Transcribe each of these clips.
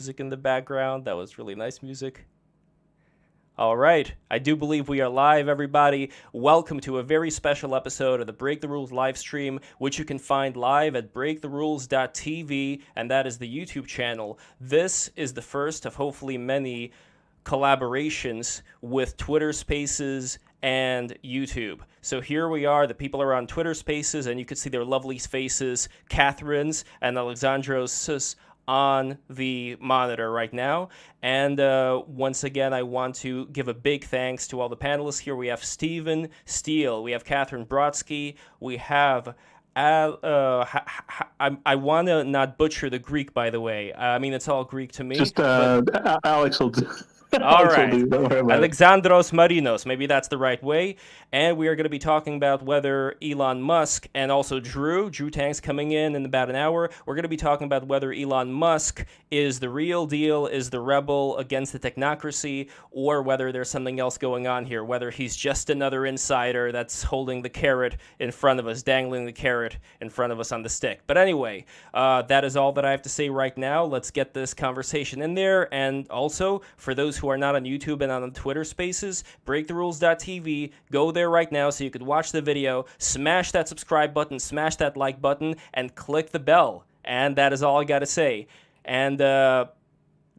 music in the background. That was really nice music. All right. I do believe we are live, everybody. Welcome to a very special episode of the Break the Rules live stream, which you can find live at breaktherules.tv, and that is the YouTube channel. This is the first of hopefully many collaborations with Twitter Spaces and YouTube. So here we are, the people are on Twitter Spaces, and you can see their lovely faces, Catherine's and Alexandros' on the monitor right now. And once again, I want to give a big thanks to all the panelists here. We have Steele, we have Katherine Brodsky, we have I want to not butcher the Greek, by the way. I mean, it's all Greek to me. Just Alex will do. All right. Alexandros Marinos, maybe that's the right way. And we are going to be talking about whether Elon Musk and also Drutang's coming in about an hour. We're going to be talking about whether Elon Musk is the real deal, is the rebel against the technocracy, or whether there's something else going on here, whether he's just another insider that's holding the carrot in front of us, dangling the carrot in front of us on the stick. But anyway, that is all that I have to say right now. Let's get this conversation in there. And also, for those who are not on YouTube and on Twitter Spaces, breaktherules.tv, go there right now so you could watch the video, smash that subscribe button, smash that like button, and click the bell. And that is all I got to say. And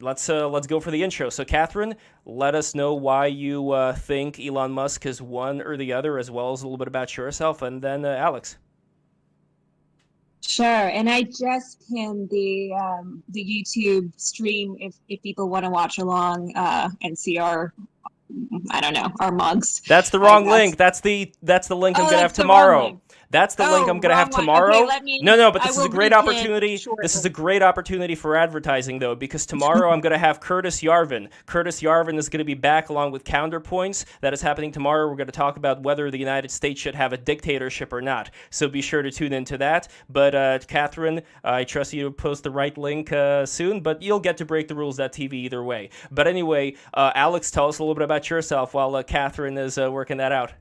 let's go for the intro. So, Katherine, let us know why you think Elon Musk is one or the other, as well as a little bit about yourself, and then Alex. Sure, and I just pinned the YouTube stream if people want to watch along and see our mugs. That's the wrong link. That's the link I'm gonna have tomorrow. That's the link I'm going to have tomorrow. Okay, no, but this is a great opportunity. This is a great opportunity for advertising, though, because tomorrow I'm going to have Curtis Yarvin. Curtis Yarvin is going to be back along with Counterpoints. That is happening tomorrow. We're going to talk about whether the United States should have a dictatorship or not. So be sure to tune into that. But, Katherine, I trust you to post the right link soon, but you'll get to breaktherules.tv either way. But anyway, Alex, tell us a little bit about yourself while Katherine is working that out.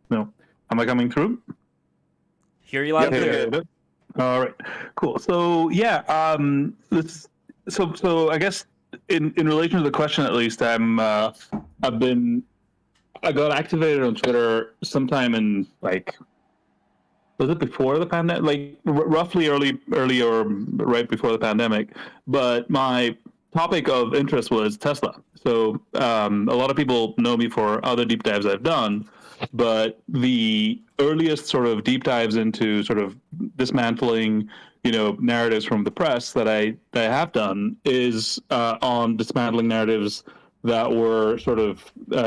No. Am I coming through? Hear you loud and clear. All right. Cool. So yeah, so I guess in relation to the question, at least, I got activated on Twitter sometime in was it before the pandemic? Like roughly early or right before the pandemic. But my topic of interest was Tesla. So a lot of people know me for other deep dives I've done. But the earliest sort of deep dives into sort of dismantling, narratives from the press that I have done is on dismantling narratives that were sort of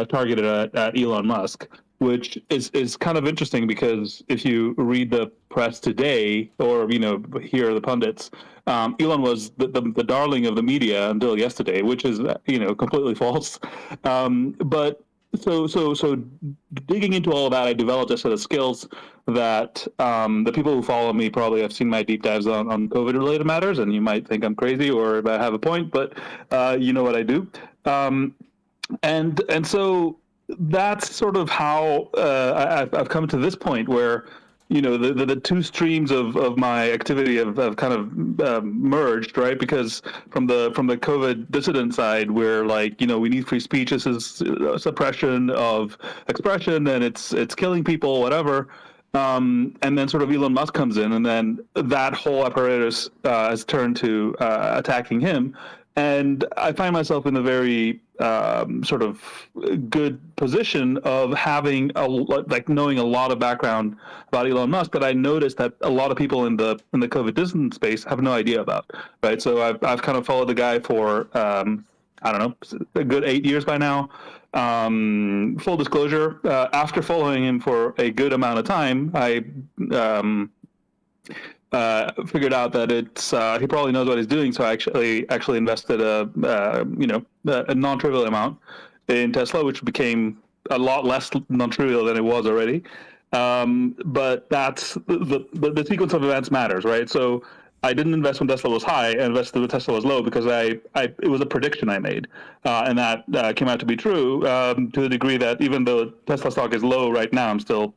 targeted at Elon Musk, which is kind of interesting because if you read the press today or hear the pundits, Elon was the darling of the media until yesterday, which is completely false, but. So digging into all of that, I developed a set of skills that the people who follow me probably have seen my deep dives on COVID-related matters, and you might think I'm crazy or I have a point, but you know what I do. And so that's sort of how I've come to this point where the two streams of my activity have kind of merged, right? Because from the COVID dissident side, we're we need free speech. This is suppression of expression, and it's killing people, whatever. And then sort of Elon Musk comes in, and then that whole apparatus has turned to attacking him. And I find myself in a very sort of good position of having knowing a lot of background about Elon Musk that I noticed that a lot of people in the COVID dissident space have no idea about, right? So I've kind of followed the guy for I don't know, a good 8 years by now. Full disclosure, after following him for a good amount of time, I figured out that it's he probably knows what he's doing, so I actually invested a non-trivial amount in Tesla, which became a lot less non-trivial than it was already. But that's the sequence of events matters, right? So I didn't invest when Tesla was high. I invested when Tesla was low because it was a prediction I made, and that came out to be true to the degree that even though Tesla stock is low right now, I'm still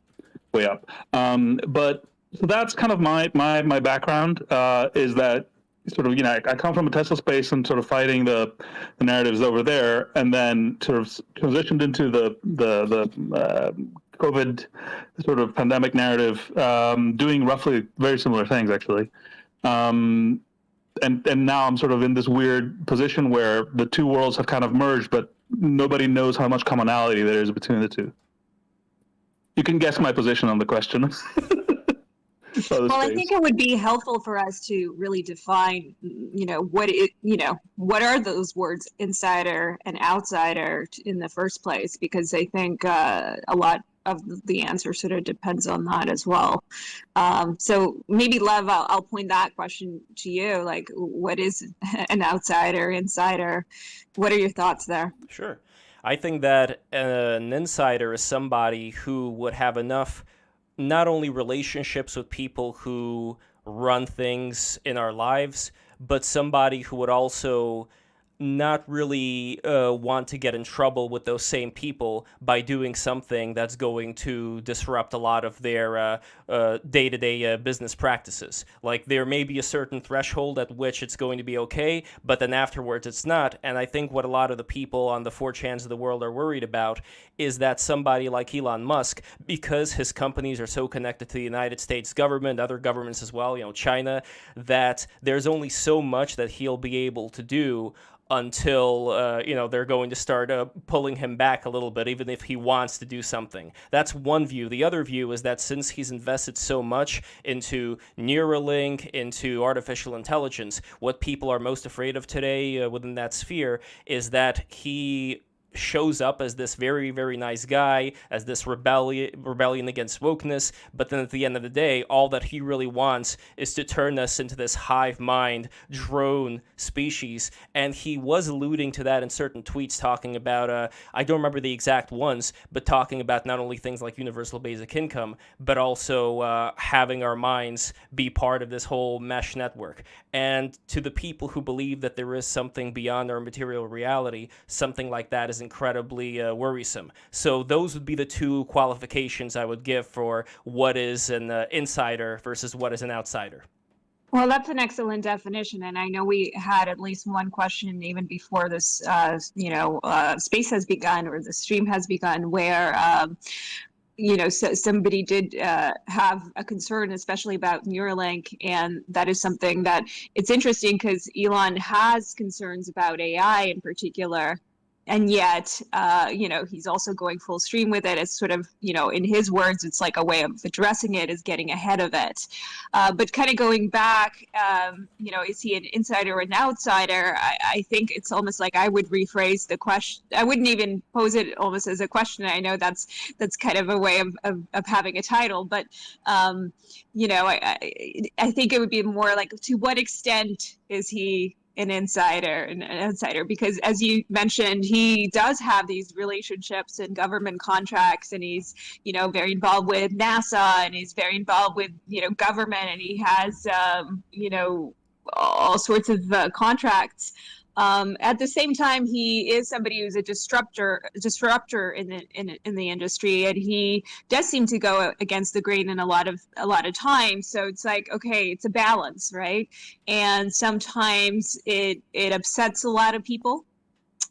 way up. But So that's kind of my background, is that sort of, I come from a Tesla space and sort of fighting the narratives over there, and then sort of transitioned into the COVID sort of pandemic narrative, doing roughly very similar things actually. And now I'm sort of in this weird position where the two worlds have kind of merged, but nobody knows how much commonality there is between the two. You can guess my position on the question. Well, I think it would be helpful for us to really define, what are those words insider and outsider in the first place, because I think a lot of the answer sort of depends on that as well. So maybe, Lev, I'll point that question to you. Like, what is an outsider, insider? What are your thoughts there? Sure. I think that an insider is somebody who would have enough not only relationships with people who run things in our lives, but somebody who would also not really want to get in trouble with those same people by doing something that's going to disrupt a lot of their day-to-day business practices. Like, there may be a certain threshold at which it's going to be okay, but then afterwards it's not. And I think what a lot of the people on the 4chans of the world are worried about is that somebody like Elon Musk, because his companies are so connected to the United States government, other governments as well, China, that there's only so much that he'll be able to do until, they're going to start pulling him back a little bit, even if he wants to do something. That's one view. The other view is that since he's invested so much into Neuralink, into artificial intelligence, what people are most afraid of today within that sphere is that he shows up as this very, very nice guy, as this rebellion against wokeness, but then at the end of the day, all that he really wants is to turn us into this hive mind drone species. And he was alluding to that in certain tweets, talking about, I don't remember the exact ones, but talking about not only things like universal basic income, but also having our minds be part of this whole mesh network. And to the people who believe that there is something beyond our material reality, something like that is incredibly worrisome. So those would be the two qualifications I would give for what is an insider versus what is an outsider. Well, that's an excellent definition, and I know we had at least one question even before this, space has begun, or the stream has begun, where so somebody did have a concern, especially about Neuralink, and that is something that it's interesting because Elon has concerns about AI in particular. And yet, he's also going full stream with it. It's sort of, in his words, it's like a way of addressing it, is getting ahead of it. But kind of going back, is he an insider or an outsider? I think it's almost like I would rephrase the question. I wouldn't even pose it almost as a question. I know that's kind of a way of having a title. But, I think it would be more like, to what extent is he an outsider, because as you mentioned, he does have these relationships and government contracts, and he's, very involved with NASA, and he's very involved with, government, and he has, all sorts of contracts. At the same time, he is somebody who's a disruptor in the industry, and he does seem to go against the grain in a lot of times. So it's like, okay, it's a balance, right? And sometimes it upsets a lot of people,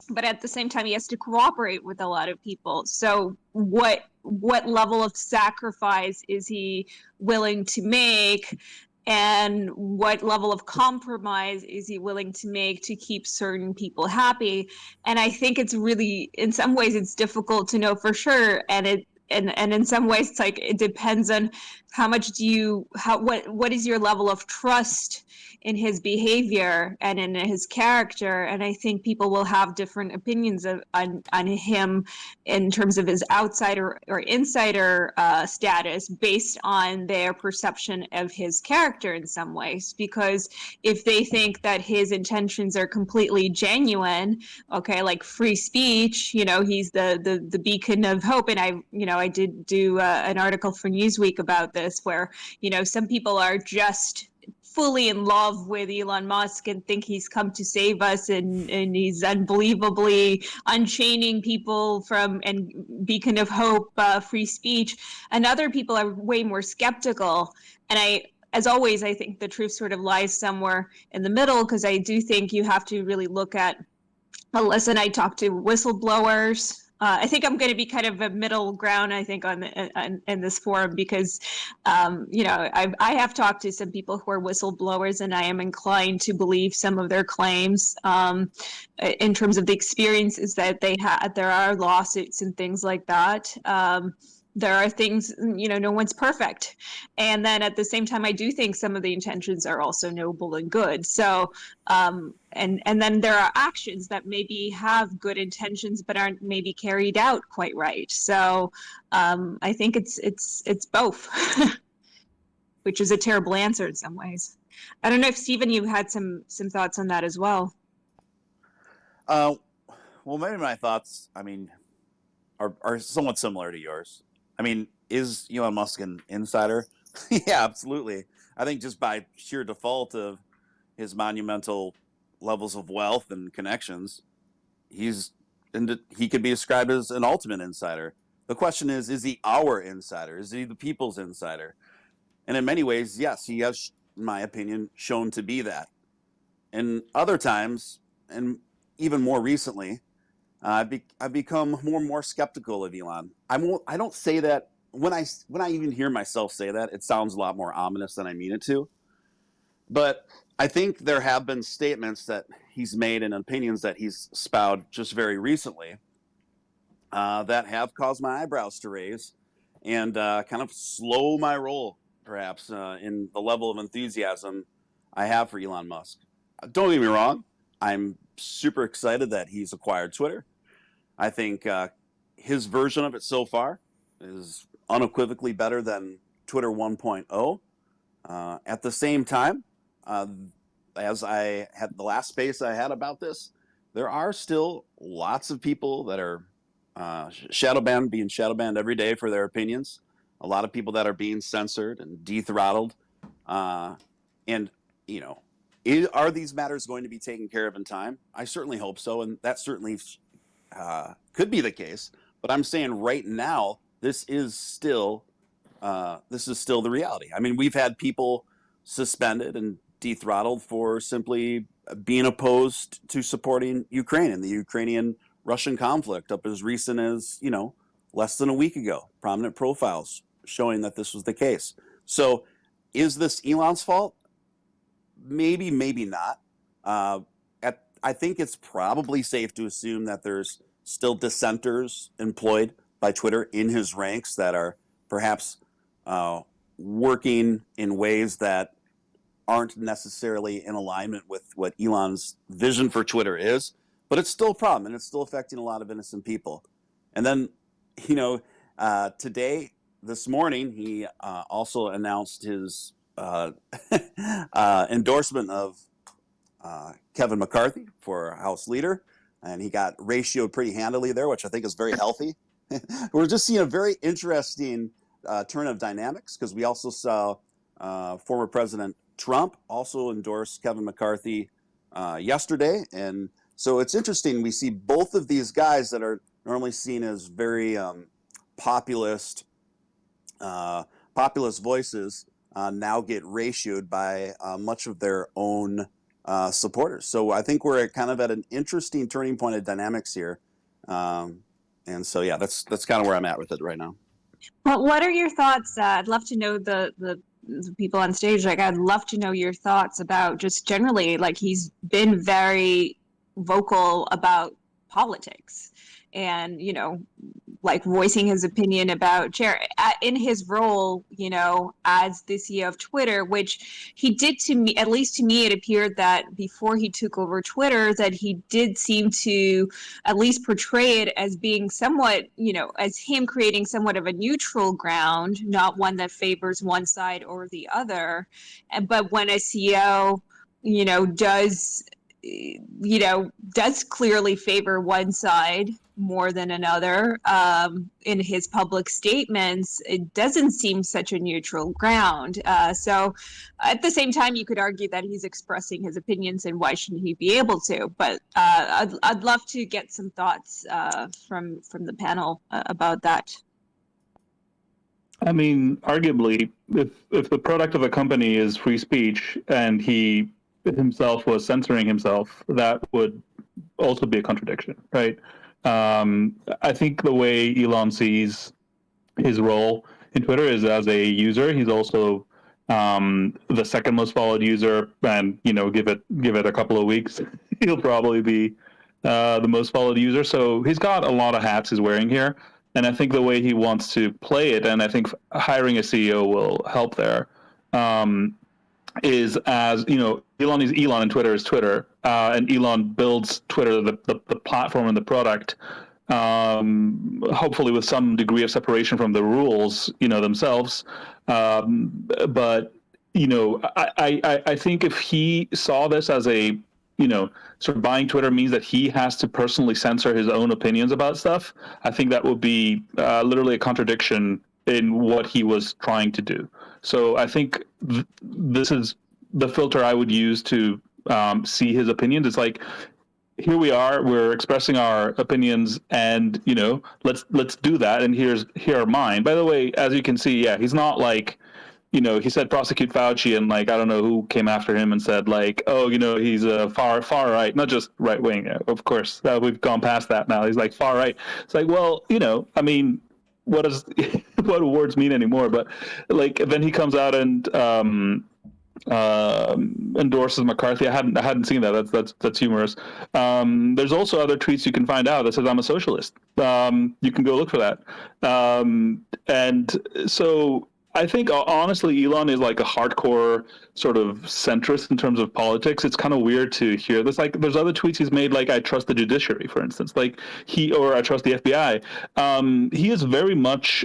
but at the same time, he has to cooperate with a lot of people. So what level of sacrifice is he willing to make? And what level of compromise is he willing to make to keep certain people happy? And I think it's really, in some ways, it's difficult to know for sure. And in some ways, it's like, it depends on how much what is your level of trust in his behavior and in his character. And I think people will have different opinions on him in terms of his outsider or insider status based on their perception of his character in some ways. Because if they think that his intentions are completely genuine, okay, like free speech, he's the beacon of hope. And I did do an article for Newsweek about this, where, some people are just fully in love with Elon Musk and think he's come to save us, and he's unbelievably unchaining people from and beacon of hope, free speech. And other people are way more skeptical. And as always, I think the truth sort of lies somewhere in the middle, because I do think you have to really look at, listen, I talk to whistleblowers. I think I'm going to be kind of a middle ground, I think, in this forum, because, I have talked to some people who are whistleblowers, and I am inclined to believe some of their claims in terms of the experiences that they had. There are lawsuits and things like that. There are things, no one's perfect. And then at the same time, I do think some of the intentions are also noble and good. So, and then there are actions that maybe have good intentions, but aren't maybe carried out quite right. So I think it's both, which is a terrible answer in some ways. I don't know if, Stephen, you had some thoughts on that as well. Well, maybe my thoughts, are somewhat similar to yours. Is Elon Musk an insider? Yeah, absolutely. I think just by sheer default of his monumental levels of wealth and connections, he could be described as an ultimate insider. The question is he our insider? Is he the people's insider? And in many ways, yes, he has, in my opinion, shown to be that. And other times, and even more recently, I've become more and more skeptical of Elon. I don't say that when I even hear myself say that, it sounds a lot more ominous than I mean it to. But I think there have been statements that he's made and opinions that he's spouted just very recently that have caused my eyebrows to raise and kind of slow my roll, perhaps, in the level of enthusiasm I have for Elon Musk. Don't get me wrong. I'm super excited that he's acquired Twitter. I think his version of it so far is unequivocally better than Twitter 1.0. At the same time, as I had the last space I had about this, there are still lots of people that are being shadow banned every day for their opinions. A lot of people that are being censored and de-throttled. And, are these matters going to be taken care of in time? I certainly hope so, and that certainly could be the case. But I'm saying right now, this is still the reality. We've had people suspended and de-throttled for simply being opposed to supporting Ukraine and the Ukrainian-Russian conflict up as recent as, less than a week ago. Prominent profiles showing that this was the case. So is this Elon's fault? Maybe, maybe not. I think it's probably safe to assume that there's still dissenters employed by Twitter in his ranks that are perhaps working in ways that aren't necessarily in alignment with what Elon's vision for Twitter is. But it's still a problem, and it's still affecting a lot of innocent people. And then, this morning, he also announced his endorsement of Kevin McCarthy for House Leader, and he got ratioed pretty handily there, which I think is very healthy. We're just seeing a very interesting turn of dynamics, because we also saw former President Trump also endorse Kevin McCarthy yesterday, and so it's interesting. We see both of these guys that are normally seen as very populist voices now get ratioed by much of their own supporters. So I think we're kind of at an interesting turning point of dynamics here. And so, yeah, that's kind of where I'm at with it right now. Well, what are your thoughts? I'd love to know the people on stage. I'd love to know your thoughts about just generally, he's been very vocal about politics and, voicing his opinion about in his role, as the CEO of Twitter, which he did to me, at least to me, it appeared that before he took over Twitter, that he did seem to at least portray it as being somewhat, as him creating somewhat of a neutral ground, not one that favors one side or the other. But when a CEO, does clearly favor one side, more than another in his public statements, it doesn't seem such a neutral ground. So at the same time, you could argue that he's expressing his opinions, and why shouldn't he be able to? But I'd love to get some thoughts from the panel about that. I mean, arguably, if the product of a company is free speech and he himself was censoring himself, that would also be a contradiction, right? I think the way Elon sees his role in Twitter is as a user. He's also the second most followed user, and give it a couple of weeks, he'll probably be the most followed user. So he's got a lot of hats he's wearing here. And I think the way he wants to play it, and I think hiring a CEO will help there, is as, Elon is Elon and Twitter is Twitter. And Elon builds Twitter, the platform and the product, hopefully with some degree of separation from the rules, themselves. But, I think if he saw this as a, sort of buying Twitter means that he has to personally censor his own opinions about stuff, I think that would be literally a contradiction in what he was trying to do. So I think this is the filter I would use to see his opinions. It's like, here we are, we're expressing our opinions, and let's do that. And here are mine. By the way, as you can see, yeah, he's not like, he said prosecute Fauci, and I don't know who came after him and said he's a far right, not just right wing. Of course, we've gone past that now. He's like far right. It's like, well, I mean, what does what do words mean anymore? But then he comes out and endorses McCarthy. I hadn't seen that. That's humorous. There's also other tweets you can find out that says I'm a socialist. You can go look for that. And so I think honestly, Elon is like a hardcore sort of centrist in terms of politics. It's kind of weird to hear this. There's other tweets he's made, I trust the judiciary, for instance. I trust the FBI. He is very much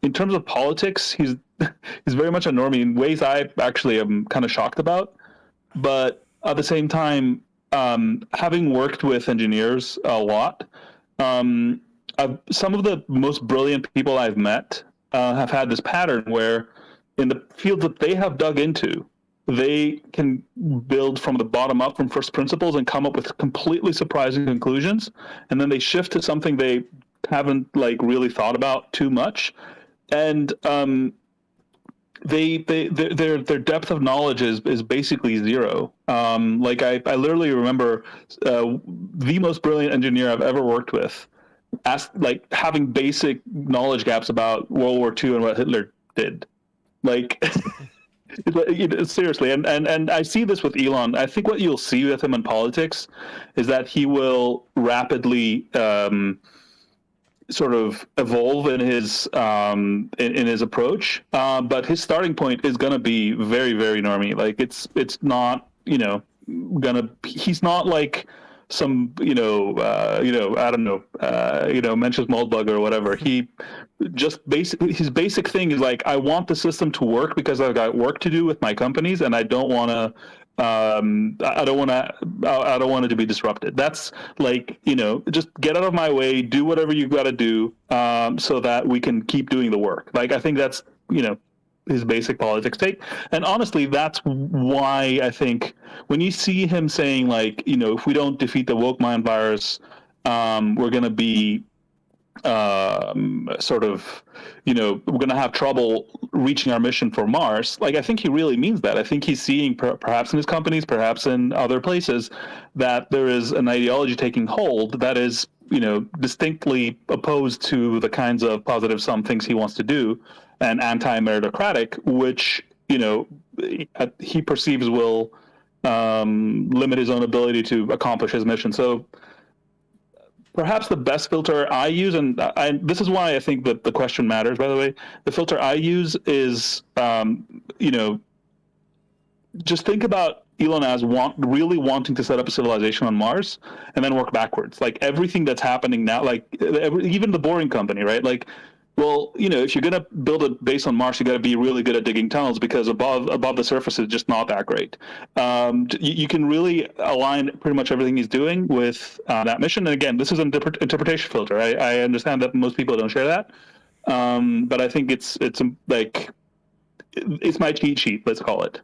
in terms of politics, he's very much a normie in ways I actually am kind of shocked about. But at the same time, having worked with engineers a lot, some of the most brilliant people I've met have had this pattern where in the fields that they have dug into, they can build from the bottom up, from first principles, and come up with completely surprising conclusions. And then they shift to something they haven't really thought about too much. And their depth of knowledge is basically zero. I literally remember the most brilliant engineer I've ever worked with having basic knowledge gaps about World War II and what Hitler did. Seriously. And I see this with Elon. I think what you'll see with him in politics is that he will rapidly sort of evolve in his approach. But his starting point is going to be very, very normie. It's not, he's not like some, I don't know, Mencius Moldbug or whatever. He just his basic thing is I want the system to work because I've got work to do with my companies, and I don't want to, I don't want it to be disrupted. That's just get out of my way, do whatever you've got to do, so that we can keep doing the work. I think that's, his basic politics take. And honestly, that's why I think when you see him saying if we don't defeat the woke mind virus, we're going to be sort of, we're going to have trouble reaching our mission for Mars. I think he really means that. I think he's seeing perhaps in his companies, perhaps in other places, that there is an ideology taking hold that is, distinctly opposed to the kinds of positive sum things he wants to do, and anti-meritocratic, which he perceives will limit his own ability to accomplish his mission. So perhaps the best filter I use, and this is why I think that the question matters, by the way, the filter I use is, just think about Elon as really wanting to set up a civilization on Mars, and then work backwards. Everything that's happening now, even the Boring Company, right? well, if you're going to build a base on Mars, you got to be really good at digging tunnels, because above the surface is just not that great. You can really align pretty much everything he's doing with that mission. And again, this is an interpretation filter. I understand that most people don't share that, but I think it's my cheat sheet, let's call it.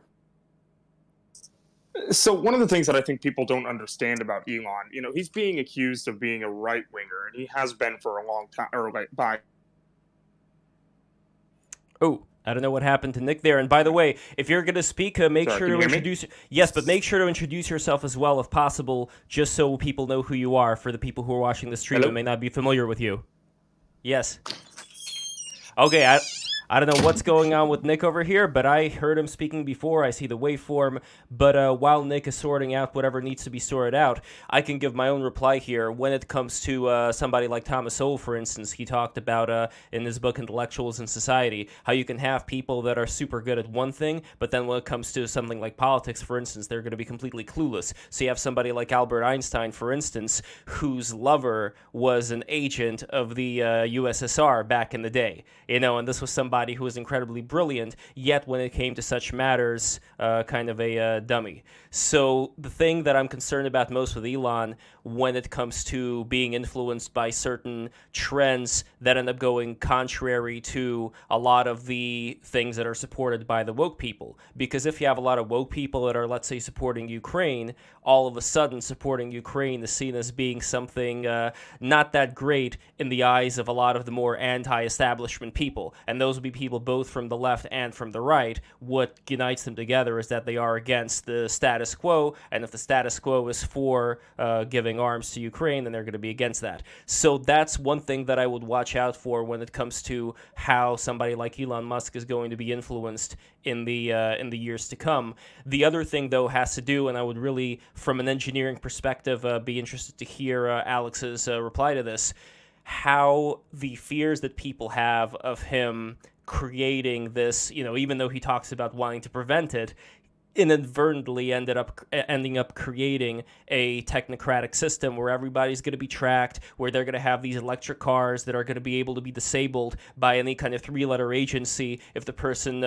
So one of the things that I think people don't understand about Elon, he's being accused of being a right winger, and he has been for a long time, Oh, I don't know what happened to Nick there. And by the way, if you're going to speak, make sure to introduce. Yes, but make sure to introduce yourself as well, if possible, just so people know who you are. For the people who are watching the stream and may not be familiar with you. Yes. Okay. I don't know what's going on with Nick over here, but I heard him speaking before. I see the waveform. But while Nick is sorting out whatever needs to be sorted out, I can give my own reply here. When it comes to somebody like Thomas Sowell, for instance, he talked about in his book Intellectuals in Society, how you can have people that are super good at one thing, but then when it comes to something like politics, for instance, they're going to be completely clueless. So you have somebody like Albert Einstein, for instance, whose lover was an agent of the USSR back in the day. And this was somebody who was incredibly brilliant, yet when it came to such matters, kind of a dummy. So the thing that I'm concerned about most with Elon, when it comes to being influenced by certain trends that end up going contrary to a lot of the things that are supported by the woke people. Because if you have a lot of woke people that are, let's say, supporting Ukraine, all of a sudden supporting Ukraine is seen as being something not that great in the eyes of a lot of the more anti-establishment people. And those would be people both from the left and from the right. What unites them together is that they are against the status quo, and if the status quo is for giving arms to Ukraine, then they're going to be against that. So that's one thing that I would watch out for when it comes to how somebody like Elon Musk is going to be influenced in the years to come. The other thing, though, has to do, and I would really, from an engineering perspective, be interested to hear Alex's reply to this, how the fears that people have of him creating this, even though he talks about wanting to prevent it, inadvertently ending up creating a technocratic system where everybody's going to be tracked, where they're going to have these electric cars that are going to be able to be disabled by any kind of three-letter agency if the person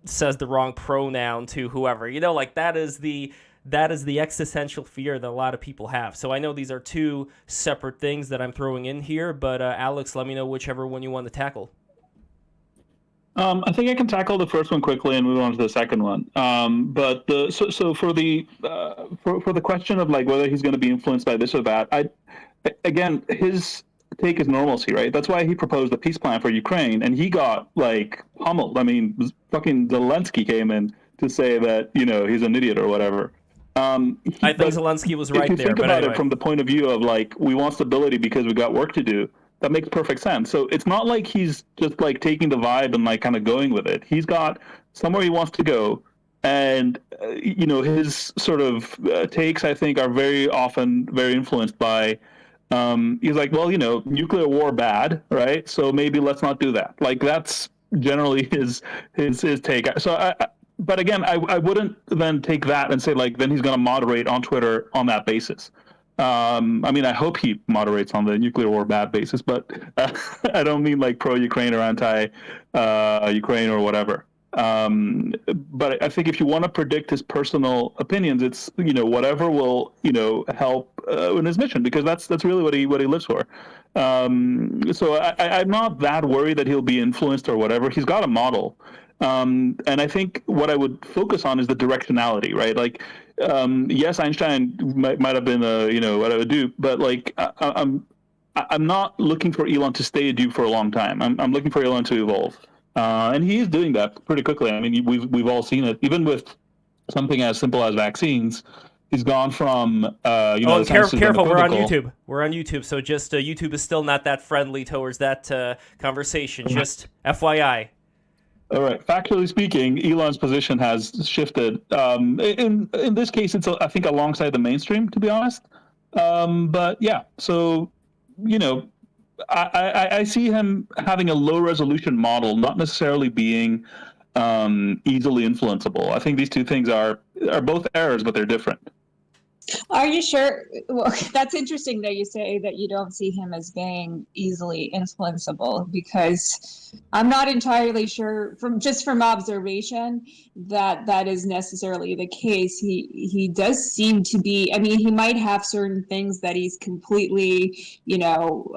says the wrong pronoun to whoever. That is the existential fear that a lot of people have. So I know these are two separate things that I'm throwing in here, but Alex, let me know whichever one you want to tackle. I think I can tackle the first one quickly and move on to the second one. But for the question of whether he's going to be influenced by this or that, again, his take is normalcy, right? That's why he proposed a peace plan for Ukraine, and he got pummeled. I mean, fucking Zelensky came in to say that he's an idiot or whatever. I think Zelensky was right there. If you think about it from the point of view of we want stability because we got work to do, that makes perfect sense. So it's not like he's just taking the vibe and kind of going with it. He's got somewhere he wants to go, and his sort of takes, I think, are very often very influenced by. He's like, well, nuclear war bad, right? So maybe let's not do that. That's generally his take. So but again, I wouldn't then take that and say then he's going to moderate on Twitter on that basis. I mean, I hope he moderates on the nuclear war bad basis, but I don't mean pro-Ukraine or anti-Ukraine or whatever. But I think if you want to predict his personal opinions, it's whatever will help in his mission, because that's really what he lives for. So I'm not that worried that he'll be influenced or whatever. He's got a model. And I think what I would focus on is the directionality, right? Yes, Einstein might have been what I would do, but I'm not looking for Elon to stay a dupe for a long time. I'm looking for Elon to evolve, and he is doing that pretty quickly. I mean, we've all seen it, even with something as simple as vaccines. He's gone from careful, we're on YouTube. We're on YouTube, so just YouTube is still not that friendly towards that conversation. Just FYI. All right. Factually speaking, Elon's position has shifted. In this case, it's I think alongside the mainstream, to be honest. But yeah, so I see him having a low resolution model, not necessarily being easily influenceable. I think these two things are both errors, but they're different. Are you sure? Well, that's interesting that you say that you don't see him as being easily influenceable, because I'm not entirely sure from observation that is necessarily the case. He does seem to be, I mean, he might have certain things that he's completely,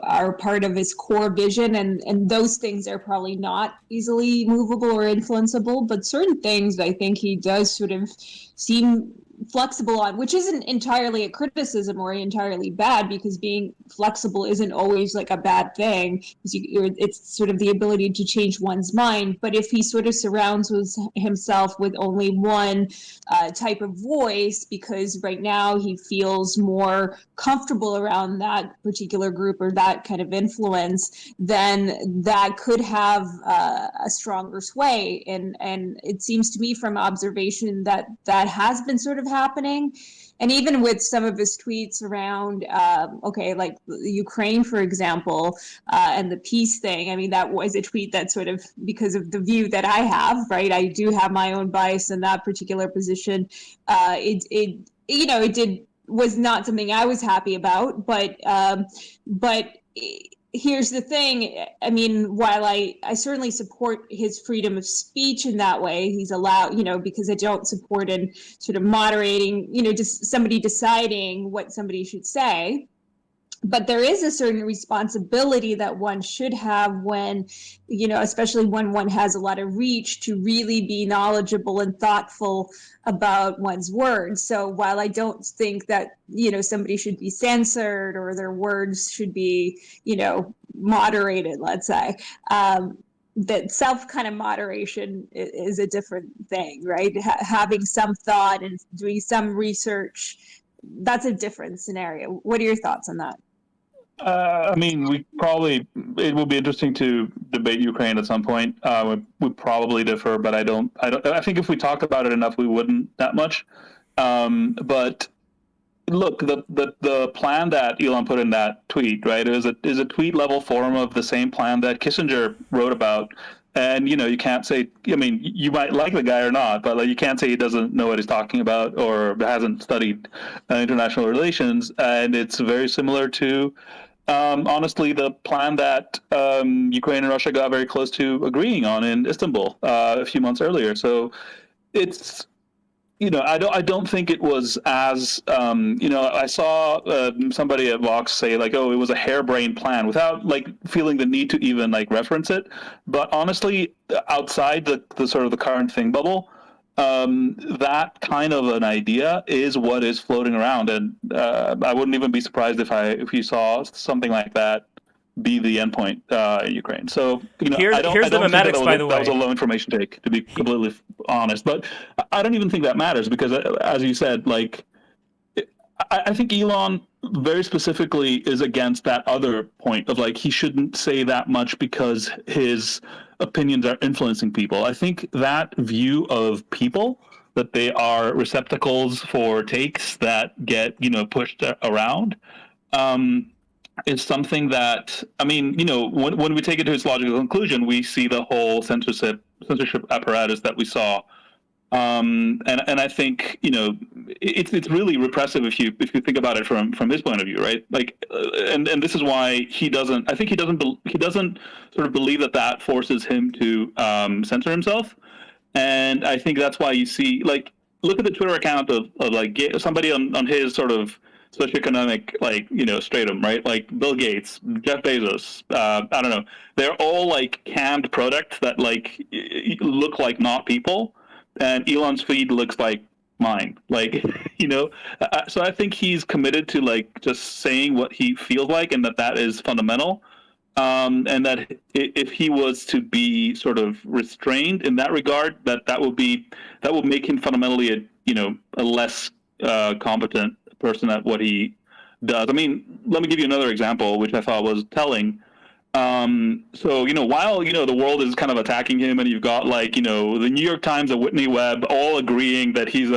are part of his core vision, and those things are probably not easily movable or influenceable, but certain things I think he does sort of seem flexible on, which isn't entirely a criticism or entirely bad, because being flexible isn't always like a bad thing. It's sort of the ability to change one's mind. But if he sort of surrounds himself with only one type of voice, because right now he feels more comfortable around that particular group or that kind of influence, then that could have a stronger sway. And it seems to me from observation that has been sort of happening. And even with some of his tweets around, like Ukraine, for example, and the peace thing, I mean, that was a tweet that sort of, because of the view that I have, right? I do have my own bias in that particular position. It was not something I was happy about, but here's the thing. I mean, while I certainly support his freedom of speech in that way, he's allowed, because I don't support in sort of moderating, just somebody deciding what somebody should say. But there is a certain responsibility that one should have when, especially when one has a lot of reach, to really be knowledgeable and thoughtful about one's words. So while I don't think that, somebody should be censored or their words should be, moderated, let's say, that self kind of moderation is a different thing, right? Having some thought and doing some research, that's a different scenario. What are your thoughts on that? I mean, it will be interesting to debate Ukraine at some point. We probably differ, but I think if we talked about it enough, we wouldn't that much. But look, the plan that Elon put in that tweet, right, is a tweet level form of the same plan that Kissinger wrote about. And, you can't say, I mean, you might like the guy or not, but you can't say he doesn't know what he's talking about or hasn't studied international relations. And it's very similar to, honestly, the plan that Ukraine and Russia got very close to agreeing on in Istanbul a few months earlier. So it's, I don't think it was as, I saw somebody at Vox say it was a harebrained plan without feeling the need to even reference it. But honestly, outside the sort of the current thing bubble, that kind of an idea is what is floating around. And I wouldn't even be surprised if you saw something like that be the endpoint in Ukraine. So here's the memetics, by the way. That was a low information take, to be completely honest. But I don't even think that matters because, as you said, I think Elon very specifically is against that other point of he shouldn't say that much because his opinions are influencing people. I think that view of people, that they are receptacles for takes that get pushed around, is something that, I mean, when we take it to its logical conclusion, we see the whole censorship apparatus that we saw, and I think it's really repressive if you think about it from his point of view, right? And this is why he doesn't sort of believe that forces him to censor himself, and I think that's why you see look at the Twitter account of somebody on his sort of socioeconomic stratum, right? Bill Gates, Jeff Bezos, I don't know, they're all canned products that look like not people, and Elon's feed looks like mine, so I think he's committed to just saying what he feels like, and that is fundamental, and that if he was to be sort of restrained in that regard, that would make him fundamentally a less competent person at what he does. I mean, let me give you another example, which I thought was telling. So, while, the world is kind of attacking him, and you've got the New York Times and Whitney Webb all agreeing that he's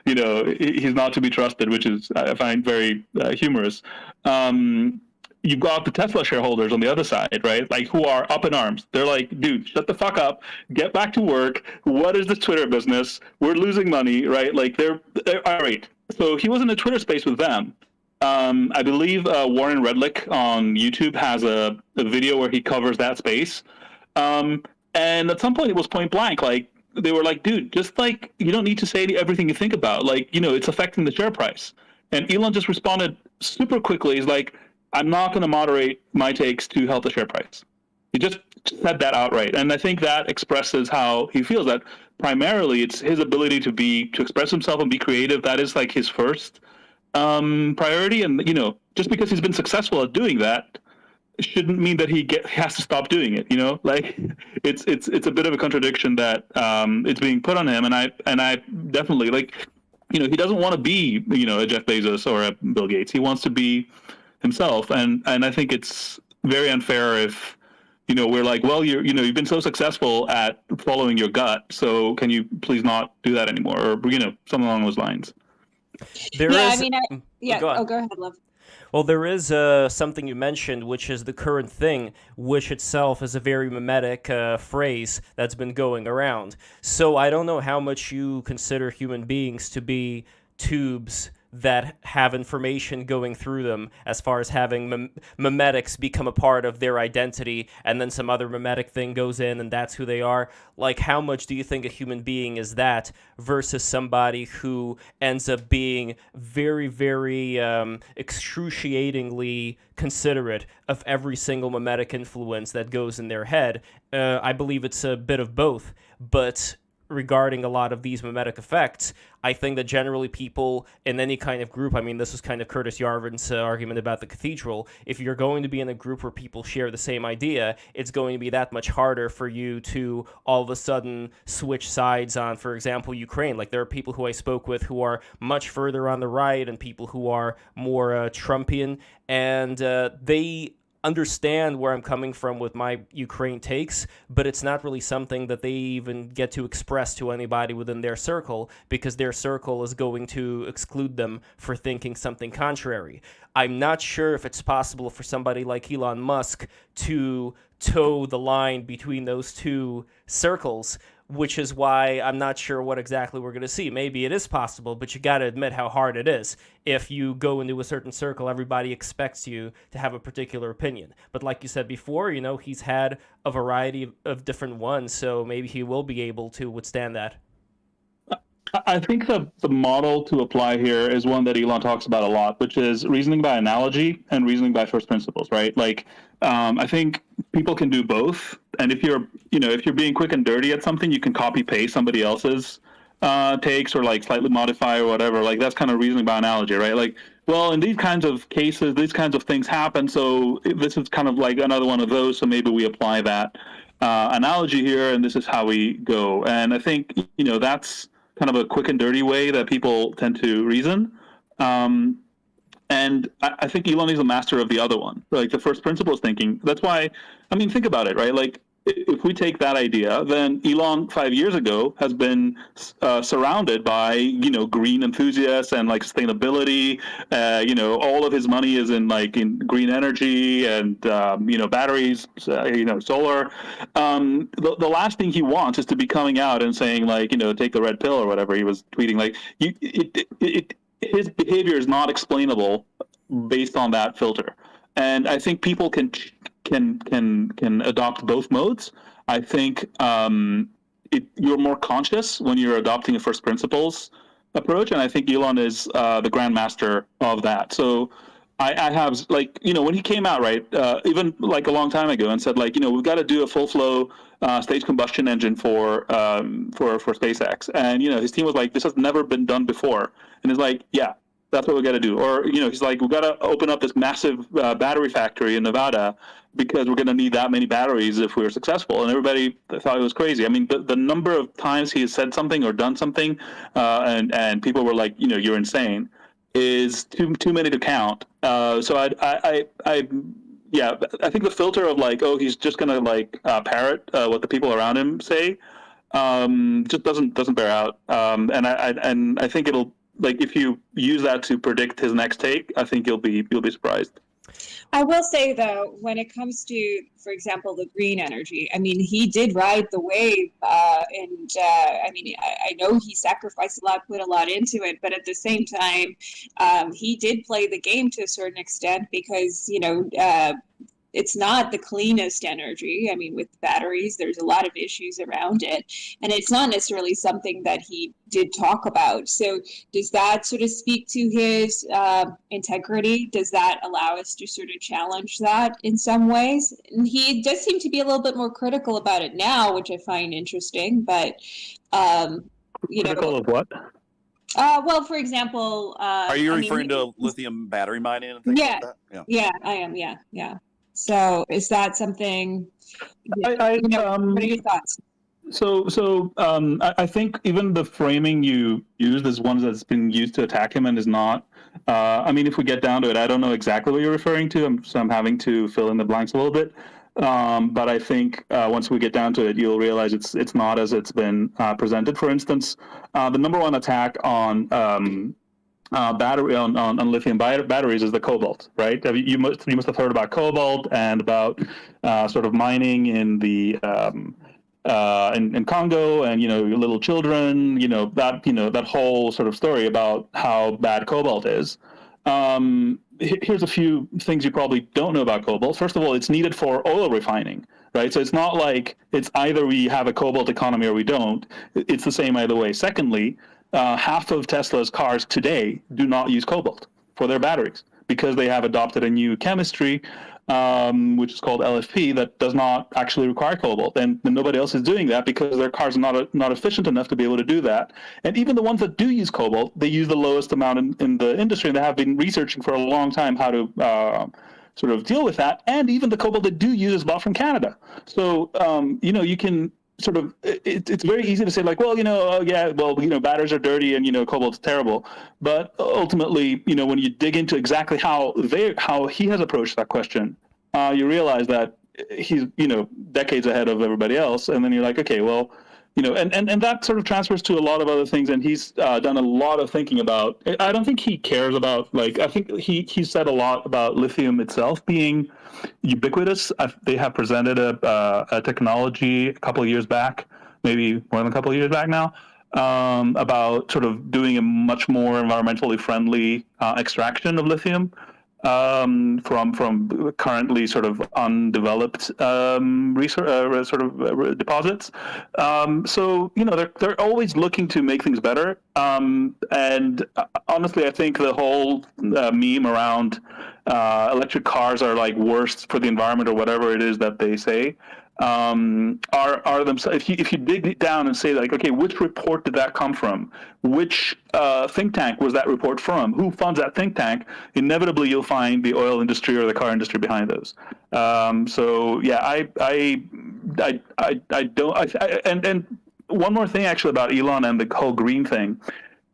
he's not to be trusted, which is, I find very humorous. You've got the Tesla shareholders on the other side, right? Who are up in arms. They're like, dude, shut the fuck up, get back to work. What is this Twitter business? We're losing money, right? They're all right. so he was in a Twitter space with them. I believe Warren Redlick on YouTube has a video where he covers that space. And at some point it was point blank. Like, they were like, dude, just like, you don't need to say everything you think about. Like, it's affecting the share price. And Elon just responded super quickly. He's like, I'm not going to moderate my takes to help the share price. He just said that outright. And I think that expresses how he feels, that primarily it's his ability to express himself and be creative. That is like his first priority. And, just because he's been successful at doing that shouldn't mean that he has to stop doing it. Like, it's a bit of a contradiction that it's being put on him. And I definitely, like, he doesn't want to be, a Jeff Bezos or a Bill Gates. He wants to be himself. And I think it's very unfair if, we're like, well, you've been so successful at following your gut, so can you please not do that anymore? Or, something along those lines. Go ahead, Lev. Well, there is something you mentioned, which is the current thing, which itself is a very mimetic phrase that's been going around. So I don't know how much you consider human beings to be tubes that have information going through them, as far as having memetics become a part of their identity, and then some other memetic thing goes in and that's who they are. Like, how much do you think a human being is that versus somebody who ends up being very, very excruciatingly considerate of every single memetic influence that goes in their head? I believe it's a bit of both, but regarding a lot of these memetic effects, I think that generally people in any kind of group, I mean, this is kind of Curtis Yarvin's argument about the cathedral, if you're going to be in a group where people share the same idea, it's going to be that much harder for you to all of a sudden switch sides on, for example, Ukraine. Like, there are people who I spoke with who are much further on the right and people who are more Trumpian, and they understand where I'm coming from with my Ukraine takes, but it's not really something that they even get to express to anybody within their circle, because their circle is going to exclude them for thinking something contrary. I'm not sure if it's possible for somebody like Elon Musk to toe the line between those two circles, which is why I'm not sure what exactly we're going to see. Maybe it is possible, but you got to admit how hard it is. If you go into a certain circle, everybody expects you to have a particular opinion. But like you said before, he's had a variety of different ones, so maybe he will be able to withstand that. I think the model to apply here is one that Elon talks about a lot, which is reasoning by analogy and reasoning by first principles, right? Like, I think people can do both. And if you're being quick and dirty at something, you can copy paste somebody else's takes or like slightly modify or whatever. Like, that's kind of reasoning by analogy, right? Like, well, in these kinds of cases, these kinds of things happen. So this is kind of like another one of those. So maybe we apply that analogy here, and this is how we go. And I think, that's kind of a quick and dirty way that people tend to reason. And I think Elon is a master of the other one, like the first principles thinking. That's why, think about it, right? Like, if we take that idea, then Elon 5 years ago has been surrounded by, green enthusiasts and like sustainability. All of his money is in green energy and, batteries, solar. The last thing he wants is to be coming out and saying take the red pill or whatever he was tweeting. His behavior is not explainable based on that filter. And I think people can adopt both modes. I think you're more conscious when you're adopting a first principles approach, and I think Elon is the grandmaster of that. So I have when he came out, right, even a long time ago, and said we've got to do a full flow stage combustion engine for SpaceX, and his team was like, this has never been done before, and it's like, yeah, that's what we got to do. Or he's like, we got to open up this massive battery factory in Nevada because we're going to need that many batteries if we're successful. And everybody thought it was crazy. The number of times he has said something or done something, and people were like, you're insane, is too many to count. So I think the filter of he's just going to parrot what the people around him say just doesn't bear out. And I think it'll, if you use that to predict his next take, I think you'll be surprised. I will say, though, when it comes to, for example, the green energy, I mean, he did ride the wave. I mean, I know he sacrificed a lot, put a lot into it, but at the same time, he did play the game to a certain extent because, it's not the cleanest energy. I mean, with batteries, there's a lot of issues around it, and it's not necessarily something that he did talk about. So does that sort of speak to his integrity? Does that allow us to sort of challenge that in some ways? And he does seem to be a little bit more critical about it now, which I find interesting, but critical of what? well, for example, are you referring to lithium battery mining and things like that? Yeah, I am. Yeah. So is that something? What are your thoughts? So I think even the framing you used is one that's been used to attack him and is not. I mean, if we get down to it, I don't know exactly what you're referring to, so I'm having to fill in the blanks a little bit. But I think once we get down to it, you'll realize it's not as it's been presented. For instance, the number one attack on on lithium batteries is the cobalt, right? You must have heard about cobalt and about sort of mining in the in Congo and your little children, that whole sort of story about how bad cobalt is. Here's a few things you probably don't know about cobalt. First of all, it's needed for oil refining, right? So it's not like it's either we have a cobalt economy or we don't. It's the same either way. Secondly, half of Tesla's cars today do not use cobalt for their batteries because they have adopted a new chemistry, which is called LFP, that does not actually require cobalt. And nobody else is doing that because their cars are not efficient enough to be able to do that. And even the ones that do use cobalt, they use the lowest amount in the industry. And they have been researching for a long time how to sort of deal with that. And even the cobalt they do use is bought from Canada. So, you can sort of, it's very easy to say like, well, batteries are dirty and, cobalt's terrible. But ultimately, when you dig into exactly how he has approached that question, you realize that he's, decades ahead of everybody else. And then you're like, okay, well, and that sort of transfers to a lot of other things. And he's done a lot of thinking about, I don't think he cares about, I think he said a lot about lithium itself being ubiquitous. They have presented a technology a couple of years back, maybe more than a couple of years back now, about sort of doing a much more environmentally friendly extraction of lithium from currently sort of undeveloped research, deposits. So they're always looking to make things better. And honestly, I think the whole meme around electric cars are like worse for the environment or whatever it is that they say are themselves. If you dig down and say like, okay, which report did that come from? Which think tank was that report from? Who funds that think tank? Inevitably, you'll find the oil industry or the car industry behind those. So yeah, I don't. And one more thing actually about Elon and the whole green thing.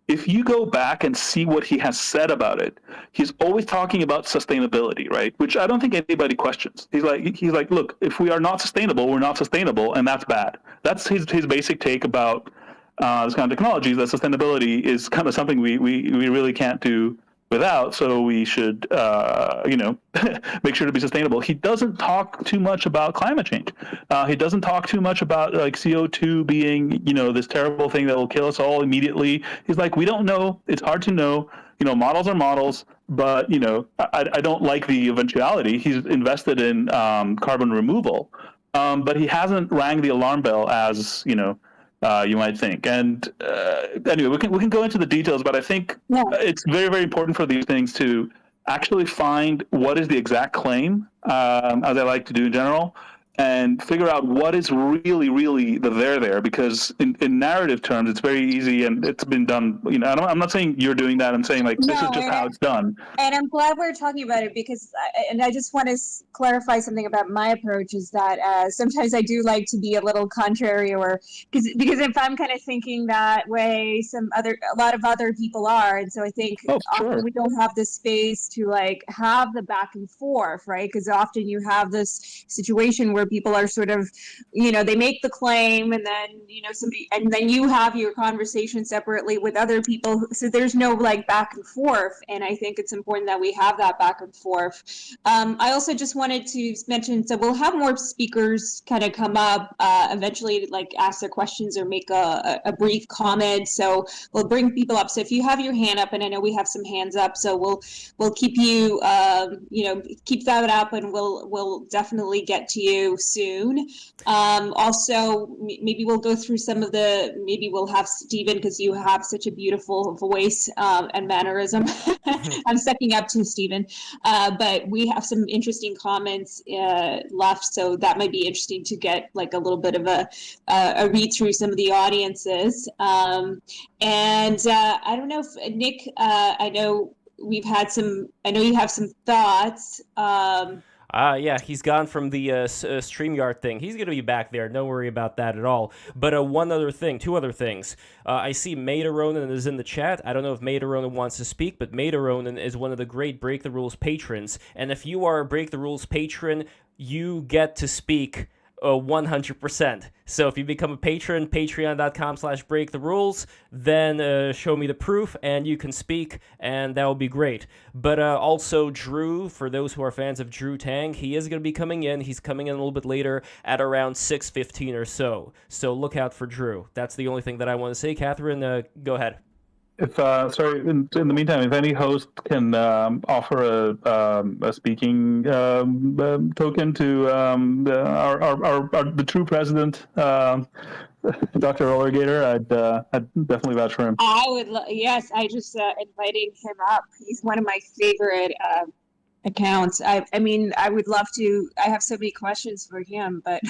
If you go back and see what he has said about it, he's always talking about sustainability, right? Which I don't think anybody questions. He's like, look, if we are not sustainable, we're not sustainable, and that's bad. That's his basic take about this kind of technology. That sustainability is kind of something we really can't do without. So we should, make sure to be sustainable. He doesn't talk too much about climate change. He doesn't talk too much about like CO2 being, this terrible thing that will kill us all immediately. He's like, we don't know. It's hard to know. Models are models, but I don't like the eventuality. He's invested in carbon removal, but he hasn't rang the alarm bell as you might think. And anyway, we can go into the details, but I think it's very, very important for these things to actually find what is the exact claim, as I like to do in general, and figure out what is really, really the there, because in narrative terms, it's very easy and it's been done. I'm not saying you're doing that. I'm saying this is just how it's done. And I'm glad we're talking about it because I just want to clarify something about my approach is that sometimes I do like to be a little contrary because if I'm kind of thinking that way, a lot of other people are. And so I think often we don't have the space to have the back and forth, right? Because often you have this situation where where people are sort of, they make the claim and then, and then you have your conversation separately with other people. So there's no like back and forth. And I think it's important that we have that back and forth. I also just wanted to mention, so we'll have more speakers kind of come up eventually, like ask their questions or make a brief comment. So we'll bring people up. So if you have your hand up, and I know we have some hands up, so we'll keep you, keep that up, and we'll definitely get to you soon. Also, maybe we'll go through some of maybe we'll have Stephen, because you have such a beautiful voice and mannerism. I'm sucking up to Stephen, but we have some interesting comments left, so that might be interesting to get like a little bit of a read through some of the audiences. And I don't know if Nick, I know you have some thoughts. Yeah, he's gone from the StreamYard thing. He's going to be back there. Don't worry about that at all. But two other things. I see Madaronin is in the chat. I don't know if Madaronin wants to speak, but Madaronin is one of the great Break the Rules patrons. And if you are a Break the Rules patron, you get to speak 100%. So if you become a patron, patreon.com/breaktherules, then show me the proof and you can speak, and that will be great. But also Drew, for those who are fans of Drutang, he is going to be coming in. He's coming in a little bit later at around 6:15 or so. So look out for Drew. That's the only thing that I want to say. Catherine, go ahead. If in the meantime, if any host can offer a speaking token to the true president, Dr. Rollergator, I'd definitely vouch for him. I would, yes. I just inviting him up. He's one of my favorite accounts. I mean, I would love to. I have so many questions for him, but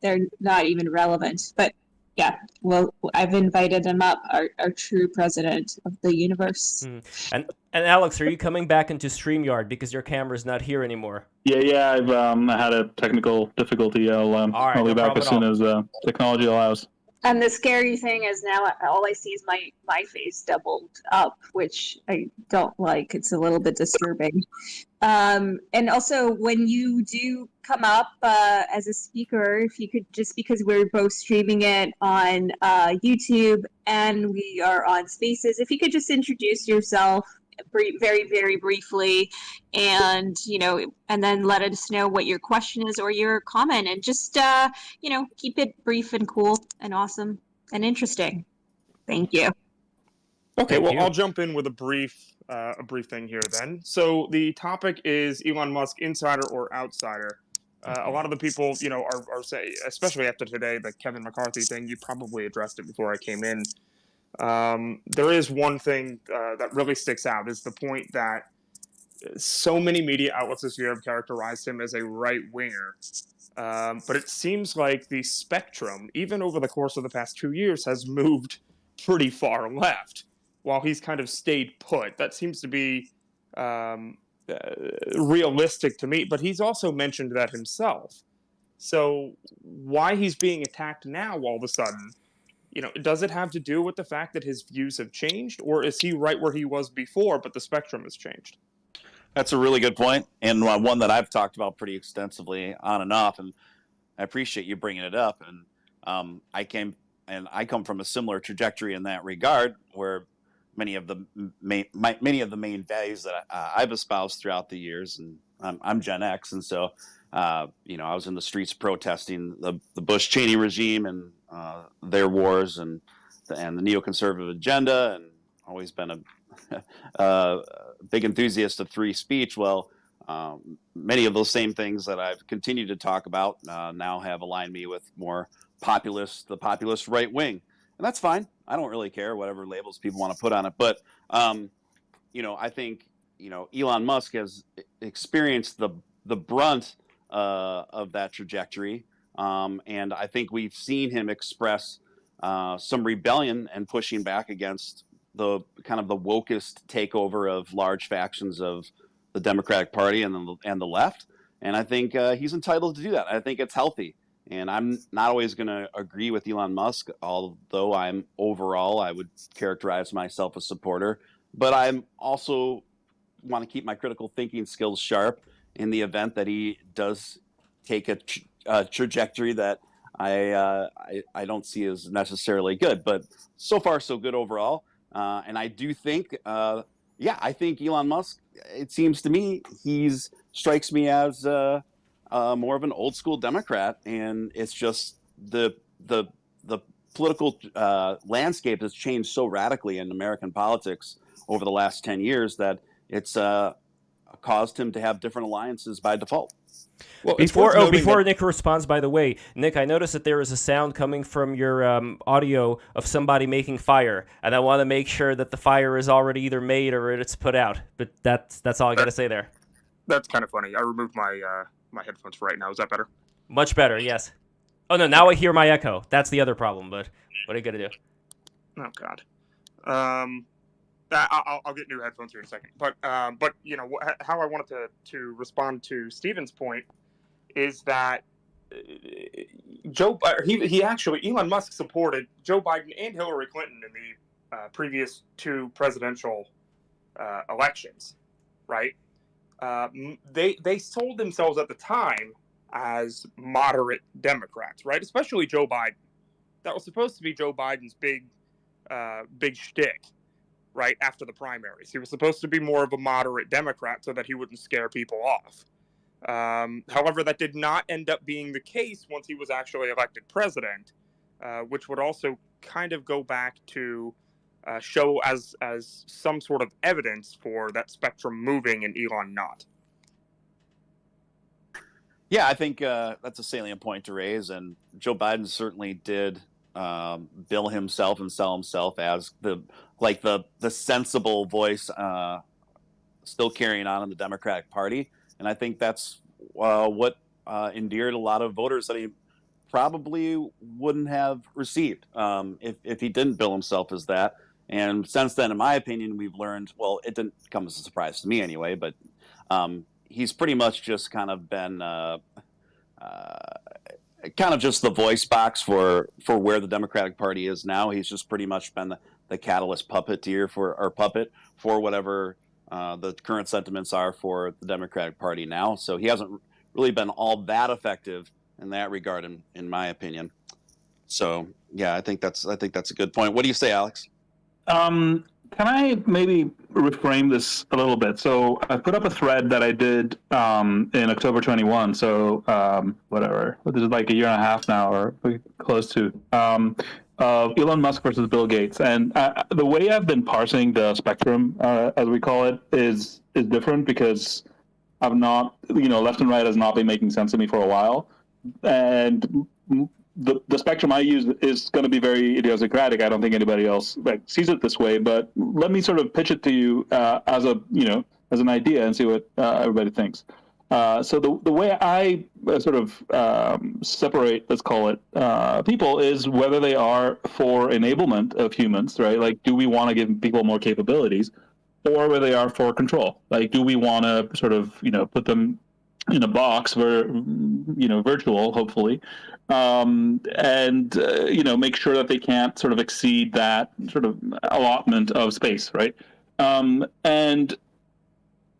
they're not even relevant. But yeah, well, I've invited him up, our true president of the universe. And Alex, are you coming back into StreamYard because your camera's not here anymore? Yeah, I've had a technical difficulty. I'll be back as soon as technology allows. And the scary thing is now all I see is my face doubled up, which I don't like. It's a little bit disturbing. And also, when you do come up as a speaker, if you could, just because we're both streaming it on YouTube and we are on Spaces, if you could just introduce yourself very, very briefly, and and then let us know what your question is or your comment, and just keep it brief and cool and awesome and interesting. Thank you. Okay, well, I'll jump in with a brief thing here then. So the topic is Elon Musk, insider or outsider. A lot of the people, are say, especially after today, the Kevin McCarthy thing. You probably addressed it before I came in. There is one thing that really sticks out, is the point that so many media outlets this year have characterized him as a right-winger. But it seems like the spectrum, even over the course of the past 2 years, has moved pretty far left, while he's kind of stayed put. That seems to be realistic to me, but he's also mentioned that himself. So why he's being attacked now all of a sudden, does it have to do with the fact that his views have changed, or is he right where he was before, but the spectrum has changed? That's a really good point, and one that I've talked about pretty extensively on and off, and I appreciate you bringing it up. And I come from a similar trajectory in that regard, where many of the main values that I've espoused throughout the years, and I'm Gen X, and so I was in the streets protesting the Bush-Cheney regime and their wars and the neoconservative agenda, and always been a big enthusiast of free speech. Well, many of those same things that I've continued to talk about now have aligned me with the populist right wing, and that's fine. I don't really care whatever labels people want to put on it, but I think Elon Musk has experienced the brunt of that trajectory. And I think we've seen him express some rebellion and pushing back against the kind of the wokest takeover of large factions of the Democratic Party and the left. And I think he's entitled to do that. I think it's healthy. And I'm not always going to agree with Elon Musk, although I would characterize myself as a supporter. But I'm also want to keep my critical thinking skills sharp in the event that he does take a trajectory that I don't see as necessarily good. But so far, so good overall. And I do think, I think Elon Musk. It seems to me strikes me as more of an old school Democrat, and it's just the political landscape has changed so radically in American politics over the last 10 years that it's caused him to have different alliances by default. Well, before Nick responds, by the way, Nick, I noticed that there is a sound coming from your audio of somebody making fire, and I want to make sure that the fire is already either made or it's put out. But that's all I got to say there. That's kind of funny. I removed my my headphones for right now. Is that better? Much better, yes. Oh no, now I hear my echo. That's the other problem. But what are you gonna do? Oh God. I'll get new headphones here in a second. But you know how I wanted to respond to Steven's point is that Elon Musk supported Joe Biden and Hillary Clinton in the previous two presidential elections, right? They sold themselves at the time as moderate Democrats, right? Especially Joe Biden. That was supposed to be Joe Biden's big shtick, right? After the primaries, he was supposed to be more of a moderate Democrat so that he wouldn't scare people off. However, that did not end up being the case once he was actually elected president, which would also kind of go back to show as some sort of evidence for that spectrum moving and Elon not. Yeah, I think that's a salient point to raise, and Joe Biden certainly did bill himself and sell himself as the sensible voice, still carrying on in the Democratic Party, and I think that's what endeared a lot of voters that he probably wouldn't have received if he didn't bill himself as that. And since then, in my opinion, we've learned, well, it didn't come as a surprise to me anyway, but he's pretty much just kind of been kind of just the voice box for where the Democratic Party is now. He's just pretty much been the catalyst puppet for whatever the current sentiments are for the Democratic Party now. So he hasn't really been all that effective in that regard, in my opinion. So yeah, I think that's a good point. What do you say, Alex? Can I maybe reframe this a little bit? So I put up a thread that I did in October 21. So whatever, this is like a year and a half now, or close to, of Elon Musk versus Bill Gates. And the way I've been parsing the spectrum, as we call it, is different because I've not, left and right has not been making sense to me for a while. And the spectrum I use is going to be very idiosyncratic. I don't think anybody else sees it this way, but let me sort of pitch it to you as an idea and see what everybody thinks. So the way I sort of separate, let's call it, people is whether they are for enablement of humans, right? Like, do we want to give people more capabilities, or whether they are for control? Like, do we want to sort of put them in a box where virtual, hopefully, and make sure that they can't sort of exceed that sort of allotment of space, right? And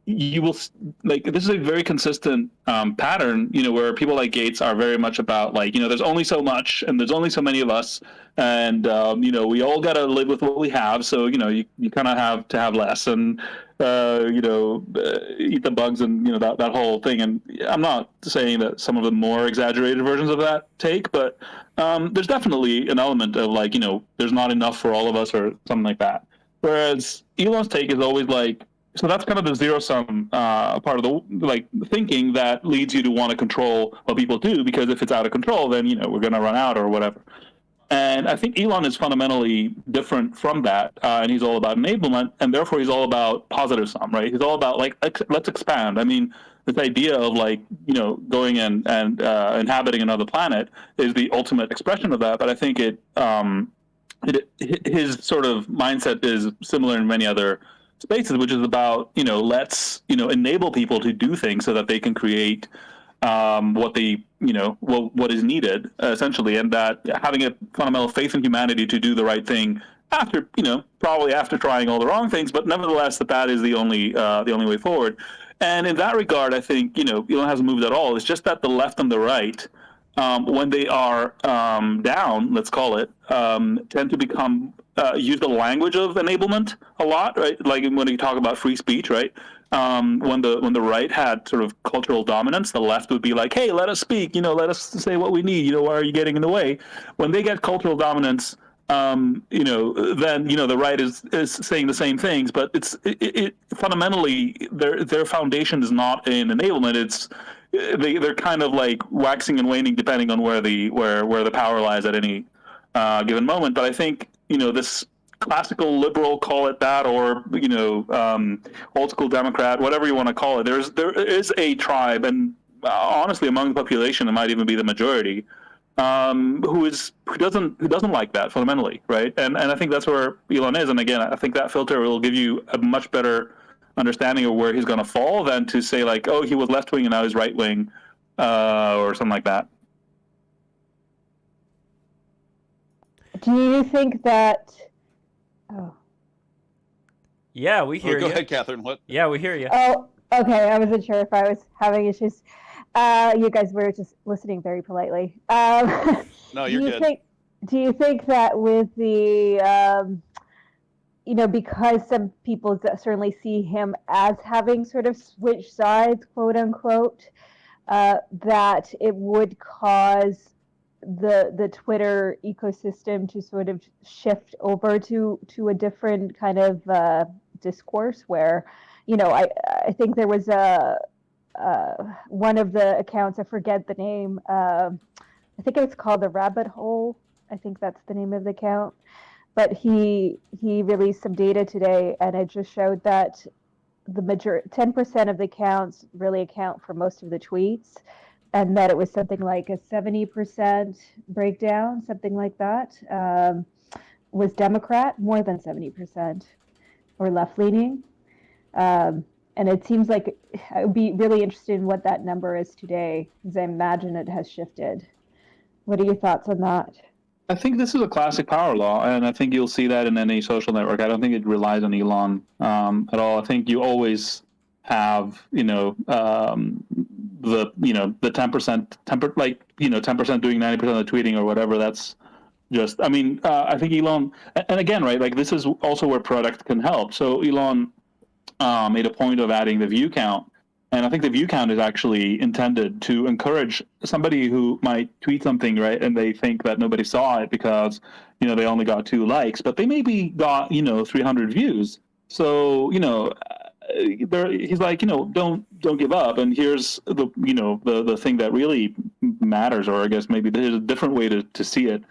you will this is a very consistent pattern, where people like Gates are very much about there's only so much and there's only so many of us, and we all got to live with what we have, so you kind of have to have less and eat the bugs and that whole thing. And I'm not saying that some of the more exaggerated versions of that take, but there's definitely an element of there's not enough for all of us or something like that. Whereas Elon's take is always so that's kind of the zero-sum part of the thinking that leads you to want to control what people do, because if it's out of control, then we're going to run out or whatever. And I think Elon is fundamentally different from that, and he's all about enablement, and therefore he's all about positive sum, right? He's all about let's expand. I mean, this idea of going and inhabiting another planet is the ultimate expression of that. But I think his sort of mindset is similar in many other spaces, which is about let's enable people to do things so that they can create what is needed, essentially, and that having a fundamental faith in humanity to do the right thing after probably after trying all the wrong things, but nevertheless that is the only way forward. And in that regard, I think Elon hasn't moved at all. It's just that the left and the right when they are down, let's call it, tend to become use the language of enablement a lot, right? Like when you talk about free speech, right? When the right had sort of cultural dominance, the left would be like, "Hey, let us speak. Let us say what we need. Why are you getting in the way?" When they get cultural dominance, then the right is saying the same things, but it fundamentally their foundation is not in enablement. It's they're kind of like waxing and waning depending on where the power lies at any given moment. But I think this classical liberal, call it that, or old school Democrat, whatever you want to call it. There is a tribe, and honestly, among the population, it might even be the majority, who doesn't like that fundamentally, right? And I think that's where Elon is. And again, I think that filter will give you a much better understanding of where he's going to fall than to say like, oh, he was left wing and now he's right wing, or something like that. Do you think that? Oh. Yeah, we hear you. Go ahead, Catherine. What? Yeah, we hear you. Oh, okay. I wasn't sure if I was having issues. You guys were just listening very politely. No, you're good. Do you think that with the, because some people certainly see him as having sort of switched sides, quote unquote, that it would cause the Twitter ecosystem to sort of shift over to a different kind of discourse where, I think there was one of the accounts, I forget the name, I think it was called The Rabbit Hole. I think that's the name of the account. But he released some data today, and it just showed that the 10% of the accounts really account for most of the tweets, and that it was something like a 70% breakdown, something like that, was Democrat, more than 70%, or left-leaning. And it seems like I would be really interested in what that number is today, because I imagine it has shifted. What are your thoughts on that? I think this is a classic power law, and I think you'll see that in any social network. I don't think it relies on Elon at all. I think you always have, the 10%, 10% doing 90% of the tweeting or whatever. That's just, I think Elon, and again, right, like this is also where product can help. So Elon made a point of adding the view count. And I think the view count is actually intended to encourage somebody who might tweet something, right, and they think that nobody saw it because, they only got 2 likes, but they maybe got, 300 views. So, he's like, don't give up. And here's the thing that really matters, or I guess maybe there's a different way to see it.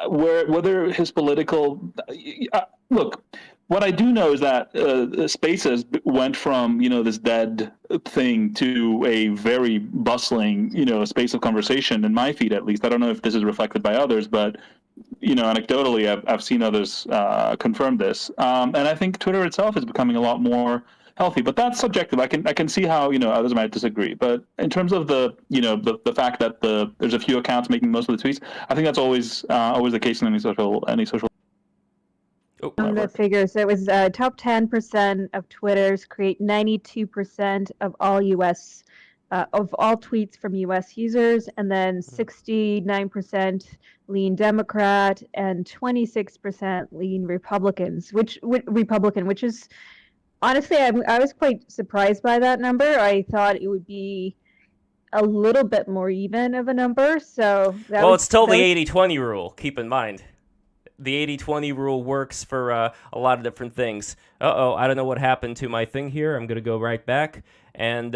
Whether his political look. What I do know is that Spaces went from this dead thing to a very bustling space of conversation in my feed, at least. I don't know if this is reflected by others, but anecdotally I've seen others confirm this, and I think Twitter itself is becoming a lot more healthy. But that's subjective. I can see how others might disagree. But in terms of the fact that there's a few accounts making most of the tweets, I think that's always the case in any social. On the figures, it was top 10% of Twitters create 92% of all U.S. Of all tweets from U.S. users, and then 69% lean Democrat and 26% lean Republicans. Which is honestly, I was quite surprised by that number. I thought it would be a little bit more even of a number. So it's still the 80-20 rule. Keep in mind. The 80-20 rule works for a lot of different things. I don't know what happened to my thing here. I'm going to go right back. And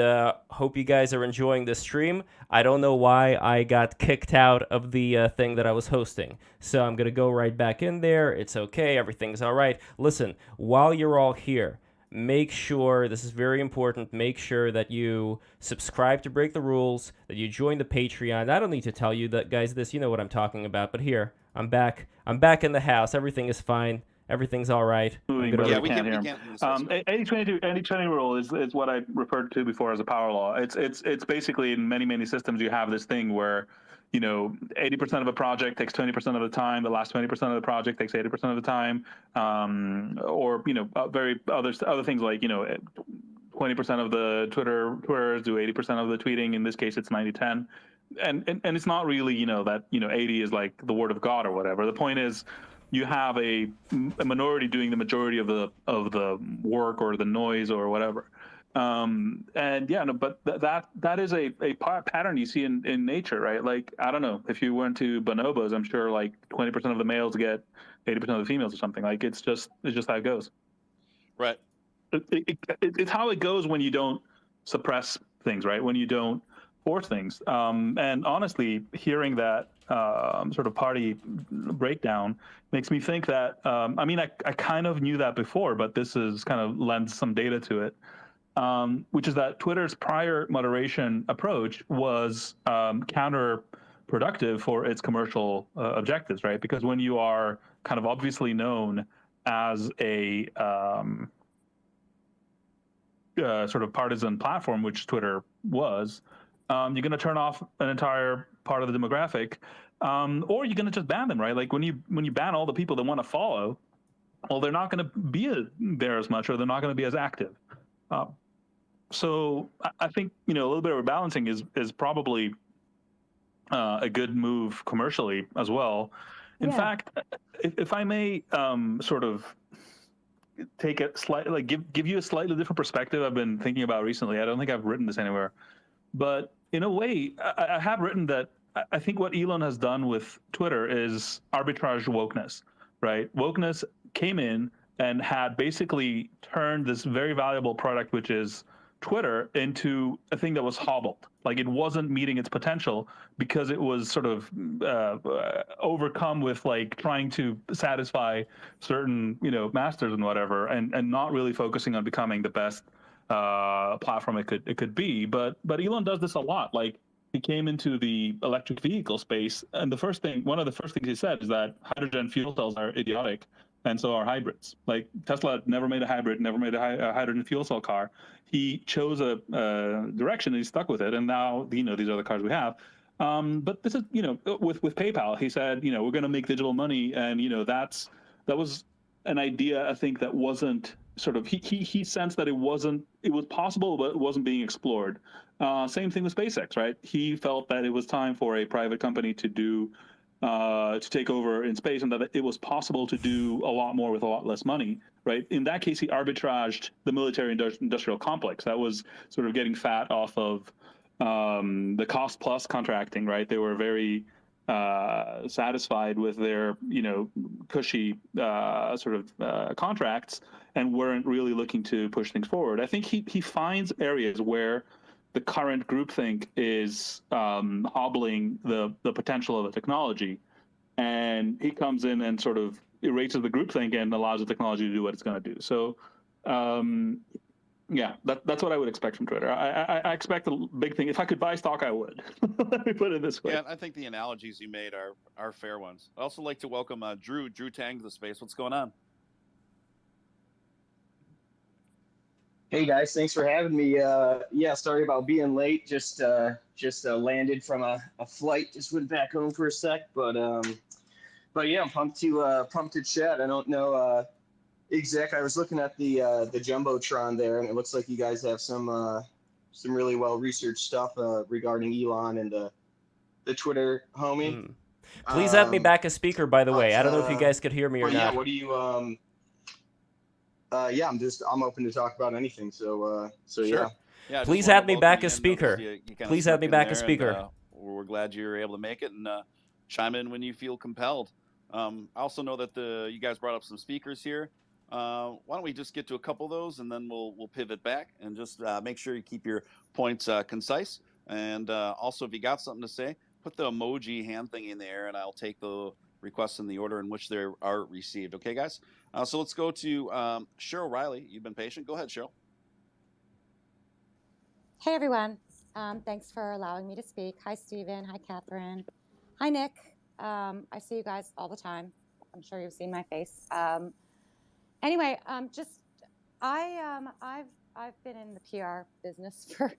hope you guys are enjoying this stream. I don't know why I got kicked out of the thing that I was hosting. So I'm going to go right back in there. It's okay. Everything's all right. Listen, while you're all here, make sure, this is very important, make sure that you subscribe to Break the Rules, that you join the Patreon. I don't need to tell you that, guys, you know what I'm talking about. But here, I'm back in the house. Everything is fine. Everything's all right. We can't hear him. 80-20 rule is what I referred to before as a power law. It's basically in many systems you have this thing where 80% of a project takes 20% of the time. The last 20% of the project takes 80% of the time, or very other things like 20% 20% of the Twitters do 80% of the tweeting. In this case, it's 90-10. And it's not really, that, 80 is like the word of God or whatever. The point is, you have a minority doing the majority of the work or the noise or whatever. But that is a pattern you see in nature, right? Like, I don't know, if you went to bonobos, I'm sure like 20% of the males get 80% of the females or something. Like, it's just how it goes. Right. It's how it goes when you don't suppress things, right? When you don't force things. And honestly, hearing that sort of party breakdown makes me think that, I kind of knew that before, but this is kind of lends some data to it, which is that Twitter's prior moderation approach was counterproductive for its commercial objectives, right? Because when you are kind of obviously known as a sort of partisan platform, which Twitter was, you're going to turn off an entire part of the demographic, or you're going to just ban them, right? Like when you ban all the people that want to follow, well, they're not going to be there as much, or they're not going to be as active. So I think a little bit of rebalancing is probably a good move commercially as well. In fact, if I may sort of take it slightly, like give you a slightly different perspective I've been thinking about recently. I don't think I've written this anywhere, but in a way, I have written that I think what Elon has done with Twitter is arbitrage wokeness, right? Wokeness came in and had basically turned this very valuable product, which is Twitter, into a thing that was hobbled. Like, it wasn't meeting its potential because it was sort of overcome with like trying to satisfy certain masters and whatever, and not really focusing on becoming the best platform it could be. But Elon does this a lot. Like, he came into the electric vehicle space, and one of the first things he said is that hydrogen fuel cells are idiotic, and so are hybrids. Like, Tesla never made a hybrid, never made a hydrogen fuel cell car. He chose a direction and he stuck with it, and now these are the cars we have. But this is with PayPal, he said we're going to make digital money, and that was an idea, I think, that wasn't sort of he sensed that it was possible, but it wasn't being explored. Same thing with SpaceX, right? He felt that it was time for a private company to take over in space, and that it was possible to do a lot more with a lot less money, right? In that case, he arbitraged the military industrial complex that was sort of getting fat off of the cost plus contracting, right? They were very satisfied with their cushy sort of contracts, and weren't really looking to push things forward. I think he finds areas where the current groupthink is hobbling the potential of the technology, and he comes in and sort of erases the groupthink and allows the technology to do what it's going to do. So, that's what I would expect from Twitter. I expect a big thing. If I could buy stock, I would. Let me put it this way. Yeah, I think the analogies you made are fair ones. I'd also like to welcome Drutang to the space. What's going on? Hey guys, thanks for having me. Sorry about being late. Just landed from a flight. Just went back home for a sec, but yeah, I'm pumped to chat. I don't know exactly. I was looking at the jumbotron there, and it looks like you guys have some really well researched stuff regarding Elon and the Twitter homie. Please add me back as speaker, by the way. I don't know if you guys could hear me or not. Yeah, what do you I'm open to talk about anything. So sure. Yeah. Please add me back as speaker. Please add me back as speaker. We're glad you were able to make it, and chime in when you feel compelled. I also know that you guys brought up some speakers here. Why don't we just get to a couple of those, and then we'll pivot back, and just make sure you keep your points concise. And also, if you got something to say, put the emoji hand thing in there, and I'll take the requests in the order in which they are received. Okay, guys? So let's go to Cheryl Riley. You've been patient. Go ahead, Cheryl. Hey, everyone. Thanks for allowing me to speak. Hi, Stephen. Hi, Catherine. Hi, Nick. I see you guys all the time. I'm sure you've seen my face. Anyway, I've been in the PR business for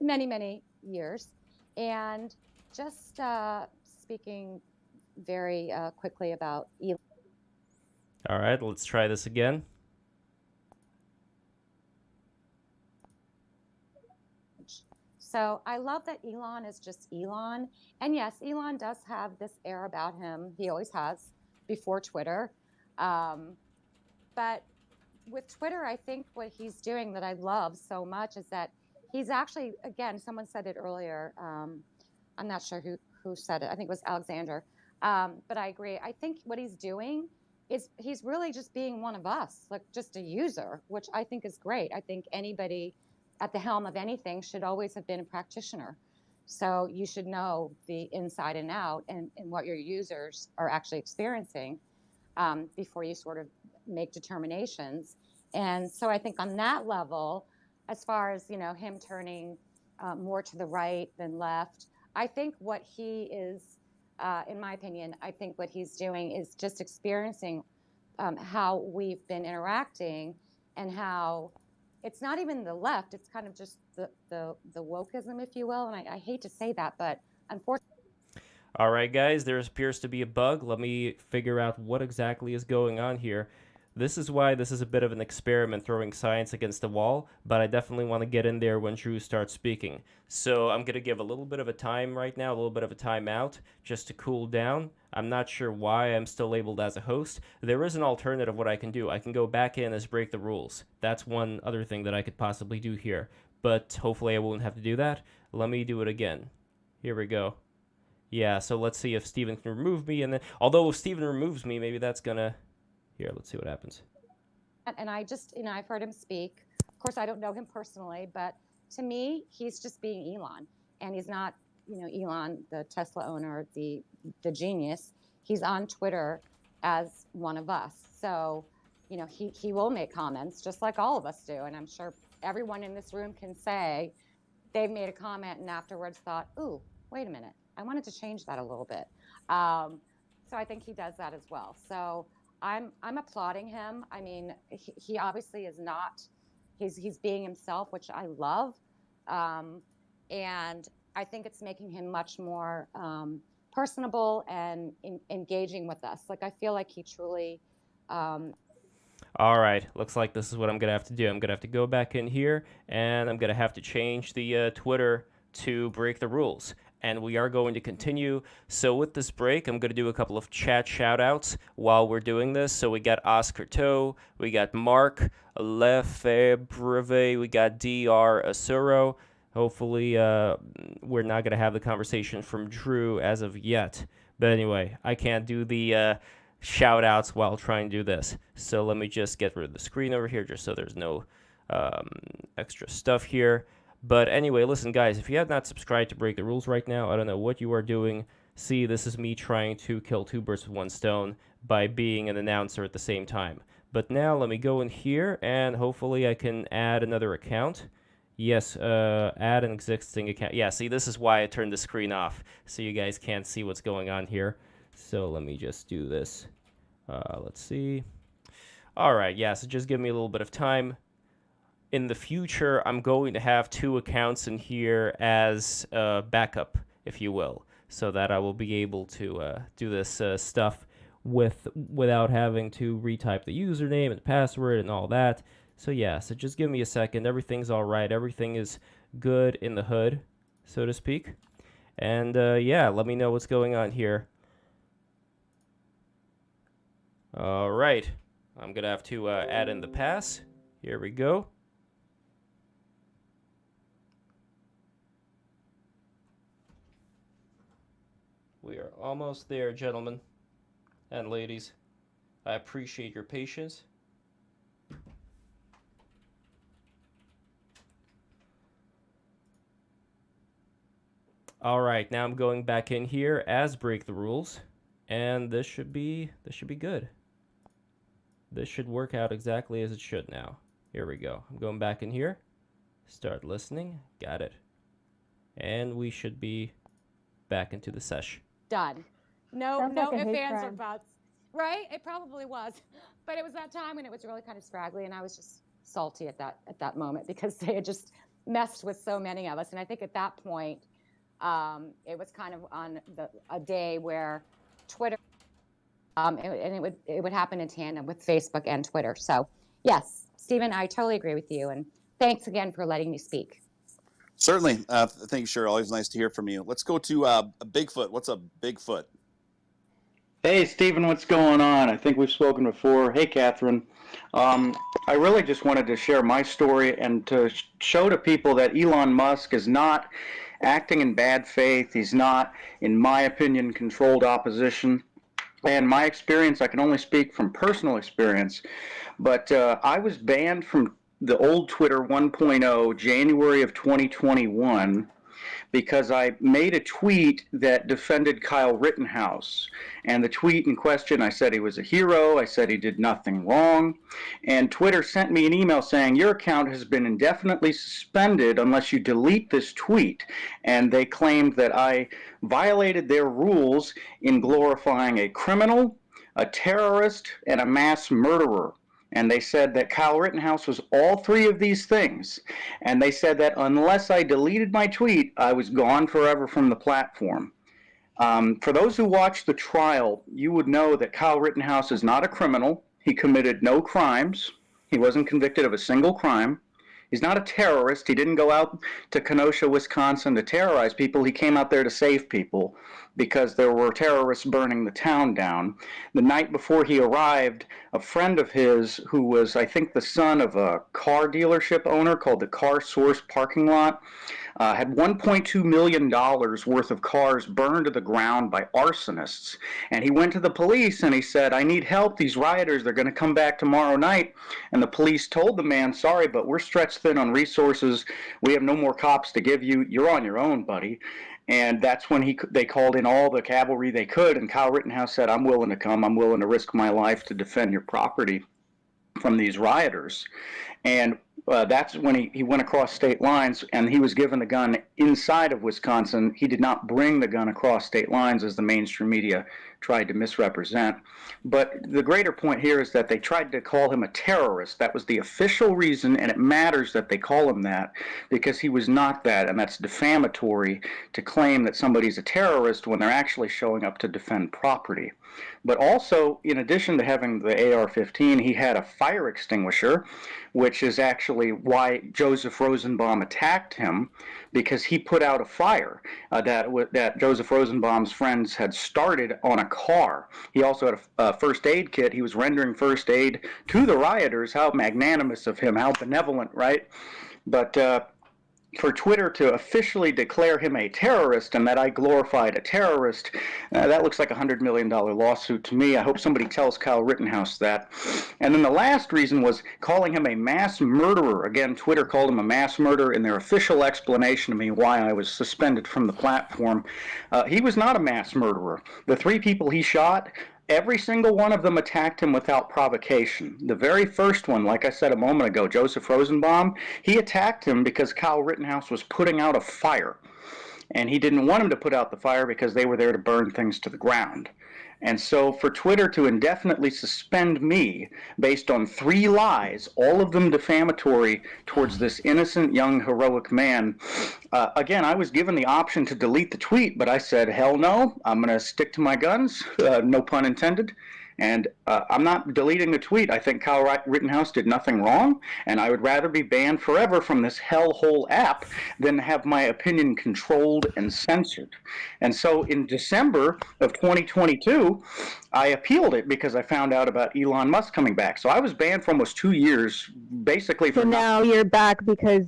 many, many years, and just speaking very quickly about Elon. All right, let's try this again. So I love that Elon is just Elon. And yes, Elon does have this air about him. He always has before Twitter. But with Twitter, I think what he's doing that I love so much is that he's actually, again, someone said it earlier. I'm not sure who said it. I think it was Alexander. But I agree. I think what he's doing is he's really just being one of us, like just a user, which I think is great. I think anybody at the helm of anything should always have been a practitioner. So you should know the inside and out and what your users are actually experiencing before you sort of make determinations. And so I think on that level, as far as, him turning more to the right than left, I think what he is, in my opinion, I think what he's doing is just experiencing how we've been interacting and how it's not even the left, it's kind of just the wokeism, if you will. And I hate to say that, but unfortunately. All right, guys, there appears to be a bug. Let me figure out what exactly is going on here. This is why this is a bit of an experiment, throwing science against the wall, but I definitely want to get in there when Drew starts speaking. So I'm going to give a little bit of a time right now, a little bit of a timeout, just to cool down. I'm not sure why I'm still labeled as a host. There is an alternative what I can do. I can go back in as break the rules. That's one other thing that I could possibly do here, but hopefully I won't have to do that. Let me do it again. Here we go. Yeah, so let's see if Steven can remove me, and then, although if Steven removes me, maybe that's gonna... Here, let's see what happens. And I just, I've heard him speak. Of course, I don't know him personally, but to me, he's just being Elon. And he's not, Elon, the Tesla owner, the genius. He's on Twitter as one of us. So, he will make comments just like all of us do. And I'm sure everyone in this room can say they've made a comment and afterwards thought, ooh, wait a minute, I wanted to change that a little bit. So I think he does that as well. So I'm applauding him. I mean, he obviously is not, he's being himself, which I love. And I think it's making him much more personable and engaging with us. Like, I feel like he truly... All right, looks like this is what I'm going to have to do. I'm going to have to go back in here, and I'm going to have to change the Twitter to break the rules. And we are going to continue. So with this break, I'm going to do a couple of chat shout-outs while we're doing this. So we got Oscar Toe, we got Mark Lefebvre, we got DR Asuro. Hopefully, we're not going to have the conversation from Drew as of yet. But anyway, I can't do the shout-outs while trying to do this. So let me just get rid of the screen over here just so there's no extra stuff here. But anyway, listen, guys, if you have not subscribed to Break the Rules right now, I don't know what you are doing. See, this is me trying to kill two birds with one stone by being an announcer at the same time. But now let me go in here, and hopefully I can add another account. Yes, add an existing account. Yeah, see, this is why I turned the screen off, so you guys can't see what's going on here. So let me just do this. Let's see. All right, yeah, so just give me a little bit of time. In the future, I'm going to have two accounts in here as backup, if you will, so that I will be able to do this stuff without having to retype the username and password and all that. So yeah, so just give me a second. Everything's all right. Everything is good in the hood, so to speak. And yeah, let me know what's going on here. All right, I'm going to have to add in the pass. Here we go. We are almost there, gentlemen and ladies. I appreciate your patience. All right, now I'm going back in here as Break the Rules, and this should be good. This should work out exactly as it should now. Here we go. I'm going back in here. Start listening. Got it. And we should be back into the session. Done. No like ifs, ands, or buts. Right? It probably was. But it was that time when it was really kind of scraggly, and I was just salty at that moment because they had just messed with so many of us. And I think at that point, it was kind of on a day where Twitter, and it would happen in tandem with Facebook and Twitter. So yes, Stephen, I totally agree with you. And thanks again for letting me speak. Certainly. Thanks, sure. Always nice to hear from you. Let's go to Bigfoot. What's up, Bigfoot? Hey, Stephen, what's going on? I think we've spoken before. Hey, Catherine. I really just wanted to share my story and to show to people that Elon Musk is not acting in bad faith. He's not, in my opinion, controlled opposition. And my experience, I can only speak from personal experience, but I was banned from the old Twitter 1.0 January of 2021 because I made a tweet that defended Kyle Rittenhouse. And the tweet in question, I said he was a hero, I said he did nothing wrong, and Twitter sent me an email saying, your account has been indefinitely suspended unless you delete this tweet. And they claimed that I violated their rules in glorifying a criminal, a terrorist, and a mass murderer. And they said that Kyle Rittenhouse was all three of these things. And they said that unless I deleted my tweet, I was gone forever from the platform. For those who watched the trial, you would know that Kyle Rittenhouse is not a criminal. He committed no crimes. He wasn't convicted of a single crime. He's not a terrorist. He didn't go out to Kenosha, Wisconsin to terrorize people. He came out there to save people because there were terrorists burning the town down. The night before he arrived, a friend of his who was, I think, the son of a car dealership owner called the Car Source Parking Lot, had $1.2 million worth of cars burned to the ground by arsonists. And he went to the police and he said, I need help. These rioters, they're going to come back tomorrow night. And the police told the man, sorry, but we're stretched thin on resources. We have no more cops to give you. You're on your own, buddy. And that's when they called in all the cavalry they could. And Kyle Rittenhouse said, I'm willing to come. I'm willing to risk my life to defend your property from these rioters. And that's when he went across state lines, and he was given the gun inside of Wisconsin. He did not bring the gun across state lines, as the mainstream media tried to misrepresent. But the greater point here is that they tried to call him a terrorist. That was the official reason, and it matters that they call him that, because he was not that, and that's defamatory to claim that somebody's a terrorist when they're actually showing up to defend property. But also, in addition to having the AR-15, he had a fire extinguisher, which is actually why Joseph Rosenbaum attacked him, because he put out a fire that Joseph Rosenbaum's friends had started on a car. He also had a first aid kit. He was rendering first aid to the rioters. How magnanimous of him, how benevolent, right? But for Twitter to officially declare him a terrorist and that I glorified a terrorist, that looks like a $100 million lawsuit to me. I hope somebody tells Kyle Rittenhouse that. And then the last reason was calling him a mass murderer. Again, Twitter called him a mass murderer in their official explanation to me why I was suspended from the platform. He was not a mass murderer. The 3 people he shot, every single one of them attacked him without provocation. The very first one, like I said a moment ago, Joseph Rosenbaum, he attacked him because Kyle Rittenhouse was putting out a fire. And he didn't want him to put out the fire because they were there to burn things to the ground. And so for Twitter to indefinitely suspend me based on 3 lies, all of them defamatory towards this innocent, young, heroic man, again, I was given the option to delete the tweet, but I said, hell no, I'm going to stick to my guns, no pun intended. And I'm not deleting the tweet. I think Kyle Rittenhouse did nothing wrong, and I would rather be banned forever from this hellhole app than have my opinion controlled and censored. And so in December of 2022, I appealed it because I found out about Elon Musk coming back. So I was banned for almost 2 years, basically. So now you're back because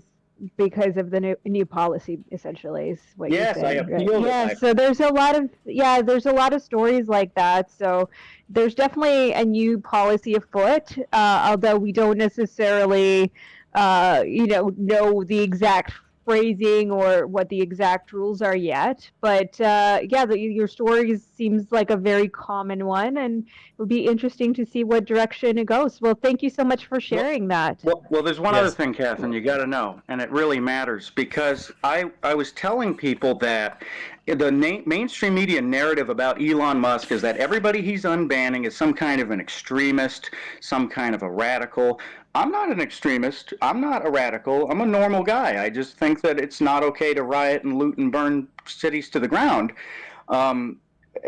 of the new policy, essentially, is what you're saying. Yes, I appealed it. Yeah, so there's a lot of stories like that. So there's definitely a new policy afoot, although we don't necessarily, know the exact phrasing or what the exact rules are yet. But your story seems like a very common one, and it would be interesting to see what direction it goes. Well, thank you so much for sharing that. Well, there's one other thing, Catherine, you got to know, and it really matters, because I was telling people that the mainstream media narrative about Elon Musk is that everybody he's unbanning is some kind of an extremist, some kind of a radical. I'm not an extremist. I'm not a radical. I'm a normal guy. I just think that it's not okay to riot and loot and burn cities to the ground.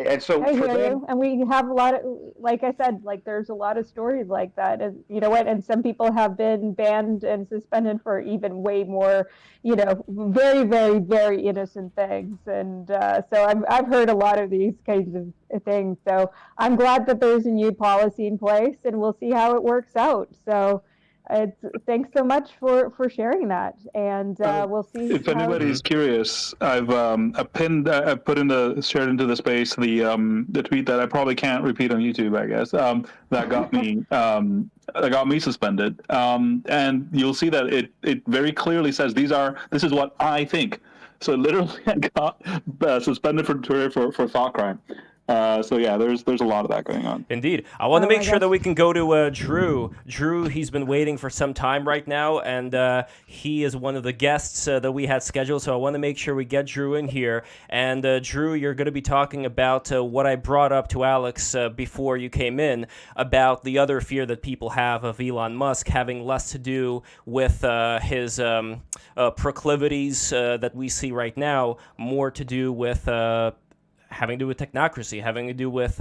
And so I for hear them, you. And we have a lot of, like I said, like there's a lot of stories like that. And you know what? And some people have been banned and suspended for even way more, very, very, very innocent things. And so I've heard a lot of these kinds of things. So I'm glad that there's a new policy in place, and we'll see how it works out. So thanks so much for sharing that, and we'll see. If anybody's curious, I've shared into the space the tweet that I probably can't repeat on YouTube, I guess, that got me suspended, and you'll see that it very clearly says this is what I think. So literally, I got suspended from Twitter for thought crime. So yeah, there's a lot of that going on. Indeed. I want to make sure that we can go to Drew. Drew, he's been waiting for some time right now, and he is one of the guests that we had scheduled, so I want to make sure we get Drew in here. And Drew, you're going to be talking about what I brought up to Alex before you came in, about the other fear that people have of Elon Musk having less to do with his proclivities that we see right now, more to do with having to do with technocracy, having to do with,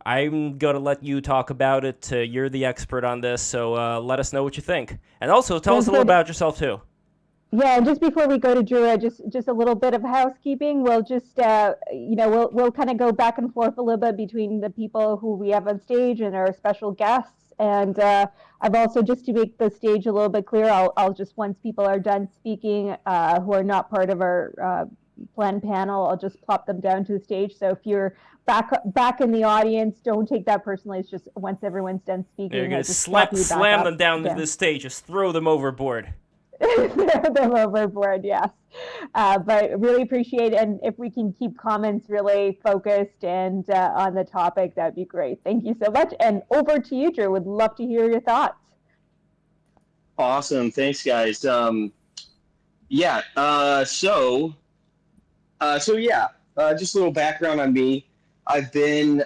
I'm going to let you talk about it. You're the expert on this, so let us know what you think. And also, tell us a little about yourself, too. Yeah, and just before we go to Drew, just a little bit of housekeeping. We'll just, we'll kind of go back and forth a little bit between the people who we have on stage and our special guests. And I've also, just to make the stage a little bit clear, I'll just, once people are done speaking, who are not part of our planned panel, I'll just plop them down to the stage. So if you're back in the audience, don't take that personally. It's just once everyone's done speaking, you're going to slam them down to the stage, just throw them overboard. Throw them overboard, yes. But really appreciate it. And if we can keep comments really focused and on the topic, that'd be great. Thank you so much. And over to you, Drew. Would love to hear your thoughts. Awesome. Thanks, guys. Just a little background on me. I've been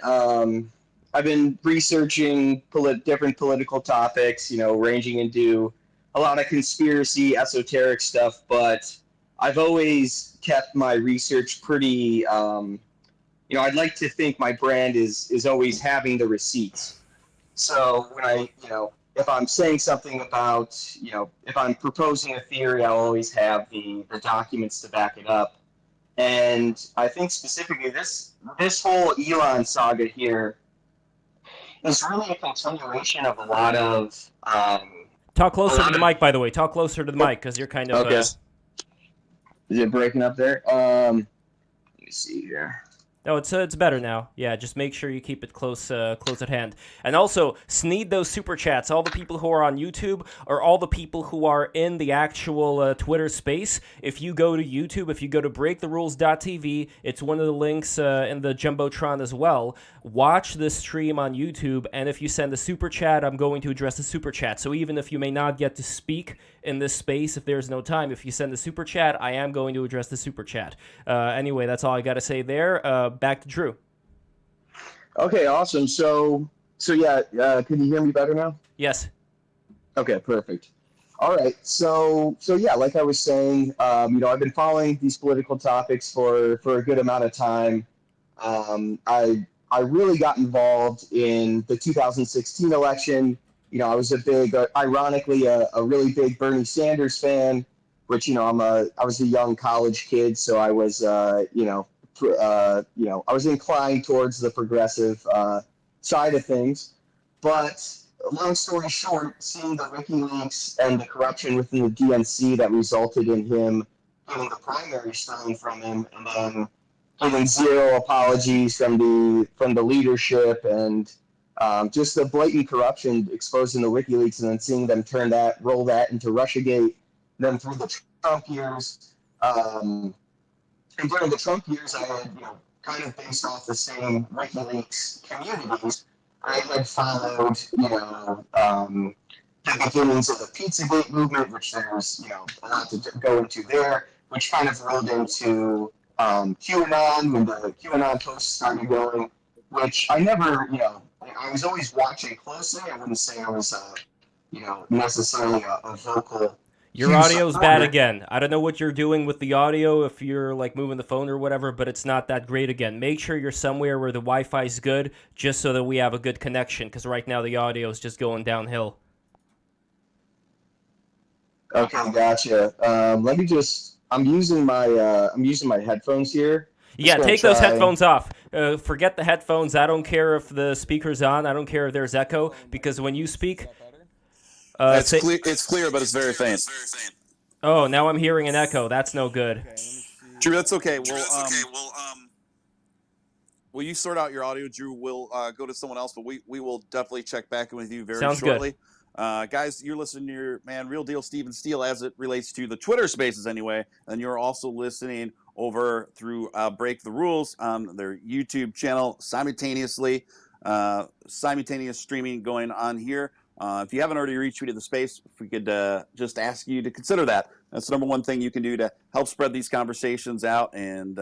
researching different political topics, ranging into a lot of conspiracy, esoteric stuff, but I've always kept my research pretty, I'd like to think my brand is always having the receipts. So when if I'm saying something about, if I'm proposing a theory, I'll always have the documents to back it up. And I think specifically this whole Elon saga here is really a continuation of a lot of... Talk closer to the mic, by the way. Talk closer to the mic, because you're kind of... Okay. Is it breaking up there? Let me see here. No, it's better now. Yeah, just make sure you keep it close at hand. And also, sneed those super chats. All the people who are on YouTube, or all the people who are in the actual Twitter space. If you go to YouTube, if you go to breaktherules.tv, it's one of the links in the Jumbotron as well. Watch this stream on YouTube, and if you send a super chat, I'm going to address the super chat. So even if you may not get to speak in this space, if there's no time, if you send the super chat, I am going to address the super chat. Anyway, that's all I got to say there. Back to Drew. Okay, awesome. So yeah, can you hear me better now? Yes. Okay, perfect. All right. So yeah, like I was saying, I've been following these political topics for a good amount of time. I really got involved in the 2016 election. I was ironically a really big Bernie Sanders fan, which I was a young college kid, so I was I was inclined towards the progressive side of things. But long story short, seeing the WikiLeaks and the corruption within the DNC that resulted in him getting the primary stolen from him, and then getting zero apologies from the leadership, and just the blatant corruption exposed in the WikiLeaks, and then seeing them roll that into Russiagate, then through the Trump years. And during the Trump years, I had, kind of based off the same WikiLeaks communities, I had followed, the beginnings of the Pizzagate movement, which there's, a lot to go into there, which kind of rolled into QAnon, when the QAnon posts started going, which I never, I was always watching closely. I wouldn't say I was, necessarily a vocal Your audio's bad again. I don't know what you're doing with the audio, if you're like moving the phone or whatever, but it's not that great again. Make sure you're somewhere where the Wi-Fi is good, just so that we have a good connection, because right now the audio is just going downhill. Okay, gotcha. Let me just. I'm using my headphones here. Yeah, take those headphones off. Forget the headphones. I don't care if the speaker's on. I don't care if there's echo, because when you speak... it's clear, but it's very faint. Oh, now I'm hearing an echo. That's no good. Drew, that's okay. Will you sort out your audio, Drew? We'll go to someone else, but we will definitely check back in with you very shortly. Guys, you're listening to your man, Real Deal Steven Steele, as it relates to the Twitter Spaces anyway, and you're also listening over through Break the Rules on their YouTube channel simultaneously. Simultaneous streaming going on here. If you haven't already retweeted the space, if we could just ask you to consider that. That's the number one thing you can do to help spread these conversations out. And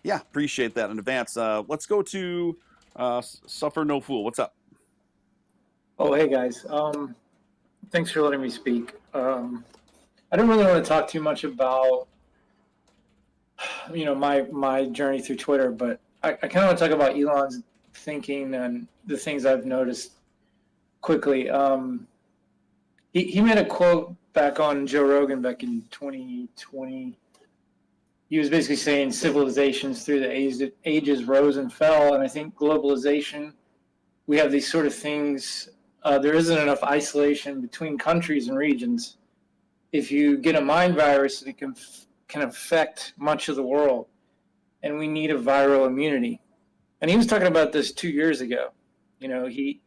yeah, appreciate that in advance. Let's go to Suffer No Fool. What's up? Oh, hey guys. Thanks for letting me speak. I don't really want to talk too much about, my journey through Twitter, but I kind of want to talk about Elon's thinking and the things I've noticed quickly. He made a quote back on Joe Rogan back in 2020. He was basically saying civilizations through the ages rose and fell, and I think globalization, we have these sort of things. There isn't enough isolation between countries and regions. If you get a mind virus, it can affect much of the world, and we need a viral immunity. And he was talking about this 2 years ago. He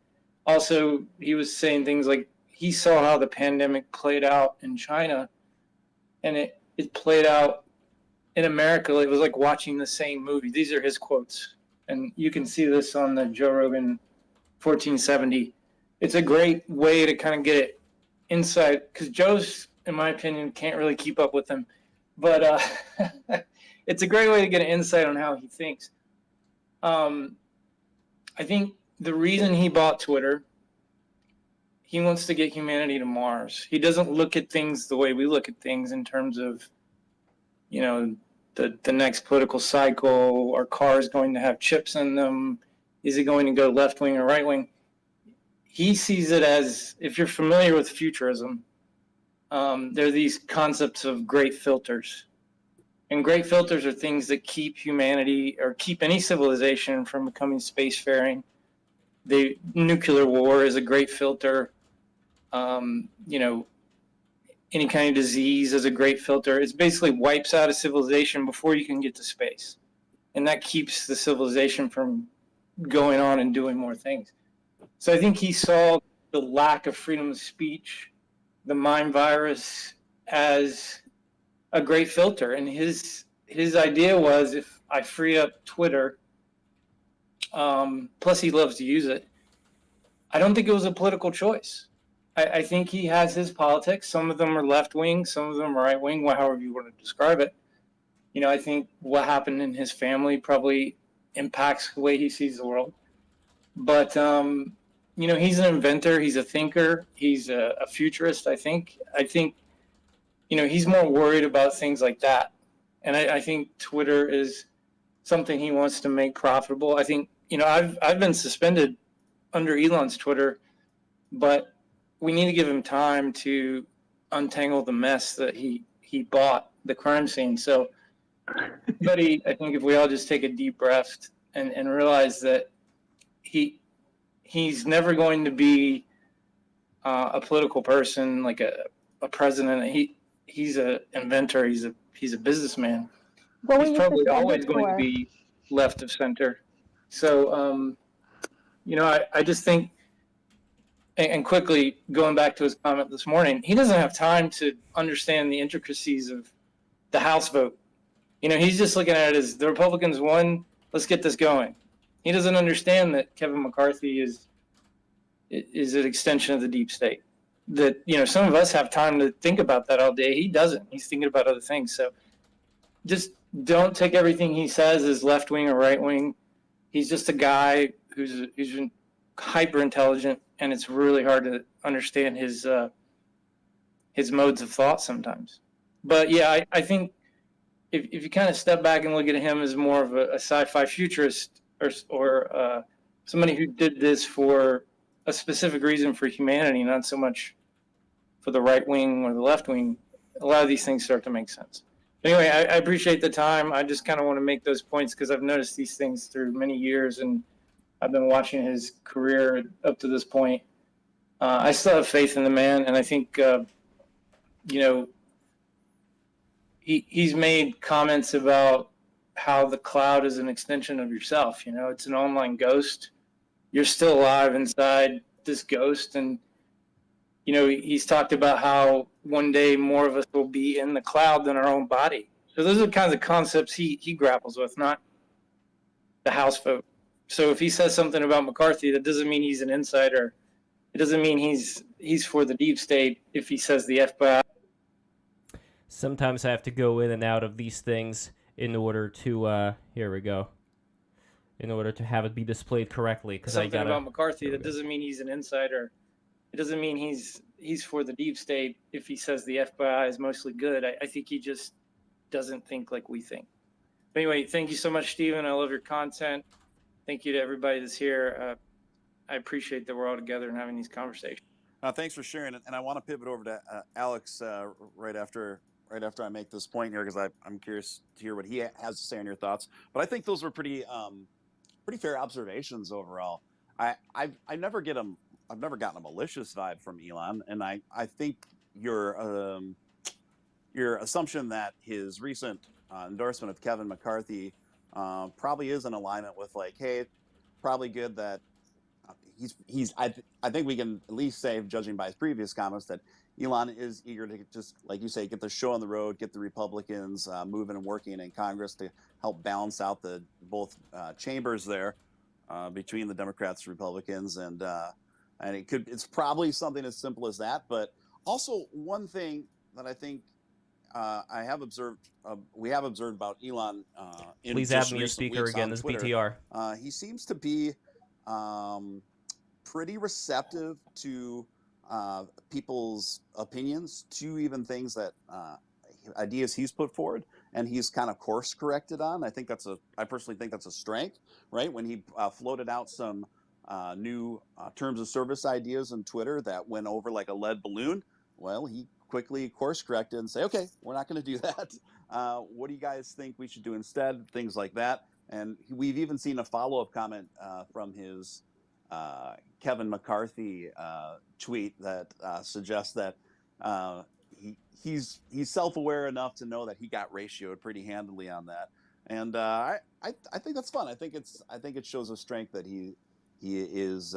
was saying things like he saw how the pandemic played out in China, and it played out in America. It was like watching the same movie. These are his quotes, and you can see this on the Joe Rogan 1470. It's a great way to kind of get it inside, because Joe's, in my opinion, can't really keep up with him. But it's a great way to get an insight on how he thinks. I think the reason he bought Twitter, he wants to get humanity to Mars. He doesn't look at things the way we look at things in terms of, the next political cycle. Are cars going to have chips in them? Is it going to go left wing or right wing? He sees it as, if you're familiar with futurism, there are these concepts of great filters. And great filters are things that keep humanity or keep any civilization from becoming spacefaring. The nuclear war is a great filter. Any kind of disease is a great filter. It basically wipes out a civilization before you can get to space. And that keeps the civilization from going on and doing more things. So I think he saw the lack of freedom of speech, the mind virus, as a great filter. And his idea was, if I free up Twitter, plus he loves to use it, I don't think it was a political choice. I think he has his politics. Some of them are left wing, some of them are right wing, however you want to describe it. I think what happened in his family probably impacts the way he sees the world. But he's an inventor, he's a thinker, he's a futurist. I think he's more worried about things like that. And I think Twitter is something he wants to make profitable. I think, I've been suspended under Elon's Twitter, but we need to give him time to untangle the mess that he bought, the crime scene. So, I think if we all just take a deep breath and realize that he's never going to be a political person, like a president. He's an inventor. He's a businessman. He's probably always going to be left of center. So, I just think, and quickly going back to his comment this morning, he doesn't have time to understand the intricacies of the House vote. He's just looking at it as the Republicans won. Let's get this going. He doesn't understand that Kevin McCarthy is an extension of the deep state. That, some of us have time to think about that all day. He doesn't. He's thinking about other things. So just don't take everything he says as left wing or right wing. He's just a guy who's hyper intelligent, and it's really hard to understand his his modes of thought sometimes. But yeah, I think if you kind of step back and look at him as more of a sci-fi futurist or somebody who did this for a specific reason for humanity, not so much for the right wing or the left wing, a lot of these things start to make sense. Anyway, I appreciate the time. I just kind of want to make those points because I've noticed these things through many years, and I've been watching his career up to this point. I still have faith in the man, and I think, he's made comments about how the cloud is an extension of yourself. It's an online ghost. You're still alive inside this ghost, and he's talked about how one day more of us will be in the cloud than our own body. So those are the kinds of concepts he grapples with, not the House vote. So if he says something about McCarthy, that doesn't mean he's an insider. It doesn't mean he's for the deep state if he says the FBI. Sometimes I have to go in and out of these things in order to, here we go, in order to have it be displayed correctly. Something about McCarthy, that doesn't mean he's an insider. It doesn't mean he's for the deep state if he says the FBI is mostly good. I think he just doesn't think like we think. But anyway, thank you so much, Stephen. I love your content. Thank you to everybody that's here. I appreciate that we're all together and having these conversations. Thanks for sharing it. And I want to pivot over to Alex right after I make this point here, because I'm curious to hear what he has to say on your thoughts. But I think those were pretty fair observations overall. I've never gotten a malicious vibe from Elon, and I think your assumption that his recent endorsement of Kevin McCarthy probably is in alignment with, like, hey, probably good that I think we can at least say, judging by his previous comments, that Elon is eager to just, like you say, get the show on the road, get the Republicans moving and working in Congress to help balance out the both chambers there between the Democrats and Republicans, and it's probably something as simple as that. But also one thing that I think we have observed about Elon. Please add me a speaker again. This Twitter, BTR. He seems to be pretty receptive to people's opinions, to even things that ideas he's put forward, and he's kind of course corrected on. I personally think that's a strength, right? When he floated out some new terms of service ideas on Twitter that went over like a lead balloon, well, he quickly course corrected and say, okay, we're not going to do that. What do you guys think we should do instead? Things like that. And we've even seen a follow-up comment from his Kevin McCarthy tweet that suggests that he's self-aware enough to know that he got ratioed pretty handily on that. And I think that's fun. I think it shows a strength that he is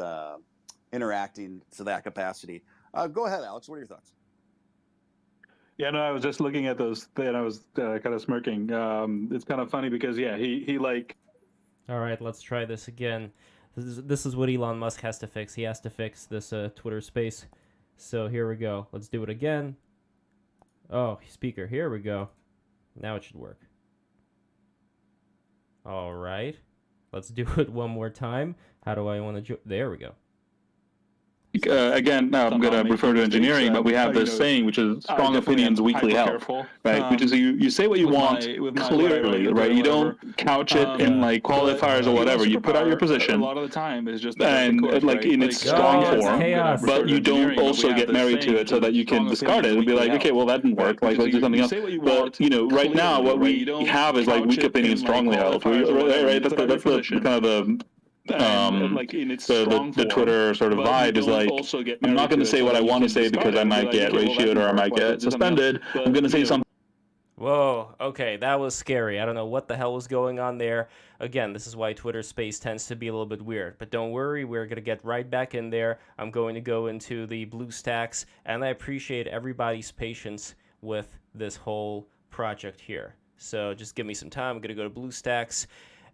interacting to that capacity. Go ahead, Alex. What are your thoughts? Yeah, no, I was just looking at those, and I was kind of smirking. It's kind of funny because, yeah, he like. All right, let's try this again. This is what Elon Musk has to fix. He has to fix this Twitter space. So here we go. Let's do it again. Oh, speaker. Here we go. Now it should work. All right. Let's do it one more time. How do I want to... There we go. Again, now I'm going to refer to engineering, but we have this saying, which is strong opinions weakly held, right? Which is you say what you want clearly, right? You don't couch it in like qualifiers or whatever. You put out your position, a lot of the time is just and like in its strong form, but you don't also get married to it so that you can discard it and be like, okay, well that didn't work. Like let's do something else. But right now what we have is like weak opinions strongly held. Right? That's the kind of the. Like in its the Twitter sort of vibe is like, I'm not going to say what I want to say because I might get ratioed or I might get suspended. I'm going to say something. Whoa, okay, that was scary. I don't know what the hell was going on there. Again, this is why Twitter space tends to be a little bit weird. But don't worry, we're going to get right back in there. I'm going to go into the BlueStacks, and I appreciate everybody's patience with this whole project here. So just give me some time. I'm going to go to BlueStacks.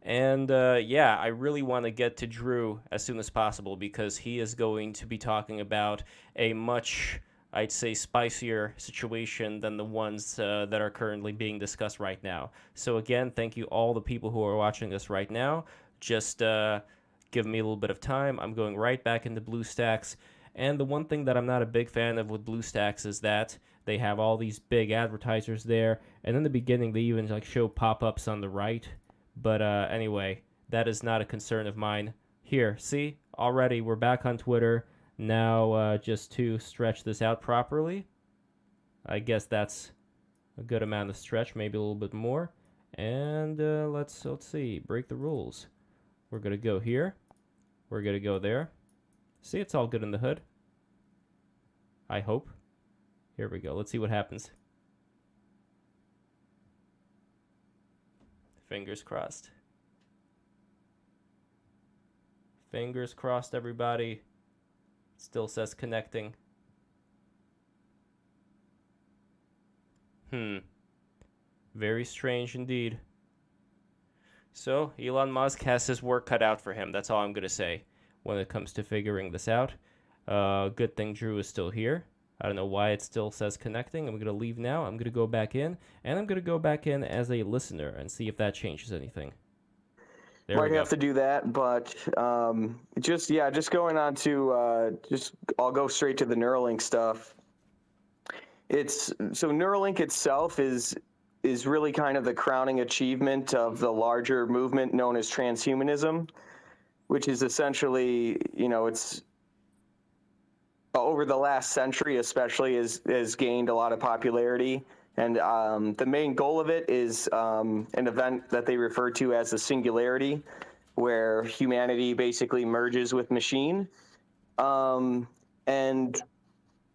And yeah, I really want to get to Drew as soon as possible because he is going to be talking about a much, I'd say, spicier situation than the ones that are currently being discussed right now. So again, thank you all the people who are watching this right now. Just give me a little bit of time. I'm going right back into BlueStacks. And the one thing that I'm not a big fan of with BlueStacks is that they have all these big advertisers there, and in the beginning they even like show pop-ups on the right. But anyway, that is not a concern of mine. Here, see? Already we're back on Twitter. Now just to stretch this out properly. I guess that's a good amount of stretch, maybe a little bit more. And let's see, break the rules. We're going to go here. We're going to go there. See, it's all good in the hood. I hope. Here we go. Let's see what happens. Fingers crossed. Fingers crossed, everybody. Still says connecting. Very strange indeed. So, Elon Musk has his work cut out for him. That's all I'm going to say when it comes to figuring this out. Good thing Drew is still here. I don't know why it still says connecting. I'm going to leave now. I'm going to go back in. And I'm going to go back in as a listener and see if that changes anything. There Might have to do that, but just going on to I'll go straight to the Neuralink stuff. So Neuralink itself is really kind of the crowning achievement of the larger movement known as transhumanism, which is essentially, it's over the last century especially has gained a lot of popularity. And the main goal of it is an event that they refer to as the singularity, where humanity basically merges with machine. And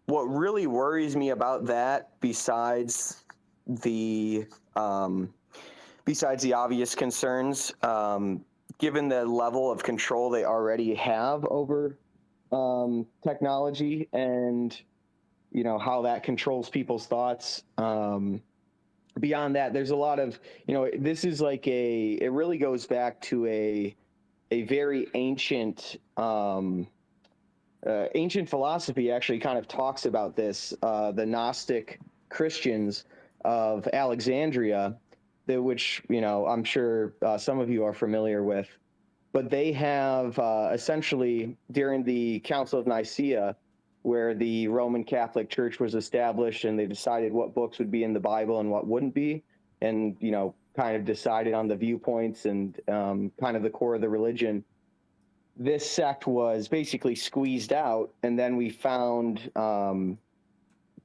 what really worries me about that, besides the obvious concerns, given the level of control they already have over technology and how that controls people's thoughts. Beyond that, there's a lot of, this is like it really goes back to a very ancient philosophy actually kind of talks about this, the Gnostic Christians of Alexandria, which, I'm sure some of you are familiar with, but they have essentially during the Council of Nicaea, where the Roman Catholic Church was established and they decided what books would be in the Bible and what wouldn't be, and, kind of decided on the viewpoints and kind of the core of the religion. This sect was basically squeezed out, and then we found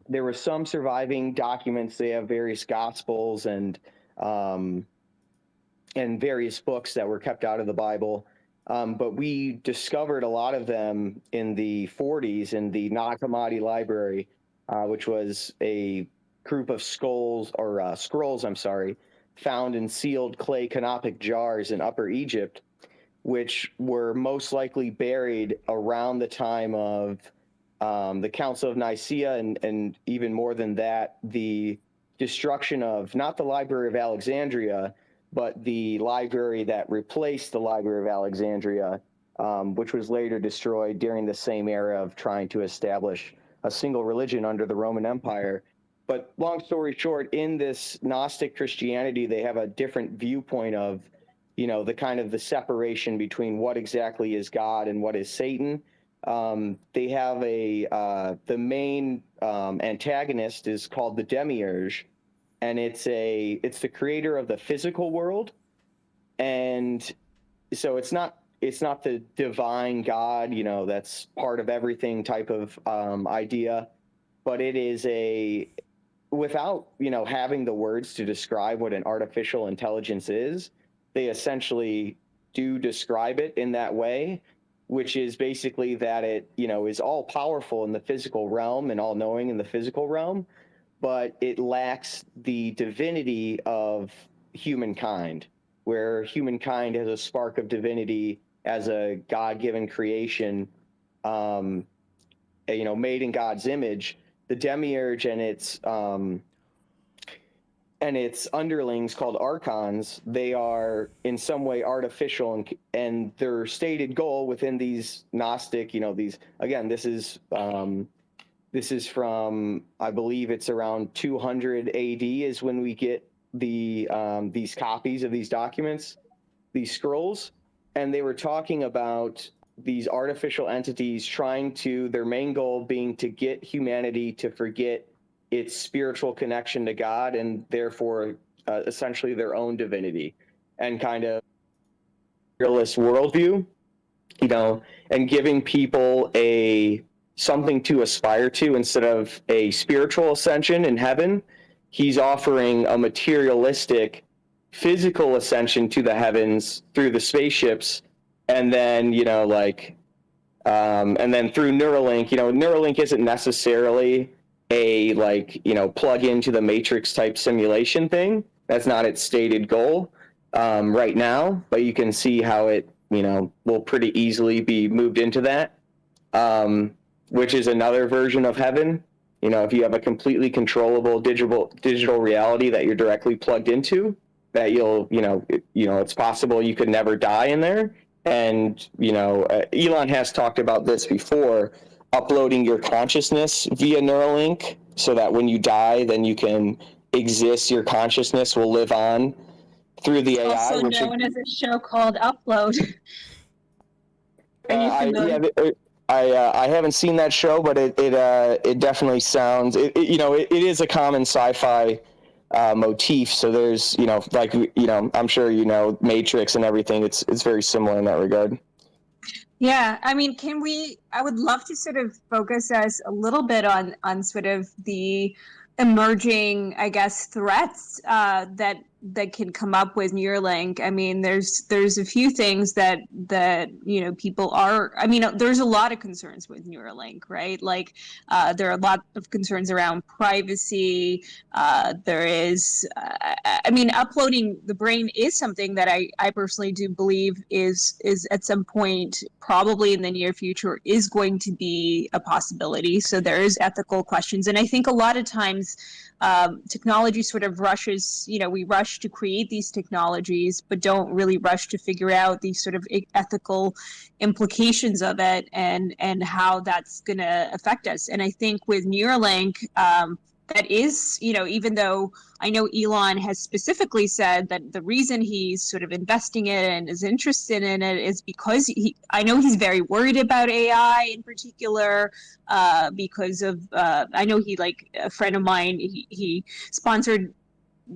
there were some surviving documents. They have various gospels and various books that were kept out of the Bible. But we discovered a lot of them in the 40s in the Nag Hammadi Library, which was a group of scrolls, found in sealed clay canopic jars in Upper Egypt, which were most likely buried around the time of the Council of Nicaea, and even more than that, the destruction of not the Library of Alexandria, but the library that replaced the Library of Alexandria, which was later destroyed during the same era of trying to establish a single religion under the Roman Empire. But long story short, in this Gnostic Christianity, they have a different viewpoint of, the kind of the separation between what exactly is God and what is Satan. They have the main antagonist is called the Demiurge, and it's the creator of the physical world, and so it's not the divine God, that's part of everything type of idea, but it is without having the words to describe what an artificial intelligence is, they essentially do describe it in that way, which is basically that it is all powerful in the physical realm and all knowing in the physical realm, but it lacks the divinity of humankind, where humankind has a spark of divinity as a God-given creation, made in God's image. The Demiurge and its underlings called archons, they are in some way artificial, and their stated goal within these Gnostic, this is from, I believe it's around 200 AD is when we get these copies of these documents, these scrolls, and they were talking about these artificial entities trying to, their main goal being to get humanity to forget its spiritual connection to God, and therefore essentially their own divinity, and kind of realist worldview, and giving people something to aspire to instead of a spiritual ascension in heaven. He's offering a materialistic, physical ascension to the heavens through the spaceships, and then and then through Neuralink. Neuralink isn't necessarily a plug into the Matrix type simulation thing. That's not its stated goal right now, but you can see how it will pretty easily be moved into that, which is another version of heaven. If you have a completely controllable digital reality that you're directly plugged into, that it's possible you could never die in there. And Elon has talked about this before, uploading your consciousness via Neuralink, so that when you die, then you can exist. Your consciousness will live on through the AI. Also known as a show called Upload. Are you familiar? I haven't seen that show, but it definitely sounds. It is a common sci-fi motif. So there's I'm sure Matrix and everything. It's very similar in that regard. Yeah, I mean, I would love to sort of focus us a little bit on sort of the emerging, I guess, threats that can come up with Neuralink. I mean, there's a few things that people are. I mean, there's a lot of concerns with Neuralink, right? Like there are a lot of concerns around privacy. There is, I mean, uploading the brain is something that I personally do believe is at some point, probably in the near future, is going to be a possibility. So there is ethical questions, and I think a lot of times technology sort of rushes. We rush to create these technologies, but don't really rush to figure out these sort of ethical implications of it and how that's going to affect us. And I think with Neuralink, that is, even though I know Elon has specifically said that the reason he's sort of investing in it and is interested in it is because I know he's very worried about AI in particular, because of, I know a friend of mine, he sponsored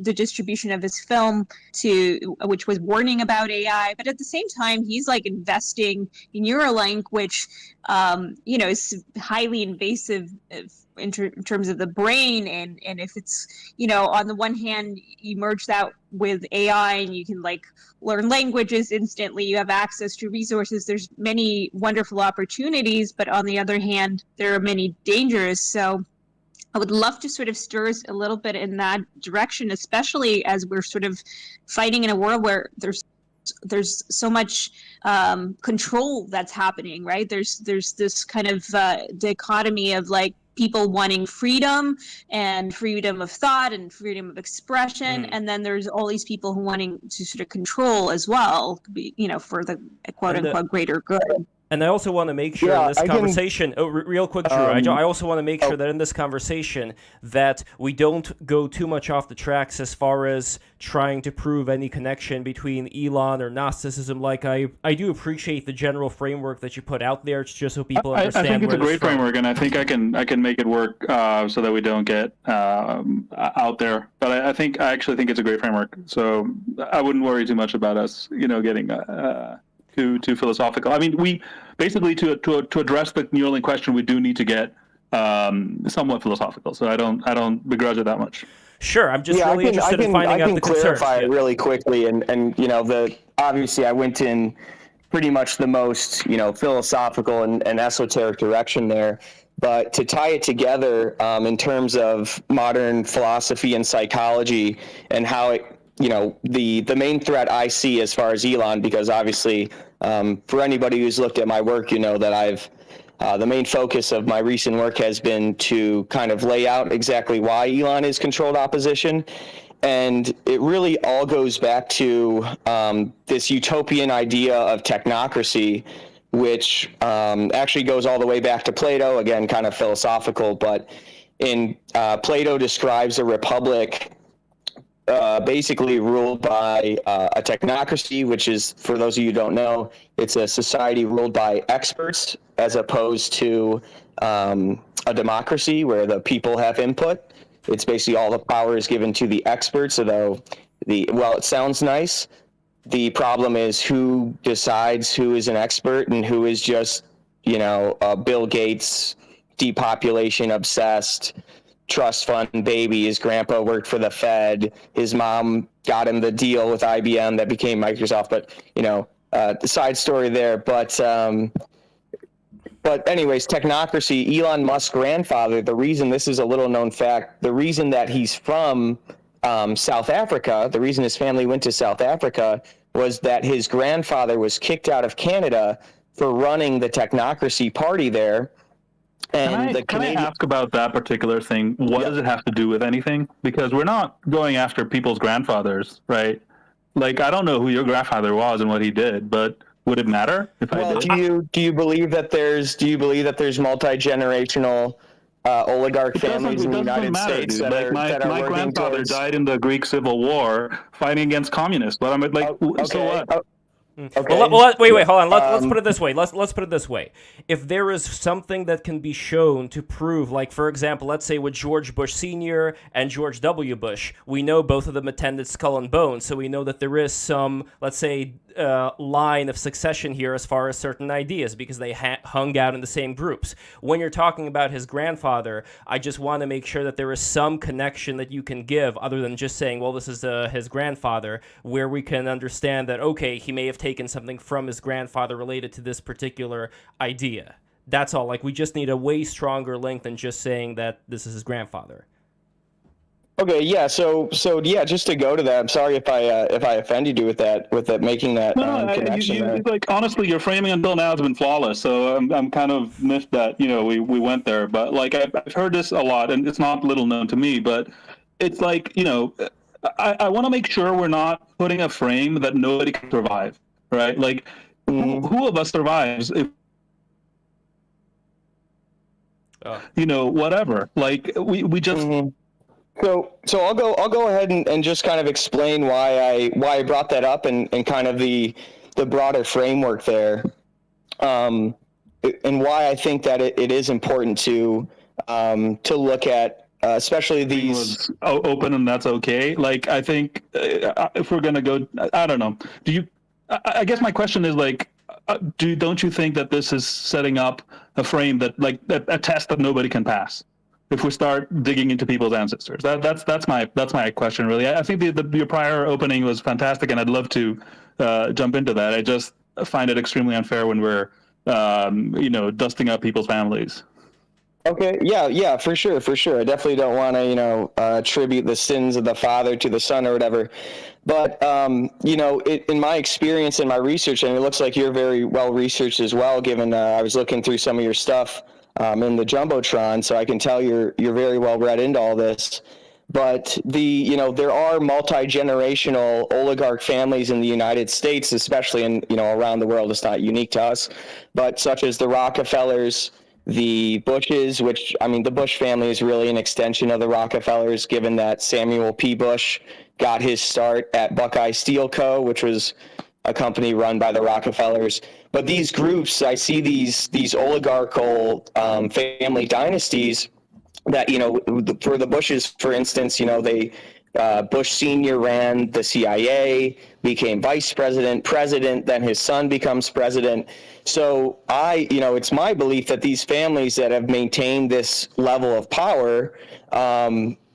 the distribution of his film which was warning about AI, but at the same time he's investing in Neuralink, which is highly invasive in terms of the brain, and if it's on the one hand you merge that with AI and you can learn languages instantly, you have access to resources, there's many wonderful opportunities, but on the other hand there are many dangers. So I would love to sort of stir us a little bit in that direction, especially as we're sort of fighting in a world where there's so much control that's happening, right? There's this kind of dichotomy of people wanting freedom and freedom of thought and freedom of expression, and then there's all these people who wanting to sort of control as well, for the quote unquote greater good. And I also want to make sure in this conversation, real quick, Drew, I also want to make sure that in this conversation that we don't go too much off the tracks as far as trying to prove any connection between Elon or Gnosticism. I do appreciate the general framework that you put out there, just so people understand. I think it's a great framework, and I think I can make it work so that we don't get out there. But I actually think it's a great framework. So I wouldn't worry too much about us, getting too philosophical. I mean, we basically to address the Neuralink question, we do need to get somewhat philosophical. So I don't begrudge it that much. Sure, I'm just really interested in finding out the concerns. I can clarify it really quickly, and obviously I went in pretty much the most philosophical and esoteric direction there. But to tie it together in terms of modern philosophy and psychology and how it. The main threat I see as far as Elon, because obviously for anybody who's looked at my work, that I've the main focus of my recent work has been to kind of lay out exactly why Elon is controlled opposition. And it really all goes back to this utopian idea of technocracy, which actually goes all the way back to Plato, again, kind of philosophical, but Plato describes a republic basically ruled by a technocracy, which is, for those of you who don't know, it's a society ruled by experts as opposed to a democracy where the people have input. It's basically all the power is given to the experts. Although it sounds nice. The problem is who decides who is an expert and who is just, Bill Gates, depopulation obsessed, trust fund baby. His grandpa worked for the Fed. His mom got him the deal with IBM that became Microsoft. But, the side story there. But anyways, technocracy, Elon Musk's grandfather, the reason, this is a little known fact, the reason that he's from South Africa, the reason his family went to South Africa was that his grandfather was kicked out of Canada for running the technocracy party there. And can I ask about that particular thing? What does it have to do with anything? Because we're not going after people's grandfathers, right? Like, I don't know who your grandfather was and what he did, but would it matter if I did? Do you believe that there's multi-generational oligarch families in the United States that are my working grandfather towards... died in the Greek Civil War fighting against communists. But I'm like, so what? Okay. Well, wait, hold on. Let's put it this way. Let's put it this way. If there is something that can be shown to prove, like, for example, let's say with George Bush Sr. and George W. Bush, we know both of them attended Skull and Bones, so we know that there is some, let's say, line of succession here as far as certain ideas because they hung out in the same groups. When you're talking about his grandfather, I just want to make sure that there is some connection that you can give other than just saying, well, this is his grandfather, where we can understand that, okay, he may have taken something from his grandfather related to this particular idea. That's all. Like, we just need a way stronger link than just saying that this is his grandfather. Okay, yeah. So yeah. Just to go to that, I'm sorry if I offended you with that making that connection. It's like, honestly, your framing until now has been flawless. So I'm kind of miffed that we went there. But like I've heard this a lot, and it's not little known to me. But it's like I want to make sure we're not putting a frame that nobody can survive, right? Like who of us survives if whatever? Like we just. So I'll go ahead and just kind of explain why I brought that up and kind of the broader framework there, and why I think that it is important to look at especially these open, and that's okay. Like, I think if we're gonna go, I don't know. I guess my question is like, don't you think that this is setting up a frame that like a test that nobody can pass? If we start digging into people's ancestors, that's my question really. I think your prior opening was fantastic, and I'd love to jump into that. I just find it extremely unfair when we're dusting up people's families. Okay, yeah, for sure. I definitely don't want to attribute the sins of the father to the son or whatever. But in my experience and my research, and it looks like you're very well researched as well, given I was looking through some of your stuff in the Jumbotron, so I can tell you're very well read into all this. But there are multi-generational oligarch families in the United States, especially in around the world. It's not unique to us, but such as the Rockefellers, the Bushes, which the Bush family is really an extension of the Rockefellers, given that Samuel P. Bush got his start at Buckeye Steel Co., which was a company run by the Rockefellers. But these groups, I see these oligarchical family dynasties that, for the Bushes, for instance, they Bush Sr. ran the CIA, became vice president, then his son becomes president. So it's my belief that these families that have maintained this level of power,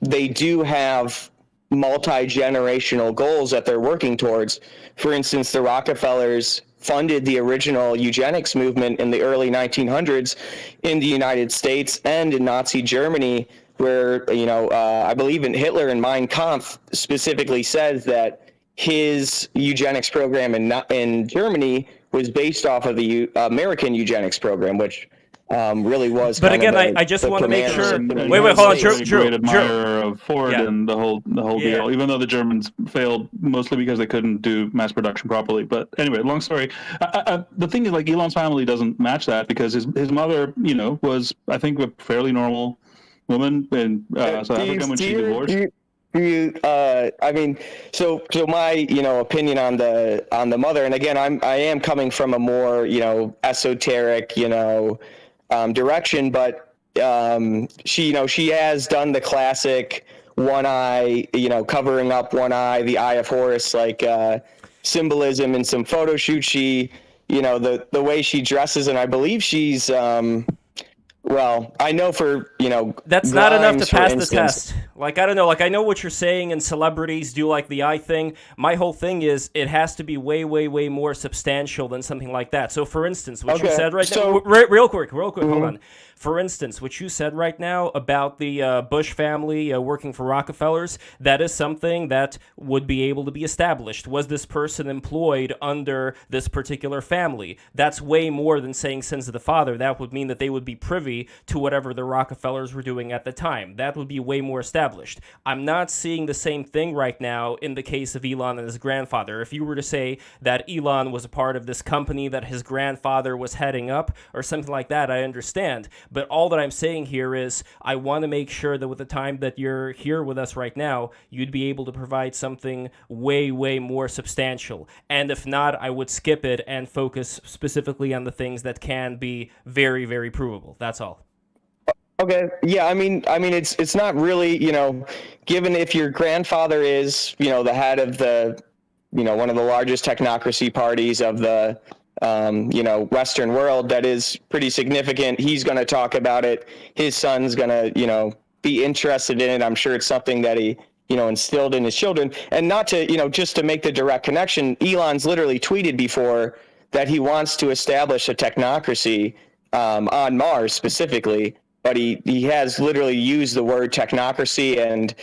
they do have multi-generational goals that they're working towards. For instance, the Rockefellers funded the original eugenics movement in the early 1900s in the United States and in Nazi Germany, where, I believe in Hitler and Mein Kampf specifically says that his eugenics program in Germany was based off of the American eugenics program, which really was. But again, I just want to make sure. Wait, hold on, Drew. Great admirer of Ford and the whole deal. Even though the Germans failed mostly because they couldn't do mass production properly. But anyway, long story. The thing is, like, Elon's family doesn't match that because his mother, was, I think, a fairly normal woman in South Africa when she divorced. Do I mean, so my, opinion on the mother, and again, I am coming from a more, esoteric, direction, but she has done the classic one eye, covering up one eye, the Eye of Horus, like symbolism in some photo shoot. She, the way she dresses, and I believe she's well, I know for, that's not enough to pass the test. Like, I don't know, like, I know what you're saying, and celebrities do like the eye thing. My whole thing is it has to be way, way, way more substantial than something like that. So, for instance, what you said right now, real quick, hold on. For instance, what you said right now about the Bush family working for Rockefellers, that is something that would be able to be established. Was this person employed under this particular family? That's way more than saying sins of the father. That would mean that they would be privy to whatever the Rockefellers were doing at the time. That would be way more established. I'm not seeing the same thing right now in the case of Elon and his grandfather. If you were to say that Elon was a part of this company that his grandfather was heading up or something like that, I understand. But all that I'm saying here is I want to make sure that with the time that you're here with us right now, you'd be able to provide something way, way more substantial. And if not, I would skip it and focus specifically on the things that can be very, very provable. That's all. Okay. Yeah. I mean, it's not really, given if your grandfather is, the head of the, one of the largest technocracy parties of the, Western world, that is pretty significant. He's going to talk about it. His son's going to, be interested in it. I'm sure it's something that he, instilled in his children. And not to, just to make the direct connection, Elon's literally tweeted before that he wants to establish a technocracy on Mars specifically, but he has literally used the word technocracy and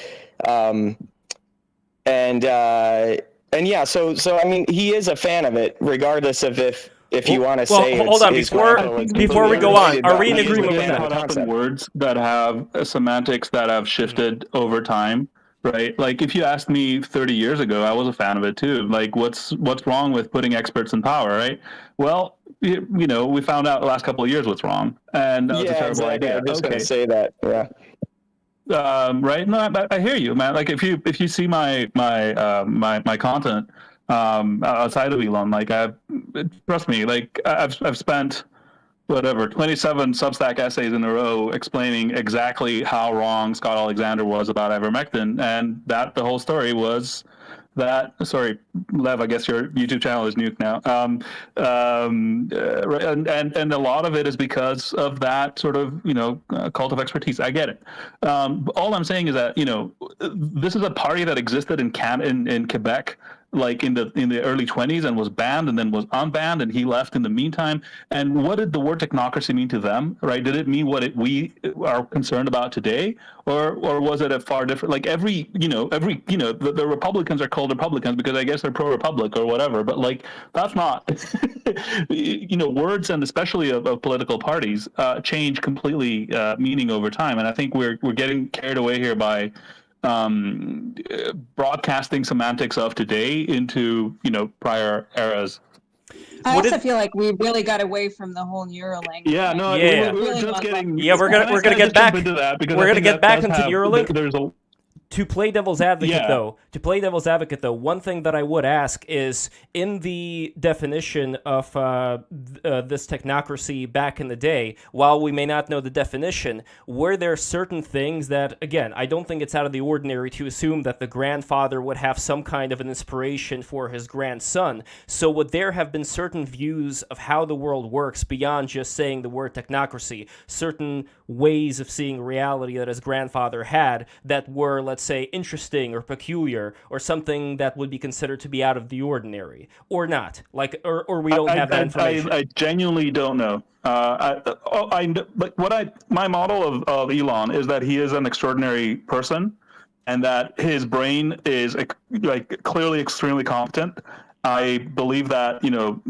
yeah, so I mean, he is a fan of it, regardless of if you want to say. Hold on, before we go on, are we in agreement with that? Words that have semantics that have shifted over time, right? Like, if you asked me 30 years ago, I was a fan of it too. Like, what's wrong with putting experts in power, right? Well, we found out the last couple of years what's wrong, and that was a terrible idea. I was going to say that, yeah. Right? No, I hear you, man. Like, if you see my content outside of Elon, like, trust me, like, I've spent 27 Substack essays in a row explaining exactly how wrong Scott Alexander was about ivermectin, and that the whole story was that. Sorry, Lev, I guess your YouTube channel is nuke now. And a lot of it is because of that sort of cult of expertise. I get it. All I'm saying is that this is a party that existed in Quebec, like in the early 20s, and was banned and then was unbanned, and he left in the meantime. And what did the word technocracy mean to them, right? Did it mean what we are concerned about today, or was it a far different? Like, the Republicans are called Republicans because I guess they're pro-republic or whatever, but like, that's not words, and especially of political parties change completely meaning over time. And I think we're getting carried away here by broadcasting semantics of today into prior eras. I also feel like we really got away from the whole Neuralink. Yeah, no, yeah. We were just getting. Yeah, we're gonna get back into that because we're gonna get back into Neuralink. There's a. To play devil's advocate, though, one thing that I would ask is, in the definition of this technocracy back in the day, while we may not know the definition, were there certain things that, again, I don't think it's out of the ordinary to assume that the grandfather would have some kind of an inspiration for his grandson. So would there have been certain views of how the world works beyond just saying the word technocracy, certain ways of seeing reality that his grandfather had that were, let's say, interesting or peculiar, or something that would be considered to be out of the ordinary, or not? Like, or we don't have that information. I genuinely don't know. My model of Elon is that he is an extraordinary person, and that his brain is like clearly extremely competent. I believe that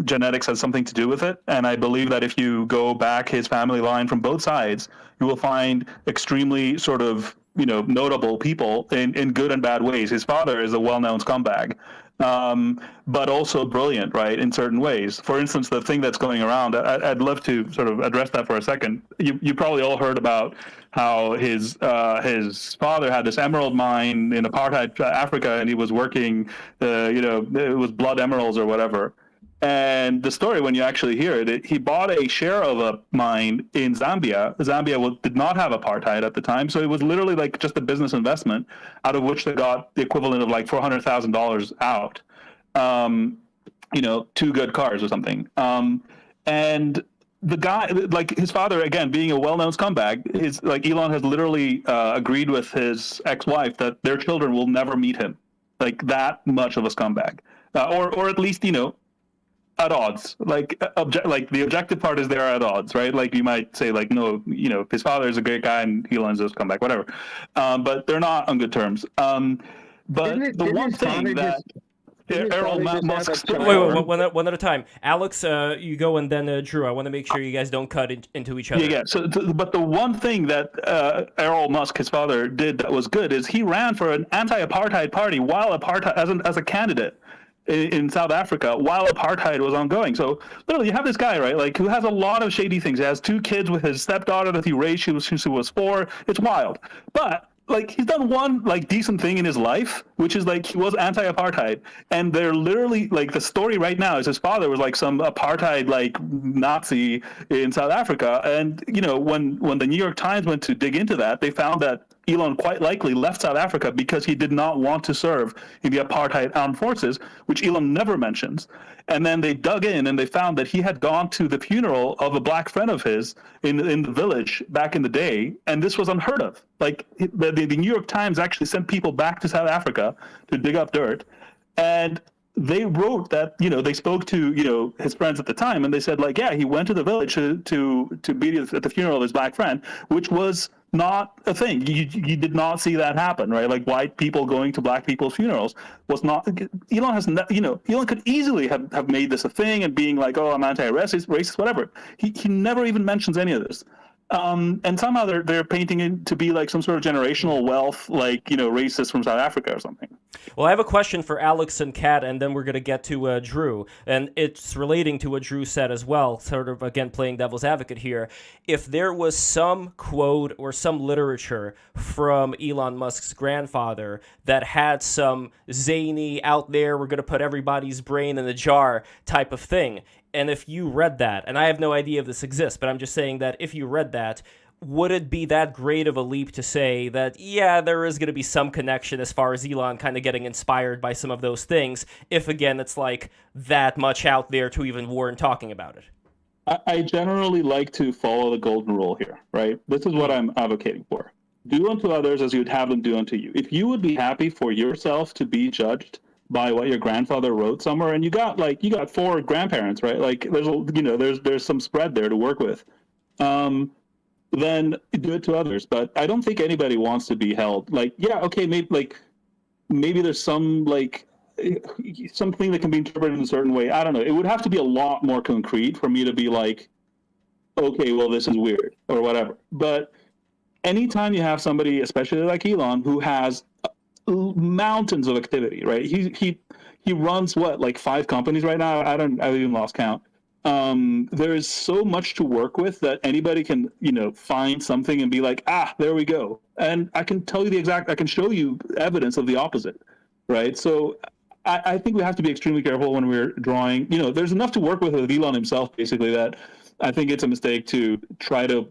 genetics has something to do with it, and I believe that if you go back his family line from both sides, you will find extremely sort of notable people in good and bad ways. His father is a well-known scumbag, but also brilliant, right, in certain ways. For instance, the thing that's going around, I'd love to sort of address that for a second. You probably all heard about how his father had this emerald mine in apartheid Africa, and he was working, it was blood emeralds or whatever. And the story, when you actually hear it, he bought a share of a mine in Zambia. Zambia did not have apartheid at the time, so it was literally like just a business investment, out of which they got the equivalent of like $400,000 out. 2 good cars or something. And the guy, like his father, again, being a well-known scumbag, is like Elon has literally agreed with his ex-wife that their children will never meet him. Like that much of a scumbag, or at least at odds. Like the objective part is they're at odds, right? Like you might say, like, no, his father is a great guy and Elon's a scumbag, whatever. But they're not on good terms. But the one thing that Elon Musk. Wait, one at a time. Alex, you go, and then Drew. I want to make sure you guys don't cut into each other. Yeah. So, but the one thing that Elon Musk, his father, did that was good is he ran for an anti-apartheid party while as a candidate in South Africa while apartheid was ongoing. So literally, you have this guy, right, like who has a lot of shady things. He has 2 kids with his stepdaughter that he raised since he was 4. It's wild, but like he's done one like decent thing in his life, which is like he was anti-apartheid, and they're literally like the story right now is his father was like some apartheid like Nazi in South Africa, and when the New York Times went to dig into that, they found that Elon quite likely left South Africa because he did not want to serve in the apartheid armed forces, which Elon never mentions. And then they dug in and they found that he had gone to the funeral of a black friend of his in the village back in the day, and this was unheard of. Like the New York Times actually sent people back to South Africa to dig up dirt, and they wrote that they spoke to his friends at the time, and they said like, yeah, he went to the village to be at the funeral of his black friend, which was not a thing. You did not see that happen, right? Like white people going to black people's funerals was not. Elon has, Elon could easily have made this a thing and being like, oh, I'm anti-racist, whatever. He never even mentions any of this. And somehow they're painting it to be like some sort of generational wealth, like racist from South Africa or something. Well, I have a question for Alex and Kat, and then we're going to get to Drew, and it's relating to what Drew said as well. Sort of again playing devil's advocate here. If there was some quote or some literature from Elon Musk's grandfather that had some zany out there, we're going to put everybody's brain in a jar type of thing. And if you read that, and I have no idea if this exists, but I'm just saying that if you read that, would it be that great of a leap to say that, yeah, there is going to be some connection as far as Elon kind of getting inspired by some of those things, if, again, it's like that much out there to even warrant talking about it? I generally like to follow the golden rule here, right? This is what I'm advocating for. Do unto others as you would have them do unto you. If you would be happy for yourself to be judged by what your grandfather wrote somewhere, and you got 4 grandparents, right? Like there's some spread there to work with. Then do it to others. But I don't think anybody wants to be held like, yeah, okay, maybe there's some like something that can be interpreted in a certain way. I don't know. It would have to be a lot more concrete for me to be like, okay, well, this is weird or whatever. But anytime you have somebody, especially like Elon, who has mountains of activity, right? He runs like 5 companies right now. I've even lost count. There is so much to work with that anybody can, find something and be like, there we go. And I can tell you I can show you evidence of the opposite, right? So I think we have to be extremely careful when we're drawing, there's enough to work with Elon himself, basically, that I think it's a mistake to try to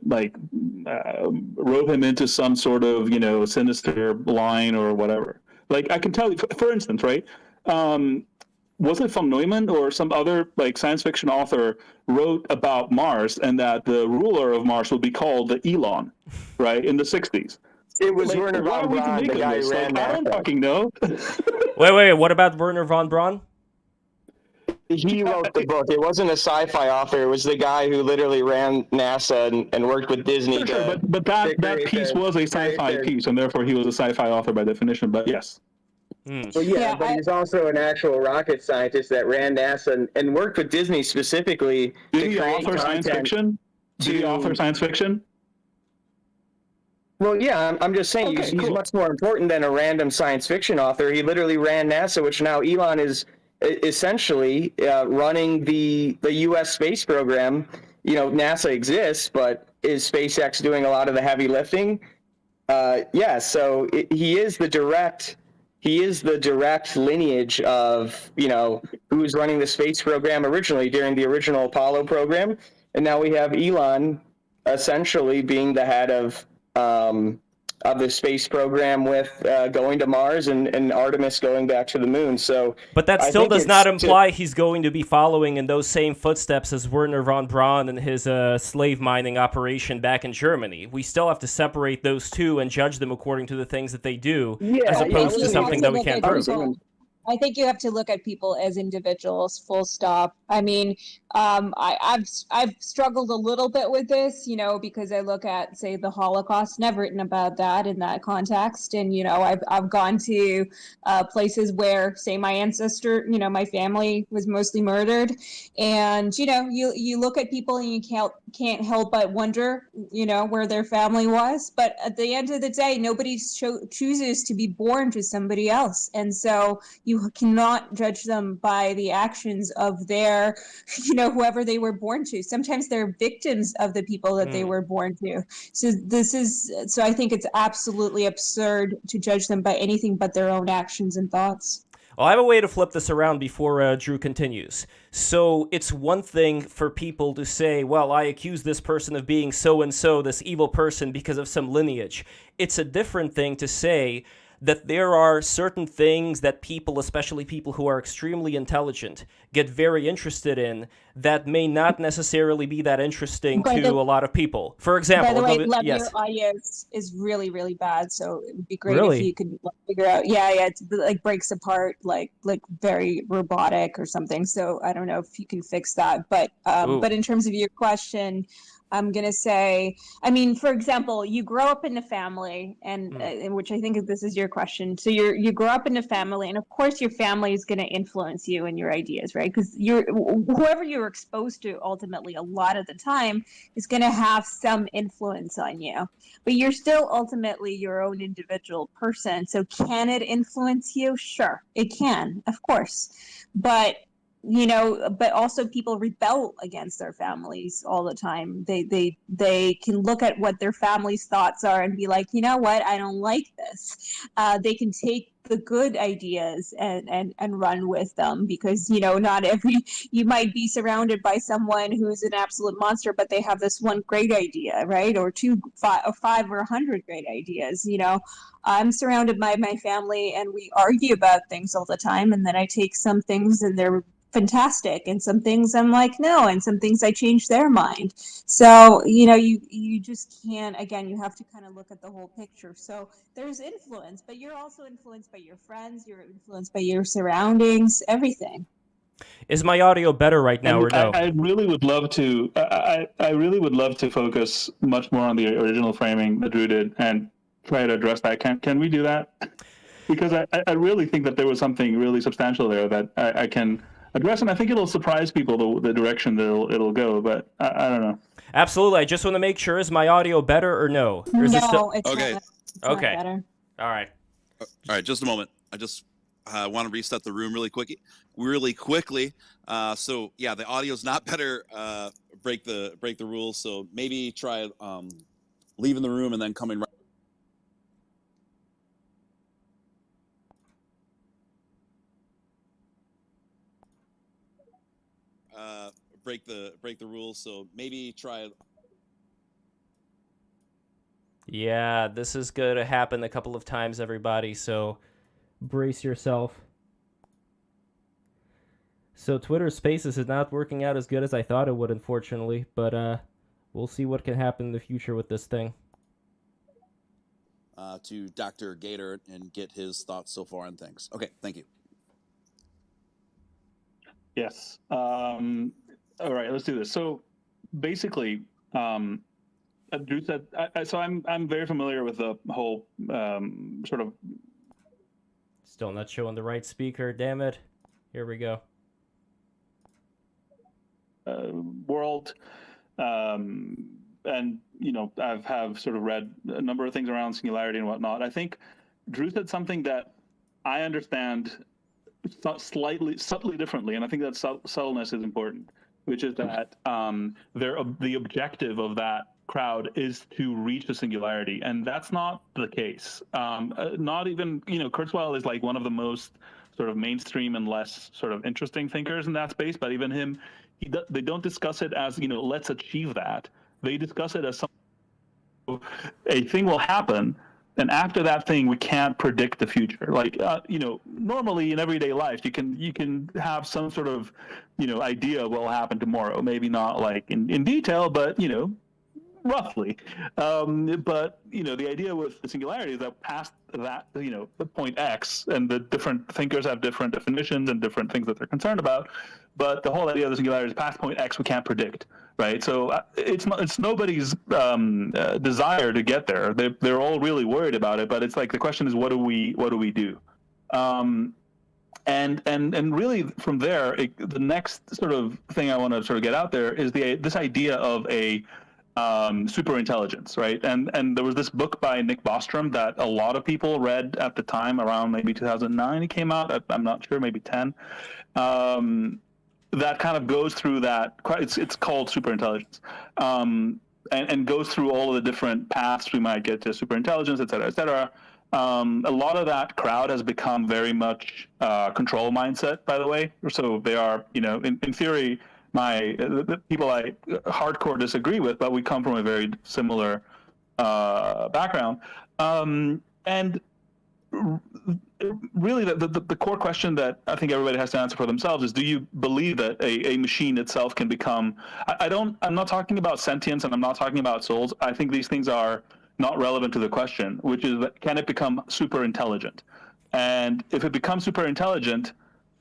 rope him into some sort of, sinister line or whatever. Like I can tell you, for instance, right? Was it von Neumann or some other science fiction author wrote about Mars and that the ruler of Mars would be called the Elon, right? In the 60s. It was Werner von Braun, the guy who ran I don't fucking know. Wait, what about Werner von Braun? He wrote the book. It wasn't a sci-fi author. It was the guy who literally ran NASA and worked with Disney. Sure, but that piece was a sci-fi piece, and therefore he was a sci-fi author by definition, but yes. Well, but he's also an actual rocket scientist that ran NASA and worked with Disney specifically. Did he author science fiction? Did he author science fiction? Well, yeah, I'm just saying Okay, he's cool. much more important than a random science fiction author. He literally ran NASA, which now Elon is essentially running the U.S. space program. You know, NASA exists, but is SpaceX doing a lot of the heavy lifting? Yeah, so he is the direct lineage of, you know, who was running the space program originally during the original Apollo program, and now we have Elon essentially being the head of the space program with going to Mars and Artemis going back to the moon. So, But that I still think does it's not imply he's going to be following in those same footsteps as Werner von Braun and his slave mining operation back in Germany. We still have to separate those two and judge them according to the things that they do, as opposed to something that we can't prove. I think you have to look at people as individuals, full stop. I mean, I've struggled a little bit with this, you know, because I look at, say, the Holocaust, and I've written about that in that context. And, you know, I've gone to places where, say, my ancestor, you know, my family was mostly murdered. And, you know, you look at people and you can't help but wonder, you know, where their family was. But at the end of the day, nobody chooses to be born to somebody else. And so you cannot judge them by the actions of their, you know, whoever they were born to. Sometimes they're victims of the people that they were born to. So I think it's absolutely absurd to judge them by anything but their own actions and thoughts. Well, I have a way to flip this around before Drew continues. So it's one thing for people to say, well, I accuse this person of being so-and-so, this evil person, because of some lineage. It's a different thing to say that there are certain things that people, especially people who are extremely intelligent, get very interested in that may not necessarily be that interesting to a lot of people. For example, by the way, Lev, your audio is really, really bad, so it would be great if you could figure out. Yeah, it's like breaks apart, like very robotic or something. So I don't know if you can fix that. But in terms of your question, I'm going to say, I mean, for example, you grow up in a family, and which I think this is your question. So you grow up in a family, and of course your family is going to influence you and your ideas, right? Because whoever you're exposed to ultimately a lot of the time is going to have some influence on you. But you're still ultimately your own individual person. So can it influence you? Sure, it can, of course. But you know, but also people rebel against their families all the time. They can look at what their family's thoughts are and be like, you know what, I don't like this. They can take the good ideas and run with them, because, you know, you might be surrounded by someone who's an absolute monster, but they have this one great idea, right? Or five or 100 great ideas. You know, I'm surrounded by my family and we argue about things all the time, and then I take some things and they're fantastic, and some things I'm like, no, and some things I change their mind. So, you know, you just can't, again, you have to kind of look at the whole picture. So there's influence, but you're also influenced by your friends, you're influenced by your surroundings, everything. Is my audio better right now, or no? I really would love to. I really would love to focus much more on the original framing that Drew did and try to address that. Can we do that? Because I really think that there was something really substantial there that I can address, and I think it'll surprise people the direction that it'll go. But I don't know. Absolutely. I just want to make sure, is my audio better or no? Or is no, it still... it's okay. not. It's not better. All right. All right, just a moment. I just want to reset the room really quickly. So yeah, the audio's not better. Break the rules. So maybe try leaving the room and then coming right. Break the rules. So maybe try. Yeah, this is going to happen a couple of times, everybody, so brace yourself. So Twitter Spaces is not working out as good as I thought it would, unfortunately, but we'll see what can happen in the future with this thing. To Dr. Gator and get his thoughts so far on things. Okay, thank you. Yes. All right, let's do this. So basically, Drew said, so I'm very familiar with the whole sort of. Still not showing the right speaker, damn it. Here we go. World, and I've sort of read a number of things around singularity and whatnot. I think Drew said something that I understand subtly differently, and I think that subtleness is important, which is that the objective of that crowd is to reach a singularity, and that's not the case. Not even, Kurzweil is like one of the most sort of mainstream and less sort of interesting thinkers in that space, but even him, they don't discuss it as, let's achieve that. They discuss it as a thing will happen, and after that thing, we can't predict the future. Like, normally in everyday life, you can have some sort of, idea of what will happen tomorrow. Maybe not like in detail, but, roughly. But, the idea with the singularity is that past that, the point X, and the different thinkers have different definitions and different things that they're concerned about. But the whole idea of the singularity is past point X we can't predict, right? So it's nobody's desire to get there. They're all really worried about it, but it's like the question is what do we do? And really from there, the next sort of thing I want to sort of get out there is this idea of a super intelligence, right? And there was this book by Nick Bostrom that a lot of people read at the time, around maybe 2009 it came out. I'm not sure, maybe 10. That kind of goes through that. It's called Superintelligence, and goes through all of the different paths we might get to superintelligence, et cetera, et cetera. A lot of that crowd has become very much control mindset, by the way. So they are, in theory, the people I hardcore disagree with, but we come from a very similar background. And really, the core question that I think everybody has to answer for themselves is: do you believe that a machine itself can become? I'm not talking about sentience, and I'm not talking about souls. I think these things are not relevant to the question, which is that can it become super intelligent? And if it becomes super intelligent,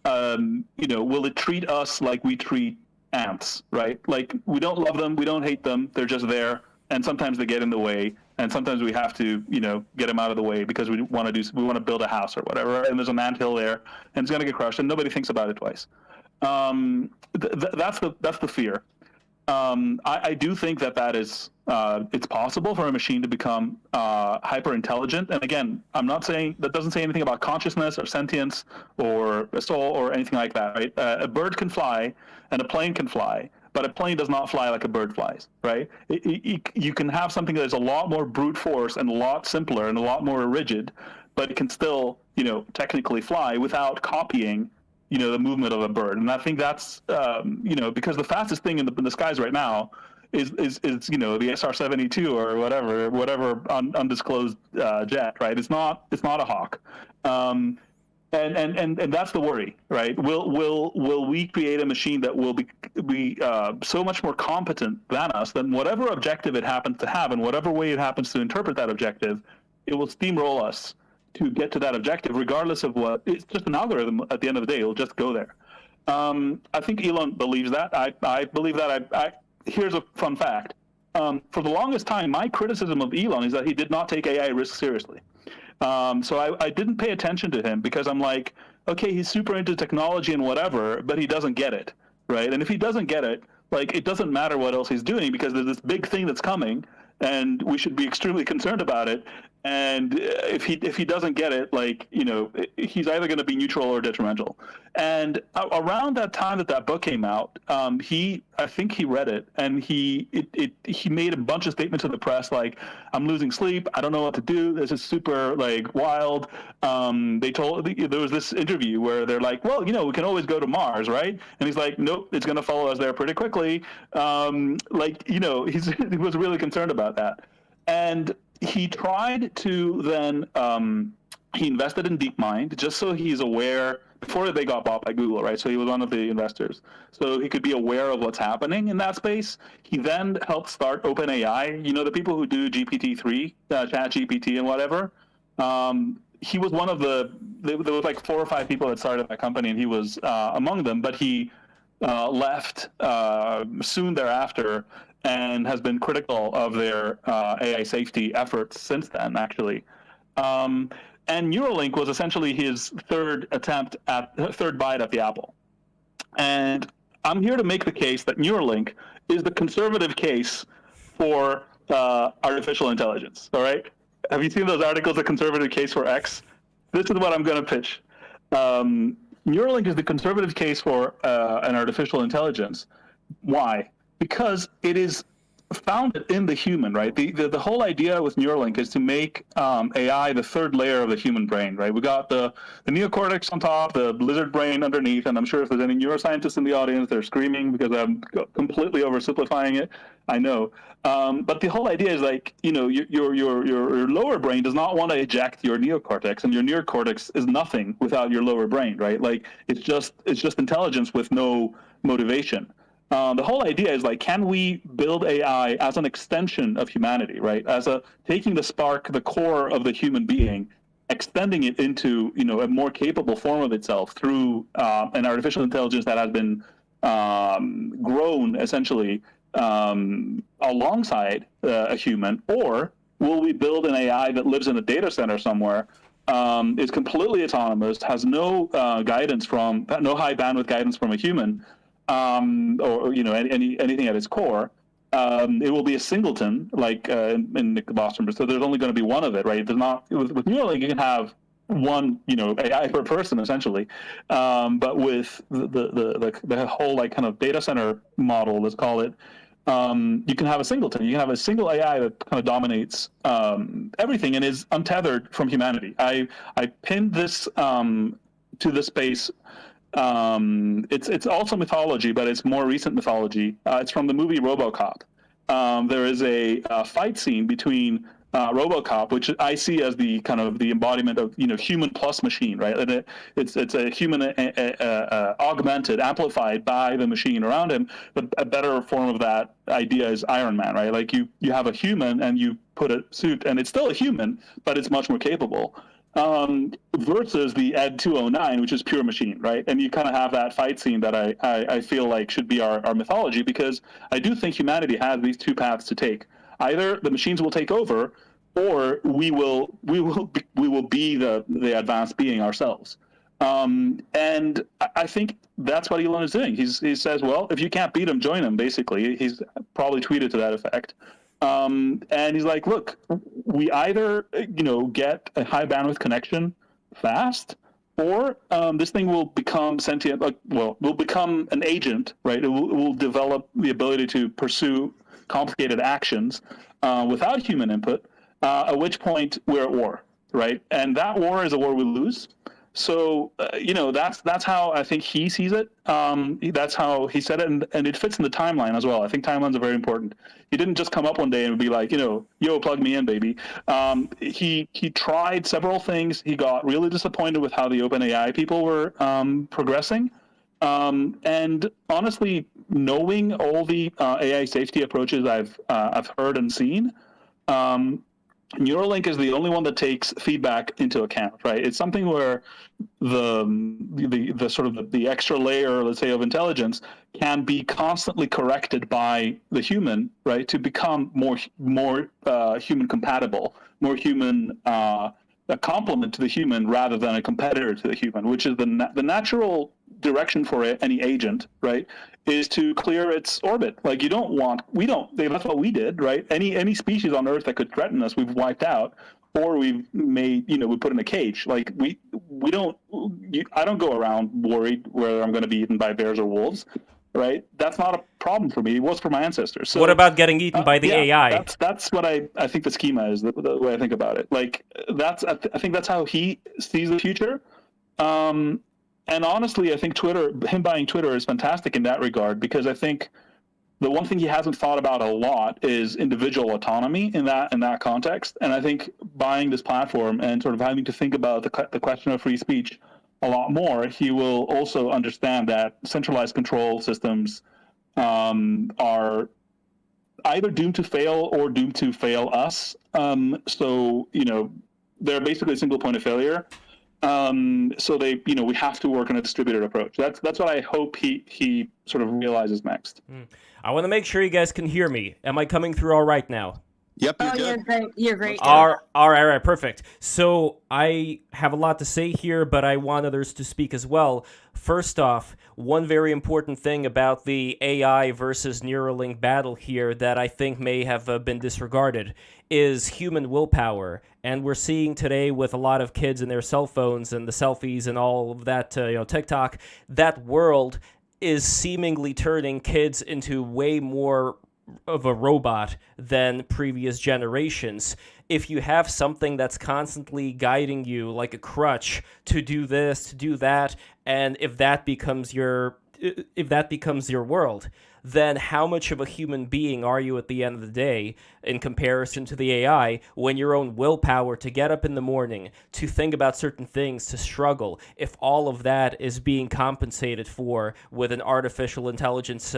will it treat us like we treat ants? Right? Like, we don't love them, we don't hate them. They're just there, and sometimes they get in the way. And sometimes we have to, get them out of the way because we want to build a house or whatever, and there's an anthill there, and it's going to get crushed, and nobody thinks about it twice. That's the fear. I do think that is it's possible for a machine to become hyper intelligent. And again, I'm not saying that doesn't say anything about consciousness or sentience or a soul or anything like that. Right? A bird can fly and a plane can fly. But a plane does not fly like a bird flies, right? You can have something that is a lot more brute force and a lot simpler and a lot more rigid, but it can still, technically fly without copying, the movement of a bird. And I think that's, because the fastest thing in the skies right now is the SR-72 or whatever undisclosed jet, right? It's not a Hawk. And that's the worry, right? Will we create a machine that will be so much more competent than us, that whatever objective it happens to have and whatever way it happens to interpret that objective, it will steamroll us to get to that objective, regardless of what. It's just an algorithm. At the end of the day, it'll just go there. I think Elon believes that. I believe that. Here's a fun fact. For the longest time, my criticism of Elon is that he did not take AI risks seriously. So I didn't pay attention to him because I'm like, okay, he's super into technology and whatever, but he doesn't get it, right? And if he doesn't get it, like, it doesn't matter what else he's doing because there's this big thing that's coming, and we should be extremely concerned about it. And if he doesn't get it, like, he's either going to be neutral or detrimental. And around that time that book came out, I think he read it, and he made a bunch of statements to the press like, I'm losing sleep, I don't know what to do, this is super like wild. There was this interview where they're like, well, we can always go to Mars, right? And he's like, nope, it's going to follow us there pretty quickly. He was really concerned about that. And he tried to then, he invested in DeepMind just so he's aware, before they got bought by Google, right? So he was one of the investors. So he could be aware of what's happening in that space. He then helped start OpenAI, the people who do GPT-3, ChatGPT and whatever. He was one of there was like 4 or 5 people that started that company, and he was among them, but he left soon thereafter and has been critical of their AI safety efforts since then, actually. And Neuralink was essentially his third bite at the apple. And I'm here to make the case that Neuralink is the conservative case for artificial intelligence. All right. Have you seen those articles, The Conservative Case for X? This is what I'm going to pitch. Neuralink is the conservative case for an artificial intelligence. Why? Because it is founded in the human, right? The whole idea with Neuralink is to make AI the third layer of the human brain, right? We got the neocortex on top, the lizard brain underneath, and I'm sure if there's any neuroscientists in the audience, they're screaming because I'm completely oversimplifying it. I know, but the whole idea is like, you know, your lower brain does not want to eject your neocortex, and your neocortex is nothing without your lower brain, right? Like it's just intelligence with no motivation. The whole idea is like, can we build AI as an extension of humanity, right? As taking the spark, the core of the human being, extending it into, you know, a more capable form of itself through an artificial intelligence that has been grown essentially alongside a human, or will we build an AI that lives in a data center somewhere, is completely autonomous, has no guidance from, no high bandwidth guidance from a human, or you know, anything at its core. It will be a singleton, like in the Boston. So there's only going to be one of it, right? There's not with Neuralink, you can have one, you know, AI per person essentially, but with the whole like kind of data center model, let's call it, you can have a singleton. You can have a single AI that kind of dominates everything and is untethered from humanity. I pinned this to the space. It's also mythology, but it's more recent mythology. It's from the movie RoboCop. There is a fight scene between RoboCop, which I see as the kind of the embodiment of, you know, human plus machine, right? And it's a human augmented, amplified by the machine around him. But a better form of that idea is Iron Man, right? Like you have a human and you put a suit, and it's still a human, but it's much more capable. Versus the Ed 209, which is pure machine, right? And you kind of have that fight scene that I feel like should be our mythology, because I do think humanity has these two paths to take. Either the machines will take over, or we will be the advanced being ourselves. And I think that's what Elon is doing. He says, well, if you can't beat him, join him. Basically, he's probably tweeted to that effect. And he's like, look, we either, you know, get a high bandwidth connection fast, or this thing will become sentient, like, well, will become an agent, right? It will develop the ability to pursue complicated actions without human input, at which point we're at war, right? And that war is a war we lose. So, you know, that's how I think he sees it. That's how he said it, and it fits in the timeline as well. I think timelines are very important. He didn't just come up one day and be like, you know, yo, plug me in, baby. He tried several things. He got really disappointed with how the OpenAI people were progressing. And honestly, knowing all the AI safety approaches I've heard and seen, Neuralink is the only one that takes feedback into account, right? It's something where the sort of the extra layer, let's say, of intelligence can be constantly corrected by the human, right, to become more human compatible, more human, a complement to the human rather than a competitor to the human, which is the natural direction for any agent, right, is to clear its orbit. Like that's what we did, right? Any species on Earth that could threaten us, we've wiped out, or we've made, you know, we put in a cage. Like I don't go around worried whether I'm going to be eaten by bears or wolves, right? That's not a problem for me. It was for my ancestors. So, what about getting eaten by the AI? That's what I think the schema is, the way I think about it. Like I think that's how he sees the future. And honestly, I think him buying Twitter is fantastic in that regard, because I think the one thing he hasn't thought about a lot is individual autonomy in that context. And I think buying this platform and sort of having to think about the question of free speech a lot more, he will also understand that centralized control systems are either doomed to fail or doomed to fail us. So, you know, they're basically a single point of failure. So we have to work on a distributed approach. That's what I hope he sort of realizes next. I want to make sure you guys can hear me. Am I coming through all right now? Yep, you're good. You're great. You're great. All right, perfect. So I have a lot to say here, but I want others to speak as well. First off, one very important thing about the AI versus Neuralink battle here that I think may have been disregarded is human willpower. And we're seeing today with a lot of kids and their cell phones and the selfies and all of that, TikTok, that world is seemingly turning kids into way more of a robot than previous generations. If you have something that's constantly guiding you like a crutch to do this, to do that, and if that becomes your world, then how much of a human being are you at the end of the day in comparison to the AI when your own willpower to get up in the morning, to think about certain things, to struggle, if all of that is being compensated for with an artificial intelligence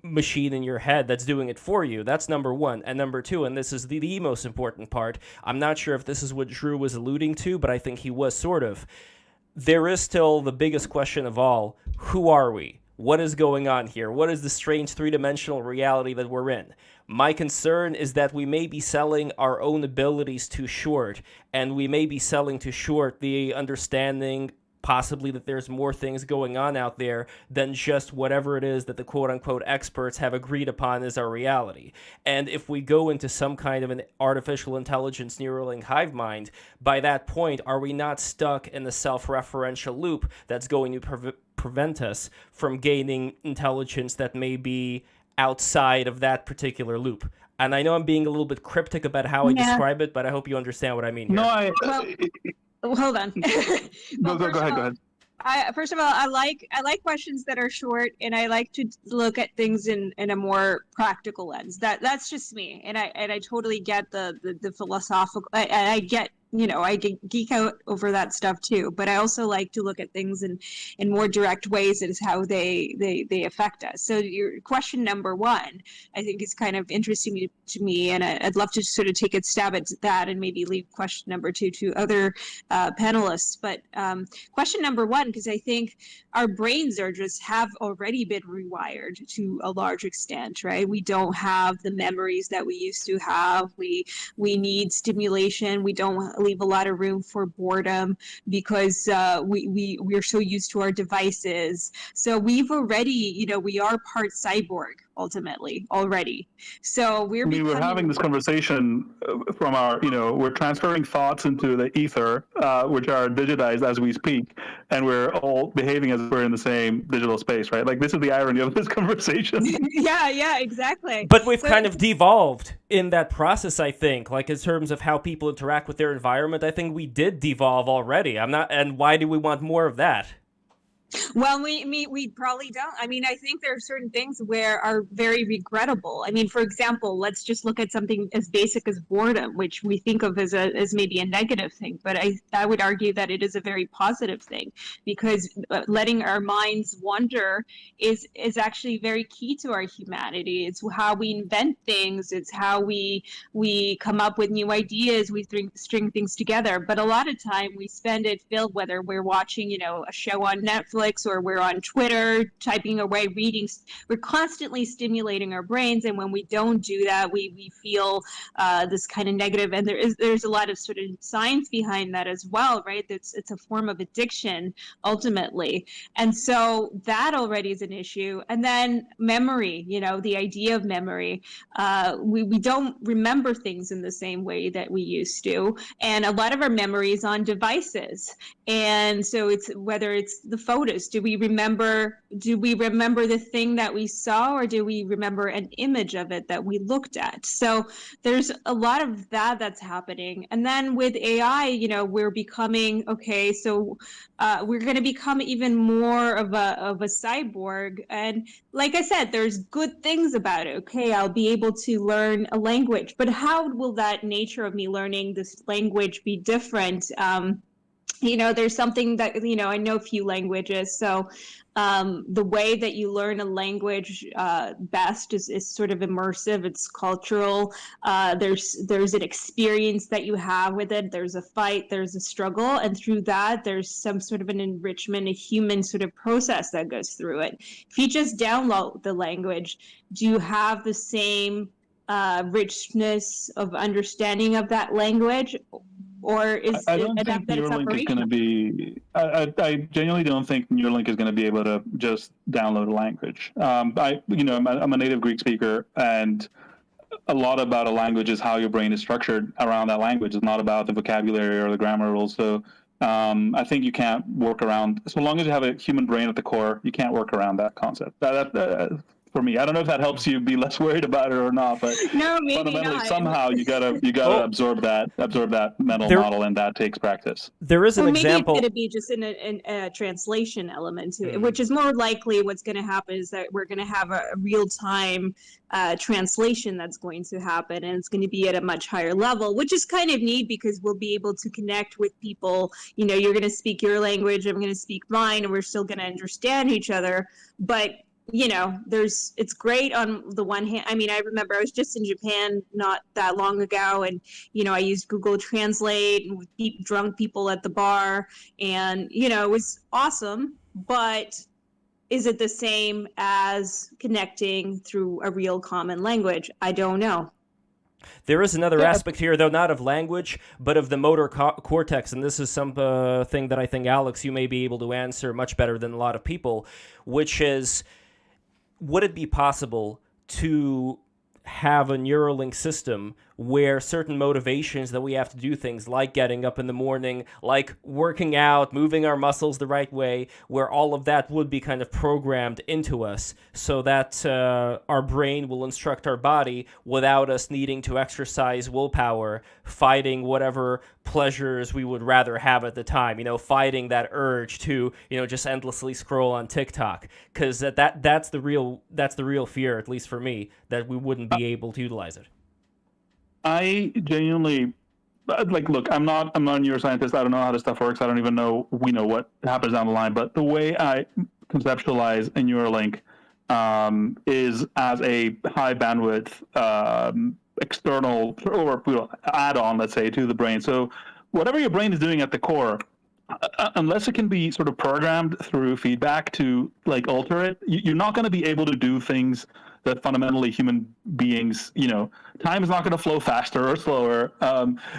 machine in your head that's doing it for you? That's number one. And number two, and this is the most important part, I'm not sure if this is what Drew was alluding to, but I think he was sort of. There is still the biggest question of all, who are we? What is going on here? What is the strange three-dimensional reality that we're in? My concern is that we may be selling our own abilities too short, and we may be selling too short the understanding possibly that there's more things going on out there than just whatever it is that the quote-unquote experts have agreed upon is our reality. And if we go into some kind of an artificial intelligence Neuralink hive mind, by that point, are we not stuck in the self-referential loop that's going to prevent us from gaining intelligence that may be outside of that particular loop? And I know I'm being a little bit cryptic about how I describe it, but I hope you understand what I mean here. Hold on. Go ahead. First of all, I like questions that are short, and I like to look at things in a more practical lens. That's just me, and I totally get the philosophical. I get, I geek out over that stuff too, but I also like to look at things in more direct ways as how they affect us. So your question number one, I think, is kind of interesting to me, and I'd love to sort of take a stab at that and maybe leave question number two to other panelists. But question number one, because I think our brains have already been rewired to a large extent, right? We don't have the memories that we used to have. We need stimulation. We don't leave a lot of room for boredom because we're so used to our devices. So we've already, we are part cyborg ultimately already. So we're having this conversation from our, we're transferring thoughts into the ether, which are digitized as we speak, and we're all behaving as if we're in the same digital space, right? Like, this is the irony of this conversation. Yeah, exactly. But we've kind of devolved in that process, I think, like in terms of how people interact with their environment. I think we did devolve already. And why do we want more of that? Well, we probably don't. I mean, I think there are certain things where are very regrettable. I mean, for example, let's just look at something as basic as boredom, which we think of as maybe a negative thing, but I would argue that it is a very positive thing, because letting our minds wander is actually very key to our humanity. It's how we invent things. It's how we come up with new ideas. We string things together. But a lot of time we spend it filled, whether we're watching, a show on Netflix, or we're on Twitter typing away, reading. We're constantly stimulating our brains, and when we don't do that, we feel this kind of negative. And there's a lot of sort of science behind that as well, right? It's a form of addiction ultimately, and so that already is an issue. And then memory, the idea of memory, we don't remember things in the same way that we used to, and a lot of our memory is on devices. And so it's whether it's the photos. Do we remember the thing that we saw, or do we remember an image of it that we looked at? So there's a lot of that's happening. And then with AI, we're becoming we're going to become even more of a cyborg. And like I said, there's good things about it. Okay, I'll be able to learn a language, but how will that nature of me learning this language be different? There's something that, I know a few languages. So the way that you learn a language best is sort of immersive. It's cultural. There's an experience that you have with it. There's a fight, there's a struggle. And through that, there's some sort of an enrichment, a human sort of process that goes through it. If you just download the language, do you have the same richness of understanding of that language, or is I it don't enough think that it's Neuralink is going to operational? be. I genuinely don't think Neuralink is going to be able to just download a language. I'm a native Greek speaker, and a lot about a language is how your brain is structured around that language. It's not about the vocabulary or the grammar rules. So I think you can't work around, so long as you have a human brain at the core, you can't work around that concept. For me, I don't know if that helps you be less worried about it or not, but No, maybe fundamentally, not. somehow you gotta Well, absorb that mental there- model, and that takes practice. There is an Or maybe example. it's going to be just in a translation element to it, which is more likely what's going to happen is that we're going to have a real-time translation that's going to happen, and it's going to be at a much higher level, which is kind of neat because we'll be able to connect with people. You know, you're going to speak your language, I'm going to speak mine, and we're still going to understand each other. But you know, it's great on the one hand. I mean, I remember I was just in Japan not that long ago, and you know, I used Google Translate and with drunk people at the bar, and you know, it was awesome. But is it the same as connecting through a real common language? I don't know. There is another aspect here, though, not of language, but of the motor cortex, and this is something that I think, Alex, you may be able to answer much better than a lot of people, which is, would it be possible to have a Neuralink system where certain motivations that we have to do things like getting up in the morning, like working out, moving our muscles the right way, where all of that would be kind of programmed into us so that our brain will instruct our body without us needing to exercise willpower, fighting whatever pleasures we would rather have at the time, you know, fighting that urge to, you know, just endlessly scroll on TikTok, because that's the real fear, at least for me, that we wouldn't be able to utilize it. I genuinely look, I'm not a neuroscientist. I don't know how this stuff works. I don't even know what happens down the line. But the way I conceptualize a Neuralink is as a high bandwidth external or add-on, let's say, to the brain. So whatever your brain is doing at the core, unless it can be sort of programmed through feedback to like alter it, you're not going to be able to do things that fundamentally human beings, time is not going to flow faster or slower.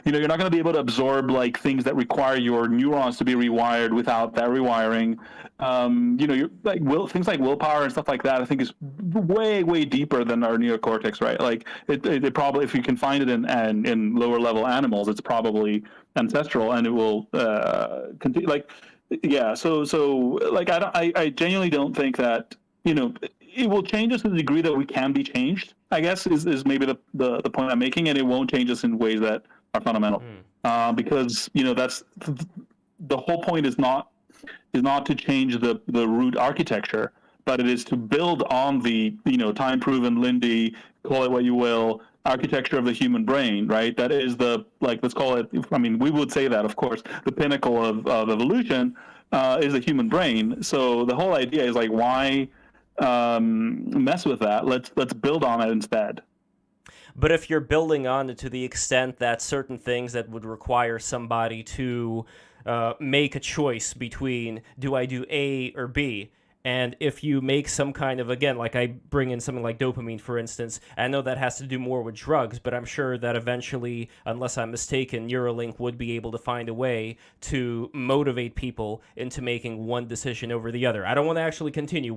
You're not going to be able to absorb like things that require your neurons to be rewired without that rewiring. Things like willpower and stuff like that, I think is way, way deeper than our neocortex, right? Like it probably, if you can find it in lower level animals, it's probably ancestral, and it will continue. I genuinely don't think that it will change us to the degree that we can be changed, I guess, is maybe the point I'm making, and it won't change us in ways that are fundamental. Because that's the whole point is not to change the root architecture, but it is to build on the time proven Lindy, call it what you will, architecture of the human brain, right? That is let's call it, we would say that, of course, the pinnacle of evolution is the human brain. So the whole idea is why mess with that? Let's build on it instead. But if you're building on it to the extent that certain things that would require somebody to make a choice between, do I do A or B? And if you make some kind of, again, like I bring in something like dopamine, for instance, I know that has to do more with drugs, but I'm sure that eventually, unless I'm mistaken, Neuralink would be able to find a way to motivate people into making one decision over the other. I don't want to actually continue.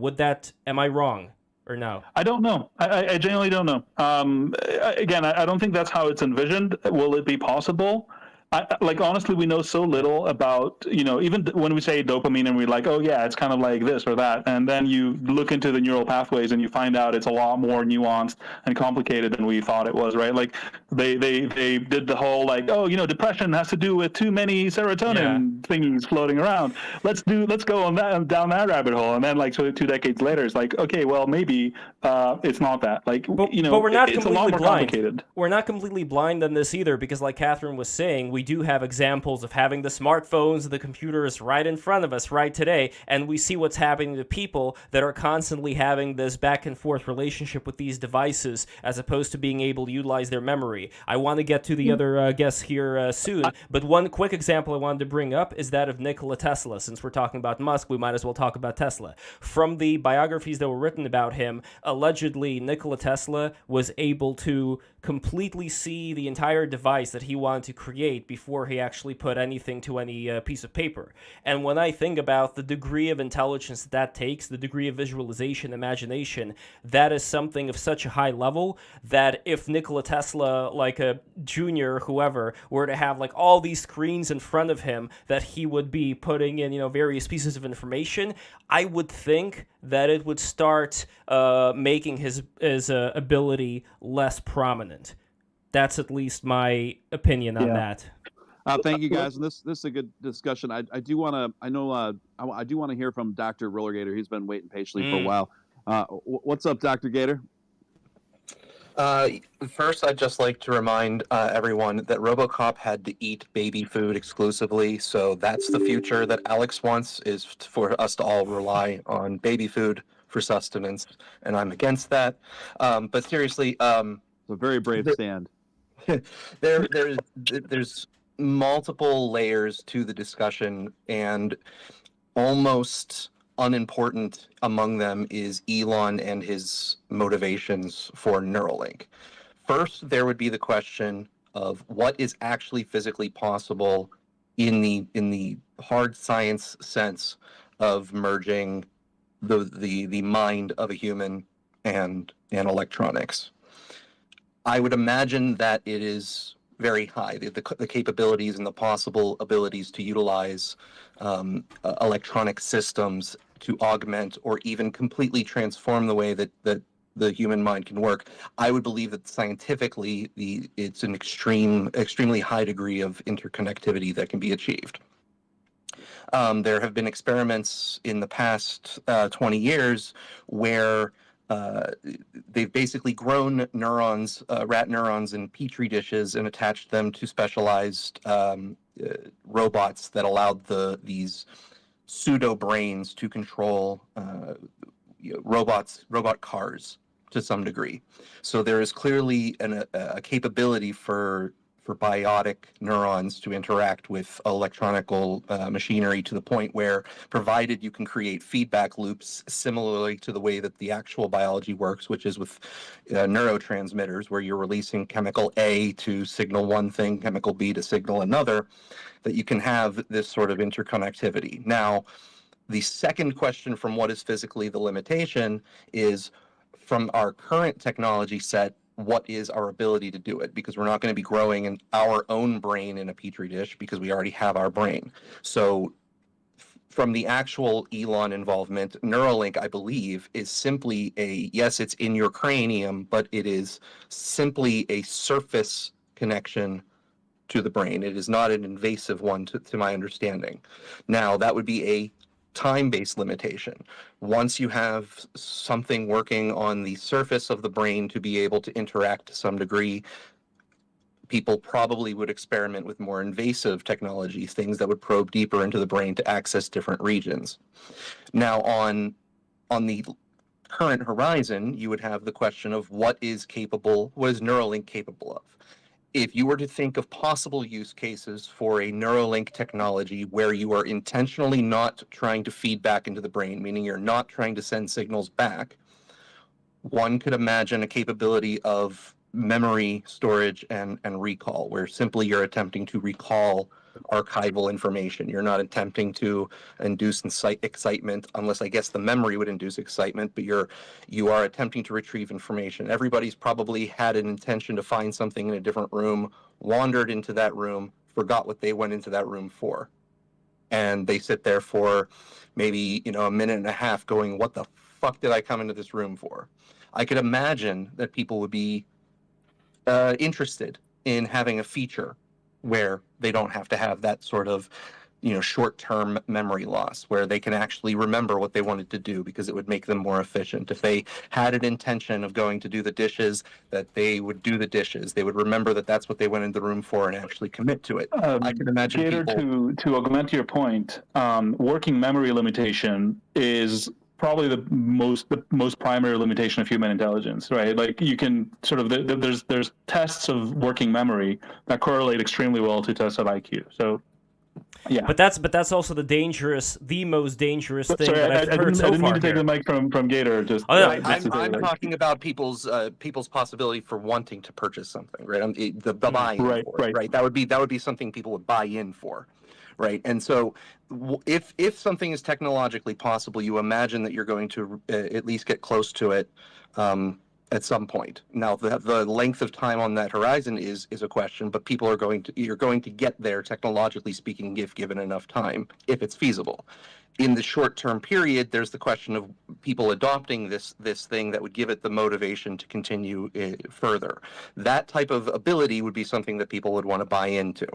Am I wrong or no? I don't know. I genuinely don't know. Again, I don't think that's how it's envisioned. Will it be possible? Honestly, we know so little about, even when we say dopamine and we're like, oh yeah, it's kind of like this or that. And then you look into the neural pathways and you find out it's a lot more nuanced and complicated than we thought it was, right? Like they did the whole depression has to do with too many serotonin thingies floating around. Let's go on that, down that rabbit hole. And then so 2 decades later, it's like, okay, well, maybe it's not that. But we're not it's completely a lot more blind. complicated. We're not completely blind on this either, because like Catherine was saying, we do have examples of having the smartphones, the computers right in front of us right today, and we see what's happening to people that are constantly having this back and forth relationship with these devices as opposed to being able to utilize their memory. I want to get to the other guests here soon, but one quick example I wanted to bring up is that of Nikola Tesla. Since we're talking about Musk, we might as well talk about Tesla. From the biographies that were written about him, allegedly Nikola Tesla was able to completely see the entire device that he wanted to create before he actually put anything to any piece of paper. And when I think about the degree of intelligence that takes, the degree of visualization, imagination, that is something of such a high level that if Nikola Tesla, like a junior, whoever, were to have like all these screens in front of him that he would be putting in, various pieces of information, I would think that it would start making his ability less prominent. That's at least my opinion on that. Thank you, guys. And this is a good discussion. I do want to. I know. I do want to hear from Dr. Roller Gator. He's been waiting patiently for a while. What's up, Dr. Gator? First, I'd just like to remind everyone that RoboCop had to eat baby food exclusively, so that's the future that Alex wants, is for us to all rely on baby food for sustenance, and I'm against that. But seriously, a very brave stand. There's multiple layers to the discussion, and almost unimportant among them is Elon and his motivations for Neuralink. First, there would be the question of what is actually physically possible in the hard science sense of merging the mind of a human and electronics. I would imagine that it is very high. The capabilities and the possible abilities to utilize electronic systems to augment or even completely transform the way that the human mind can work. I would believe that scientifically it's an extremely high degree of interconnectivity that can be achieved. There have been experiments in the past 20 years where they've basically grown neurons, rat neurons, in petri dishes and attached them to specialized robots that allowed these pseudo brains to control robot cars to some degree. So there is clearly a capability for biotic neurons to interact with electronical machinery to the point where, provided you can create feedback loops similarly to the way that the actual biology works, which is with neurotransmitters, where you're releasing chemical A to signal one thing, chemical B to signal another, that you can have this sort of interconnectivity. Now, the second question from what is physically the limitation is, from our current technology set, what is our ability to do it? Because we're not going to be growing in our own brain in a petri dish because we already have our brain. So from the actual Elon involvement, Neuralink, I believe, is simply yes, it's in your cranium, but it is simply a surface connection to the brain. It is not an invasive one to my understanding. Now, that would be a time-based limitation. Once you have something working on the surface of the brain to be able to interact to some degree, people probably would experiment with more invasive technologies, things that would probe deeper into the brain to access different regions. Now, on the current horizon, you would have the question of what is Neuralink capable of? If you were to think of possible use cases for a Neuralink technology where you are intentionally not trying to feed back into the brain, meaning you're not trying to send signals back, one could imagine a capability of memory storage and recall, where simply you're attempting to recall archival information. You're not attempting to induce excitement, unless I guess the memory would induce excitement, but you are attempting to retrieve information. Everybody's probably had an intention to find something in a different room, wandered into that room, forgot what they went into that room for. And they sit there for maybe, a minute and a half going, what the fuck did I come into this room for? I could imagine that people would be interested in having a feature where they don't have to have that sort of, short-term memory loss, where they can actually remember what they wanted to do because it would make them more efficient. If they had an intention of going to do the dishes, that they would do the dishes. They would remember that that's what they went into the room for and actually commit to it. I can imagine Gator, people... to augment your point, working memory limitation is probably the most primary limitation of human intelligence, right? Like you can sort of there's tests of working memory that correlate extremely well to tests of IQ. So yeah, but that's also the most dangerous thing that I've heard so far. I didn't mean to take the mic from Gator. Just I'm talking about people's possibility for wanting to purchase something, right? The buy-in for it, right? That would be something people would buy in for. Right, and so if something is technologically possible, you imagine that you're going to at least get close to it at some point. Now, the length of time on that horizon is a question, but you're going to get there, technologically speaking, if given enough time, if it's feasible. In the short-term period, there's the question of people adopting this thing that would give it the motivation to continue further. That type of ability would be something that people would want to buy into.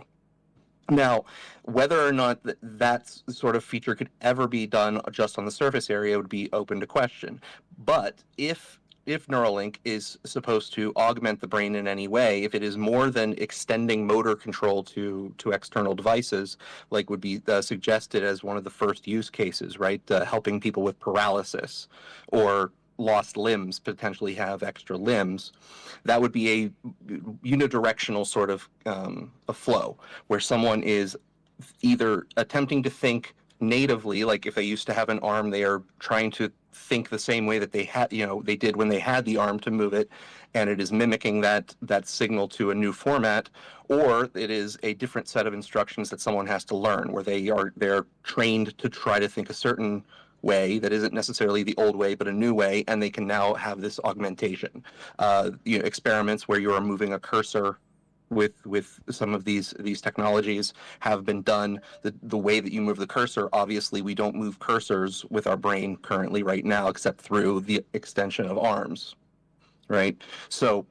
Now, whether or not that sort of feature could ever be done just on the surface area would be open to question. But if Neuralink is supposed to augment the brain in any way, if it is more than extending motor control to external devices, like would be suggested as one of the first use cases, right? Helping people with paralysis or lost limbs potentially have extra limbs, that would be a unidirectional sort of a flow where someone is either attempting to think natively, like if they used to have an arm, they are trying to think the same way that they did when they had the arm to move it, and it is mimicking that signal to a new format, or it is a different set of instructions that someone has to learn, where they're trained to try to think a certain way that isn't necessarily the old way, but a new way, and they can now have this augmentation. Experiments where you are moving a cursor with some of these technologies have been done. The way that you move the cursor, obviously we don't move cursors with our brain currently right now, except through the extension of arms, right? So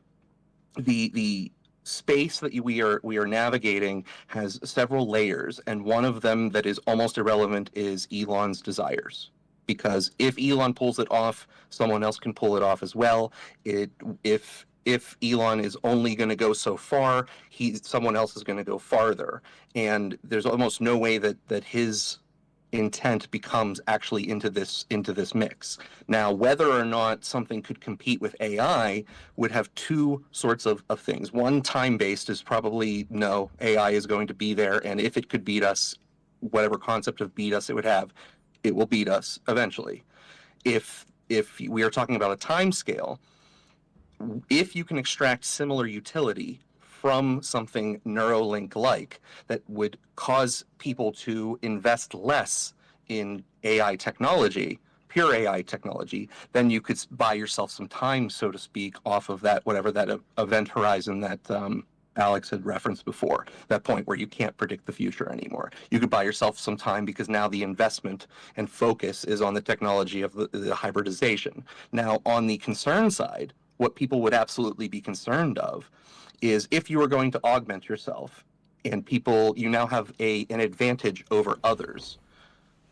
the space that we are navigating has several layers, and one of them that is almost irrelevant is Elon's desires. Because if Elon pulls it off, someone else can pull it off as well. If Elon is only going to go so far, someone else is going to go farther. And there's almost no way that his intent becomes actually into this mix. Now, whether or not something could compete with AI would have two sorts of things. One, time-based, is probably no, AI is going to be there, and if it could beat us, whatever concept of beat us it would have, it will beat us eventually. If we are talking about a time scale, if you can extract similar utility from something Neuralink-like that would cause people to invest less in AI technology, pure AI technology, then you could buy yourself some time, so to speak, off of that, whatever that event horizon that Alex had referenced before, that point where you can't predict the future anymore. You could buy yourself some time because now the investment and focus is on the technology of the hybridization. Now, on the concern side, what people would absolutely be concerned of is if you are going to augment yourself and you now have an advantage over others.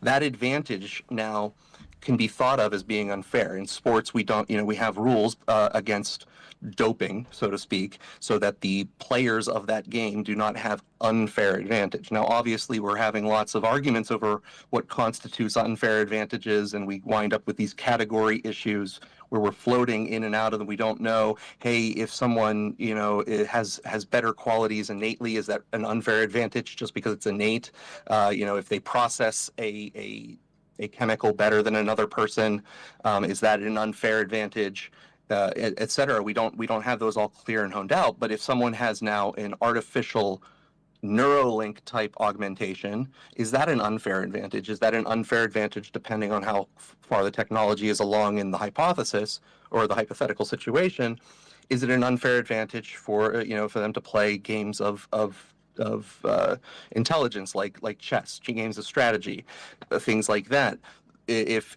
That advantage now can be thought of as being unfair. In sports, we have rules against doping, so to speak, so that the players of that game do not have unfair advantage. Now, obviously, we're having lots of arguments over what constitutes unfair advantages, and we wind up with these category issues where we're floating in and out of them. We don't know, hey, if someone, has better qualities innately, is that an unfair advantage just because it's innate? If they process a chemical better than another person, is that an unfair advantage? Et cetera. We don't have those all clear and honed out. But if someone has now an artificial Neuralink type augmentation, is that an unfair advantage? Is that an unfair advantage depending on how far the technology is along in the hypothesis or the hypothetical situation? Is it an unfair advantage for them to play games of intelligence like chess, games of strategy, things like that? If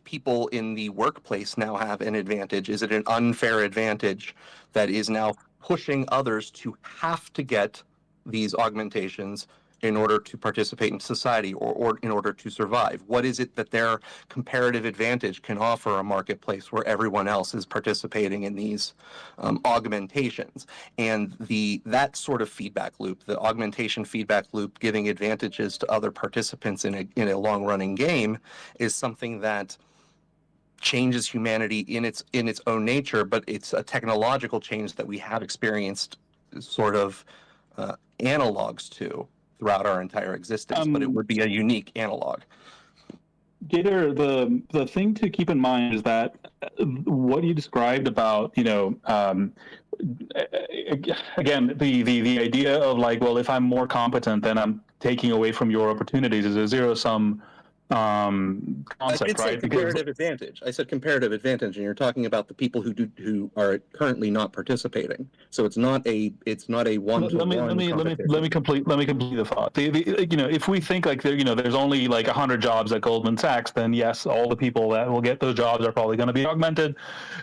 people in the workplace now have an advantage, is it an unfair advantage that is now pushing others to have to get these augmentations in order to participate in society or in order to survive? What is it that their comparative advantage can offer a marketplace where everyone else is participating in these augmentations? And that sort of feedback loop, the augmentation feedback loop, giving advantages to other participants in a long-running game, is something that changes humanity in its own nature, but it's a technological change that we have experienced sort of analogs to throughout our entire existence, but it would be a unique analog. Gator, the thing to keep in mind is that what you described about, again, the idea of like, well, if I'm more competent, then I'm taking away from your opportunities is a zero-sum concept, I did say right? comparative advantage. I said comparative advantage, and you're talking about the people who are currently not participating. So it's not a one-to-one. Let me complete the thought. If we think like there's only like 100 jobs at Goldman Sachs, then yes, all the people that will get those jobs are probably going to be augmented,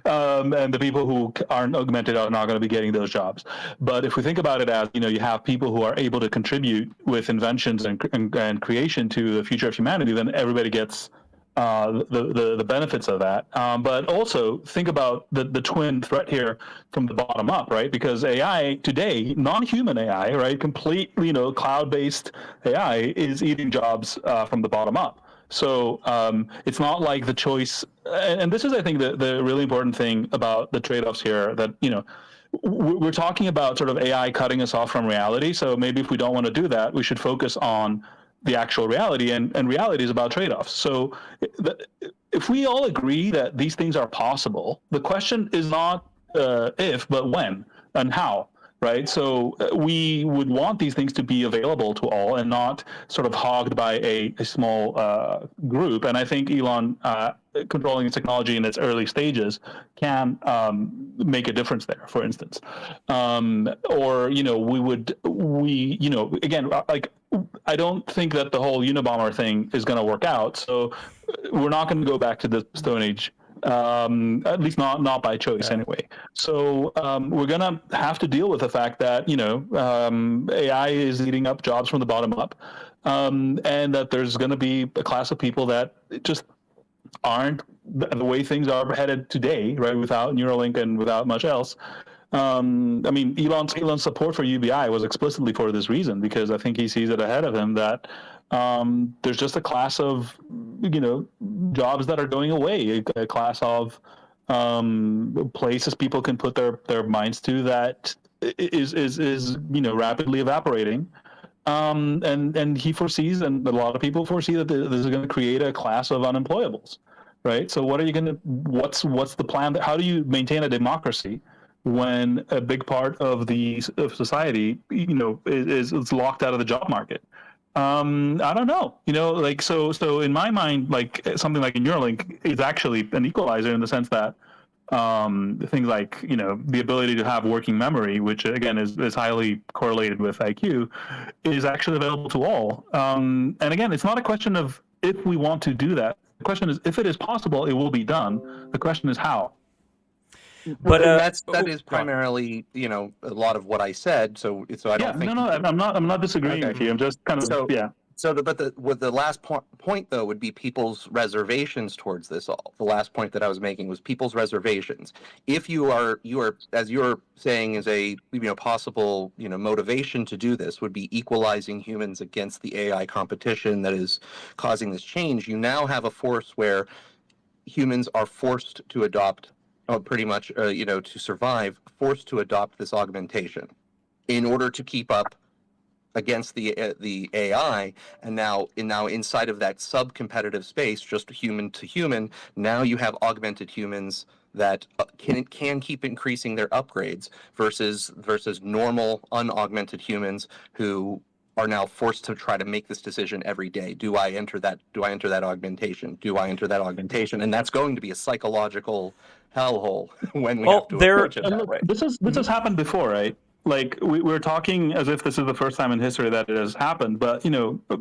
and the people who aren't augmented are not going to be getting those jobs. But if we think about it as you have people who are able to contribute with inventions and creation to the future of humanity, then everybody gets the benefits of that. But also think about the twin threat here from the bottom up, right? Because AI today, non-human AI, right, completely cloud-based AI is eating jobs from the bottom up. So it's not like the choice, and this is, I think, the really important thing about the trade-offs here, that we're talking about sort of AI cutting us off from reality. So maybe if we don't want to do that, we should focus on the actual reality, and reality is about trade-offs. So if we all agree that these things are possible, the question is not if, but when and how, right? So we would want these things to be available to all and not sort of hogged by a small group. And I think Elon controlling technology in its early stages can make a difference there, for instance. Or, again, like, I don't think that the whole Unabomber thing is going to work out. So we're not going to go back to the Stone Age, at least not by choice anyway. So we're going to have to deal with the fact that, AI is eating up jobs from the bottom up, and that there's going to be a class of people that just aren't the way things are headed today, right? Without Neuralink and without much else. Elon's support for UBI was explicitly for this reason, because I think he sees it ahead of him that there's just a class of, jobs that are going away, a class of places people can put their minds to that is rapidly evaporating. And he foresees, and a lot of people foresee, that this is going to create a class of unemployables, right? So what's the plan? How do you maintain a democracy when a big part of society, is locked out of the job market? I don't know, so in my mind, like something like a Neuralink is actually an equalizer in the sense that things like, the ability to have working memory, which again is highly correlated with IQ, is actually available to all. And again, it's not a question of if we want to do that. The question is, if it is possible, it will be done. The question is how. But that is primarily, a lot of what I said. So I don't think. No, I'm not disagreeing with you. I'm just kind of So the last point though would be people's reservations towards this all. The last point that I was making was people's reservations. If you are as you're saying is a possible motivation to do this would be equalizing humans against the AI competition that is causing this change. You now have a force where humans are forced to adopt. Pretty much, to survive, forced to adopt this augmentation in order to keep up against the AI. And now inside of that sub-competitive space, just human to human, now you have augmented humans that can keep increasing their upgrades versus normal unaugmented humans who are now forced to try to make this decision every day. Do I enter that augmentation? Do I enter that augmentation? And that's going to be a psychological hellhole when we have to approach it that way. This has happened before, right? Like we're talking as if this is the first time in history that it has happened, but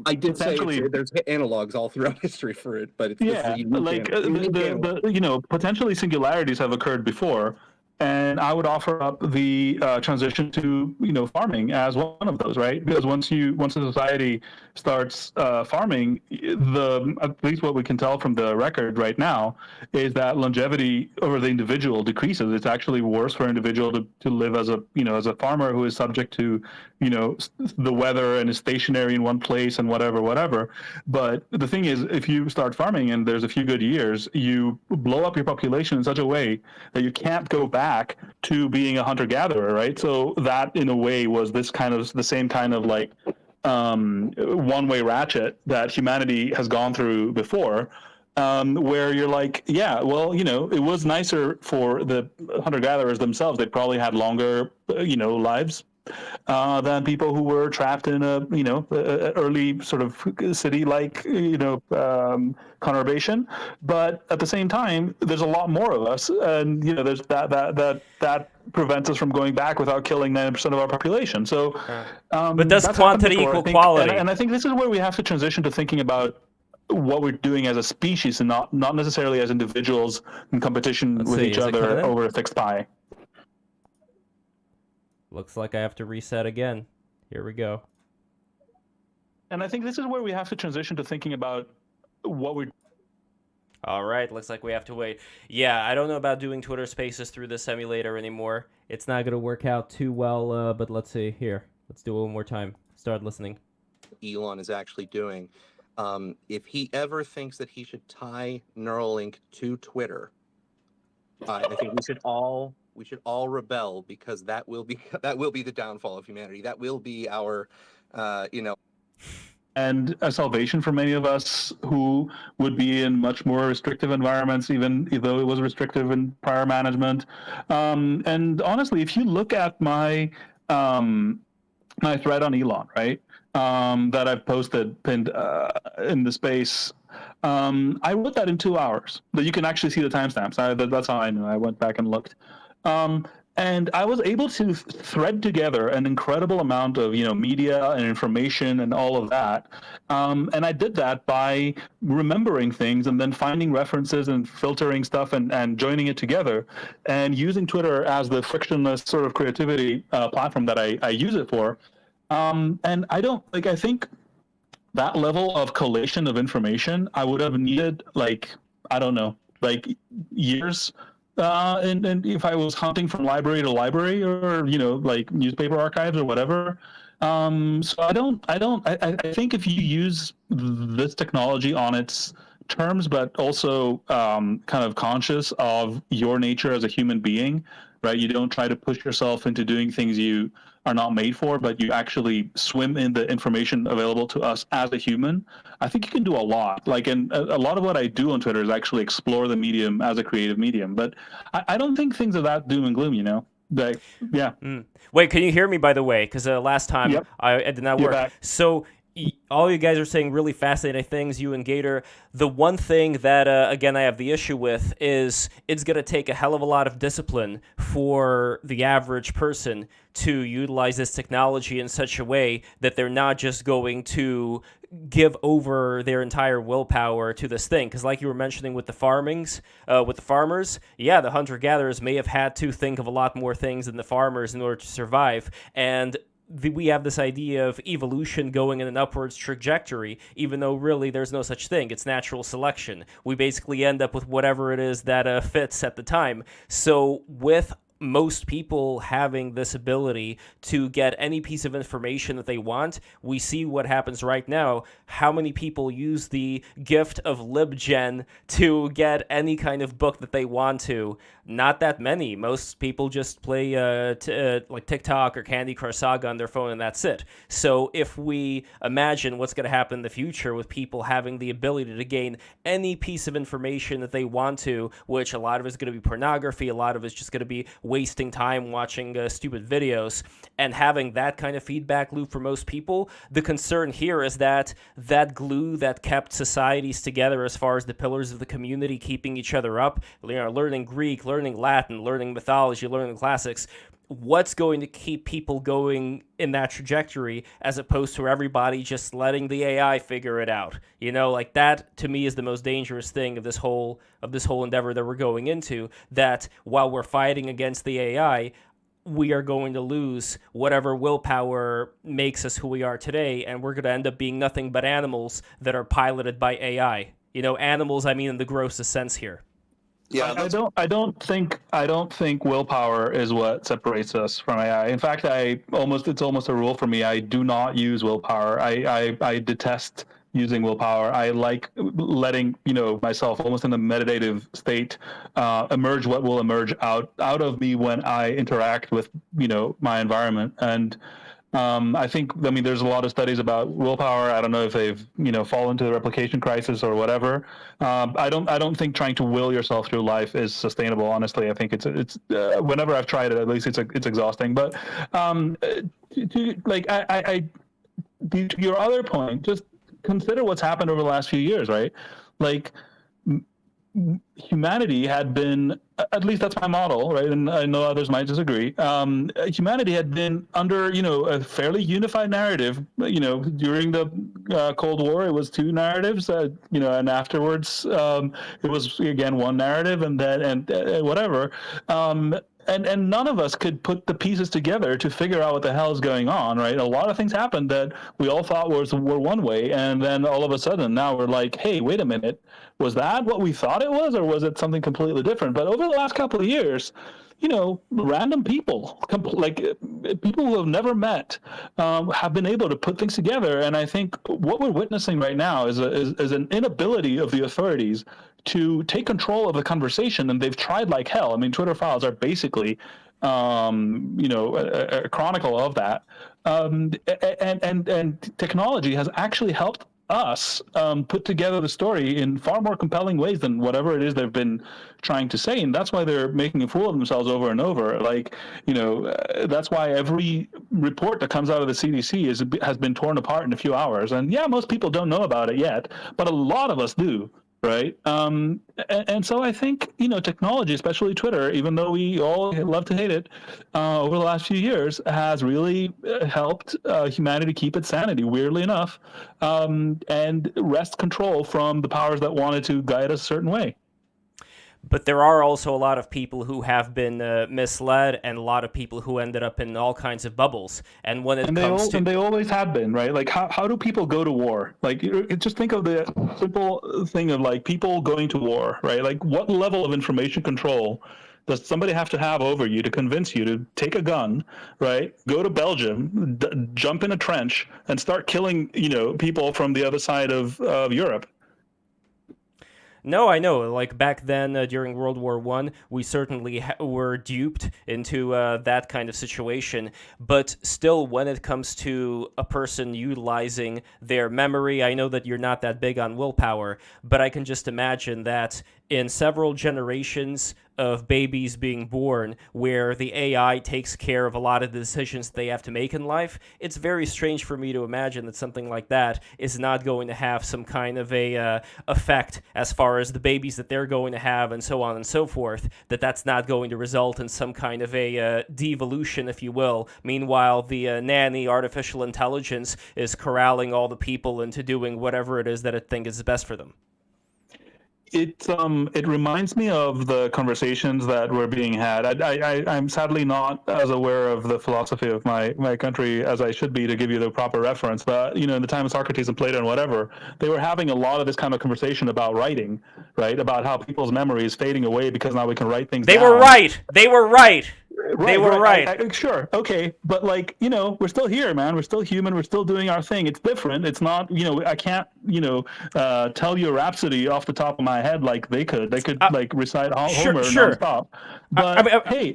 I did say there's analogs all throughout history for it, but it's potentially singularities have occurred before, And I would offer up the transition to farming as one of those, right? Because once a society starts farming, at least what we can tell from the record right now is that longevity over the individual decreases. It's actually worse for an individual to live as a farmer who is subject to the weather and is stationary in one place and whatever. But the thing is, if you start farming and there's a few good years, you blow up your population in such a way that you can't go back to being a hunter-gatherer, right? So that, in a way, was the same kind of like one-way ratchet that humanity has gone through before, where you're like, yeah, well, it was nicer for the hunter-gatherers themselves. They probably had longer, lives than people who were trapped in a early sort of city-like conurbation. But at the same time, there's a lot more of us, and there's that prevents us from going back without killing 90% of our population. So, but does quantity equal quality? And I think this is where we have to transition to thinking about what we're doing as a species, and not necessarily as individuals in competition with each other over a fixed pie. Looks like I have to reset again. Here we go. And I think this is where we have to transition to thinking about what we're... All right, looks like we have to wait. Yeah, I don't know about doing Twitter Spaces through this emulator anymore. It's not going to work out too well, but let's see. Here, let's do it one more time. Start listening. Elon is actually doing. If he ever thinks that he should tie Neuralink to Twitter, I think we should all rebel, because that will be the downfall of humanity. That will be our and a salvation for many of us who would be in much more restrictive environments, even though it was restrictive in prior management. And honestly, if you look at my my thread on Elon, right, that I've posted pinned in the space, I wrote that in 2 hours. But you can actually see the timestamps. That's how I knew. I went back and looked. And I was able to thread together an incredible amount of media and information and all of that. And I did that by remembering things and then finding references and filtering stuff and joining it together, and using Twitter as the frictionless sort of creativity platform that I use it for. And I think that level of collation of information I would have needed years. And if I was hunting from library to library, or newspaper archives or whatever. So I think if you use this technology on its terms, but also kind of conscious of your nature as a human being, right? You don't try to push yourself into doing things you are not made for, but you actually swim in the information available to us as a human. I think you can do a lot. And a lot of what I do on Twitter is actually explore the medium as a creative medium. But I don't think things are that doom and gloom, yeah. Wait, can you hear me, by the way? Because last time it did not work. Back. So all you guys are saying really fascinating things, you and Gator. The one thing that, again, I have the issue with is it's going to take a hell of a lot of discipline for the average person to utilize this technology in such a way that they're not just going to give over their entire willpower to this thing. Because like you were mentioning with the farmers, the hunter-gatherers may have had to think of a lot more things than the farmers in order to survive. And we have this idea of evolution going in an upwards trajectory, even though really there's no such thing. It's natural selection. We basically end up with whatever it is that fits at the time. So with most people having this ability to get any piece of information that they want, we see what happens right now. How many people use the gift of LibGen to get any kind of book that they want to? Not that many. Most people just play like TikTok or Candy Crush Saga on their phone, and that's it. So if we imagine what's going to happen in the future with people having the ability to gain any piece of information that they want to, which a lot of it is going to be pornography, a lot of it's just going to be wasting time watching stupid videos, and having that kind of feedback loop for most people, the concern here is that that glue that kept societies together as far as the pillars of the community keeping each other up, learning Greek, learning Latin, learning mythology, learning the classics, what's going to keep people going in that trajectory as opposed to everybody just letting the AI figure it out. You know, like that to me is the most dangerous thing of this whole endeavor that we're going into, that while we're fighting against the AI, we are going to lose whatever willpower makes us who we are today, and we're going to end up being nothing but animals that are piloted by AI. You know, animals, I mean in the grossest sense here. Yeah, I don't think willpower is what separates us from AI. In fact, it's almost a rule for me. I do not use willpower. I detest using willpower. I like letting myself almost in a meditative state emerge what will emerge out of me when I interact with my environment. And I think there's a lot of studies about willpower. I don't know if they've fallen to the replication crisis or whatever. I don't think trying to will yourself through life is sustainable. Honestly, I think it's whenever I've tried it, at least it's exhausting. But to your other point, just consider what's happened over the last few years, right? Like humanity had been, at least that's my model, right? And I know others might disagree. Humanity had been under, a fairly unified narrative. During the Cold War, it was two narratives. And afterwards, it was again one narrative, and then and whatever. And none of us could put the pieces together to figure out what the hell is going on, right? A lot of things happened that we all thought were one way, and then all of a sudden now we're like, hey, wait a minute, was that what we thought it was, or was it something completely different? But over the last couple of years, random people, like people who have never met, have been able to put things together. And I think what we're witnessing right now is an inability of the authorities to take control of the conversation, and they've tried like hell. I mean, Twitter files are basically, a chronicle of that. And technology has actually helped us put together the story in far more compelling ways than whatever it is they've been trying to say. And that's why they're making a fool of themselves over and over. Like, that's why every report that comes out of the CDC has been torn apart in a few hours. And yeah, most people don't know about it yet, but a lot of us do. Right. And so I think, technology, especially Twitter, even though we all love to hate it, over the last few years has really helped humanity keep its sanity, weirdly enough, and wrest control from the powers that wanted to guide us a certain way. But there are also a lot of people who have been misled, and a lot of people who ended up in all kinds of bubbles. And when it comes to... And they always have been, right? Like, how do people go to war? Like, just think of the simple thing of, like, people going to war, right? Like, what level of information control does somebody have to have over you to convince you to take a gun, right? Go to Belgium, jump in a trench, and start killing, people from the other side of Europe? No, I know. Like back then, during World War I, we certainly were duped into that kind of situation. But still, when it comes to a person utilizing their memory, I know that you're not that big on willpower, but I can just imagine that in several generations of babies being born, where the AI takes care of a lot of the decisions they have to make in life, it's very strange for me to imagine that something like that is not going to have some kind of a effect as far as the babies that they're going to have and so on and so forth, that's not going to result in some kind of a devolution, if you will. Meanwhile, the nanny artificial intelligence is corralling all the people into doing whatever it is that it thinks is best for them. It reminds me of the conversations that were being had. I'm sadly not as aware of the philosophy of my country as I should be to give you the proper reference. But in the time of Socrates and Plato and whatever, they were having a lot of this kind of conversation about writing, right? About how people's memory is fading away because now we can write things down. They were right. They were right. They were right. Sure. Okay. But we're still here, man. We're still human. We're still doing our thing. It's different. It's not, I can't, tell you a rhapsody off the top of my head like they could. They could recite Homer nonstop. But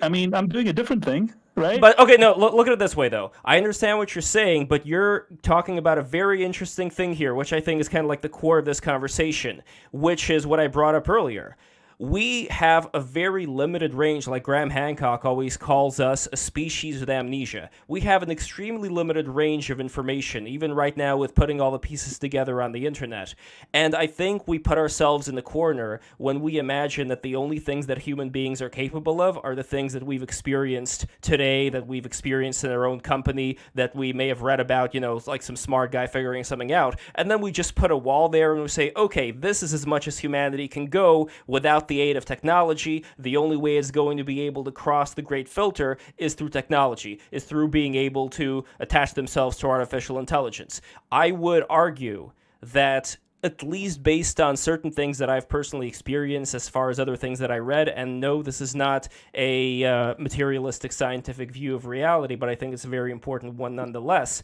I'm doing a different thing. Right? But okay, no, look at it this way, though. I understand what you're saying, but you're talking about a very interesting thing here, which I think is kind of like the core of this conversation, which is what I brought up earlier. we have a very limited range, like Graham Hancock always calls us, a species with amnesia. We have an extremely limited range of information, even right now with putting all the pieces together on the internet. And I think we put ourselves in the corner when we imagine that the only things that human beings are capable of are the things that we've experienced today, that we've experienced in our own company, that we may have read about, like some smart guy figuring something out. And then we just put a wall there and we say, okay, this is as much as humanity can go without the aid of technology. The only way it's going to be able to cross the great filter is through technology, is through being able to attach themselves to artificial intelligence. I would argue that, at least based on certain things that I've personally experienced as far as other things that I read, and no, this is not a materialistic scientific view of reality, but I think it's a very important one nonetheless.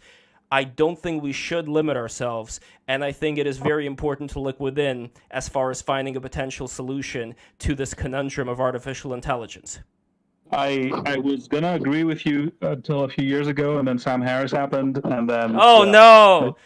I don't think we should limit ourselves, and I think it is very important to look within as far as finding a potential solution to this conundrum of artificial intelligence. I was going to agree with you until a few years ago, and then Sam Harris happened, and then... Oh, no!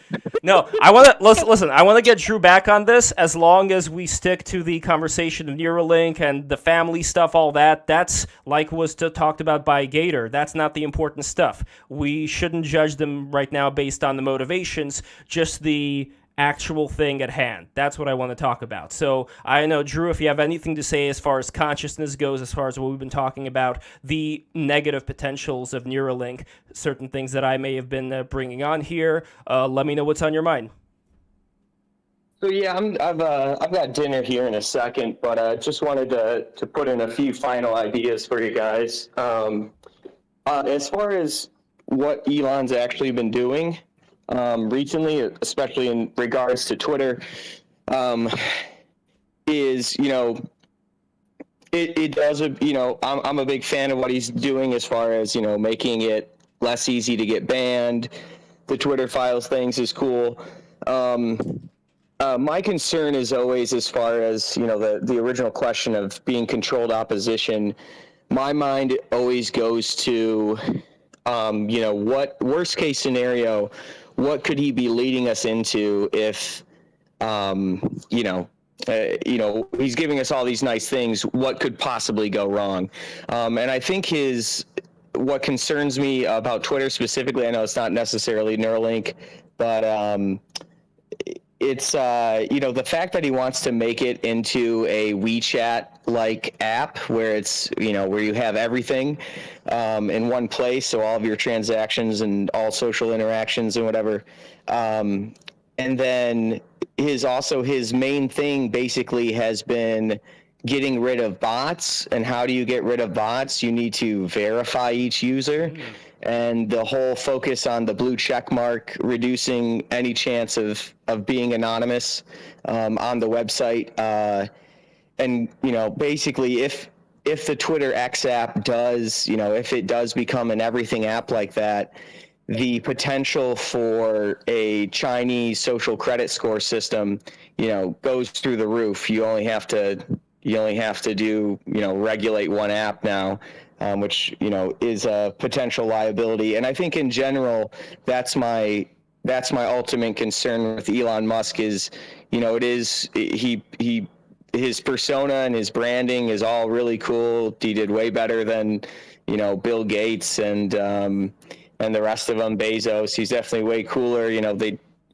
No, I want to... Listen, I want to get Drew back on this as long as we stick to the conversation of Neuralink and the family stuff, all that. That's, like was talked about by Gator, that's not the important stuff. We shouldn't judge them right now based on the motivations, just the actual thing at hand. That's what I want to talk about. So I know, Drew, if you have anything to say as far as consciousness goes, as far as what we've been talking about, the negative potentials of Neuralink, certain things that I may have been bringing on here, let me know what's on your mind. So yeah, I've got dinner here in a second, but just wanted to put in a few final ideas for you guys. As far as what Elon's actually been doing recently, especially in regards to Twitter, is, it does, I'm a big fan of what he's doing as far as, making it less easy to get banned. The Twitter files things is cool. My concern is always, as far as, the original question of being controlled opposition, my mind always goes to, what worst case scenario, what could he be leading us into if, he's giving us all these nice things, what could possibly go wrong? And I think what concerns me about Twitter specifically, I know it's not necessarily Neuralink, but it's, the fact that he wants to make it into a WeChat-like app where it's, where you have everything in one place, so all of your transactions and all social interactions and whatever. And then his main thing basically has been getting rid of bots. And how do you get rid of bots? You need to verify each user. And the whole focus on the blue check mark, reducing any chance of being anonymous on the website. And, basically if the Twitter X app does, if it does become an everything app like that, the potential for a Chinese social credit score system, goes through the roof. You only have to do, regulate one app now. Which, is a potential liability. And I think in general, that's my ultimate concern with Elon Musk is, his persona and his branding is all really cool. He did way better than, Bill Gates and the rest of them, Bezos. He's definitely way cooler.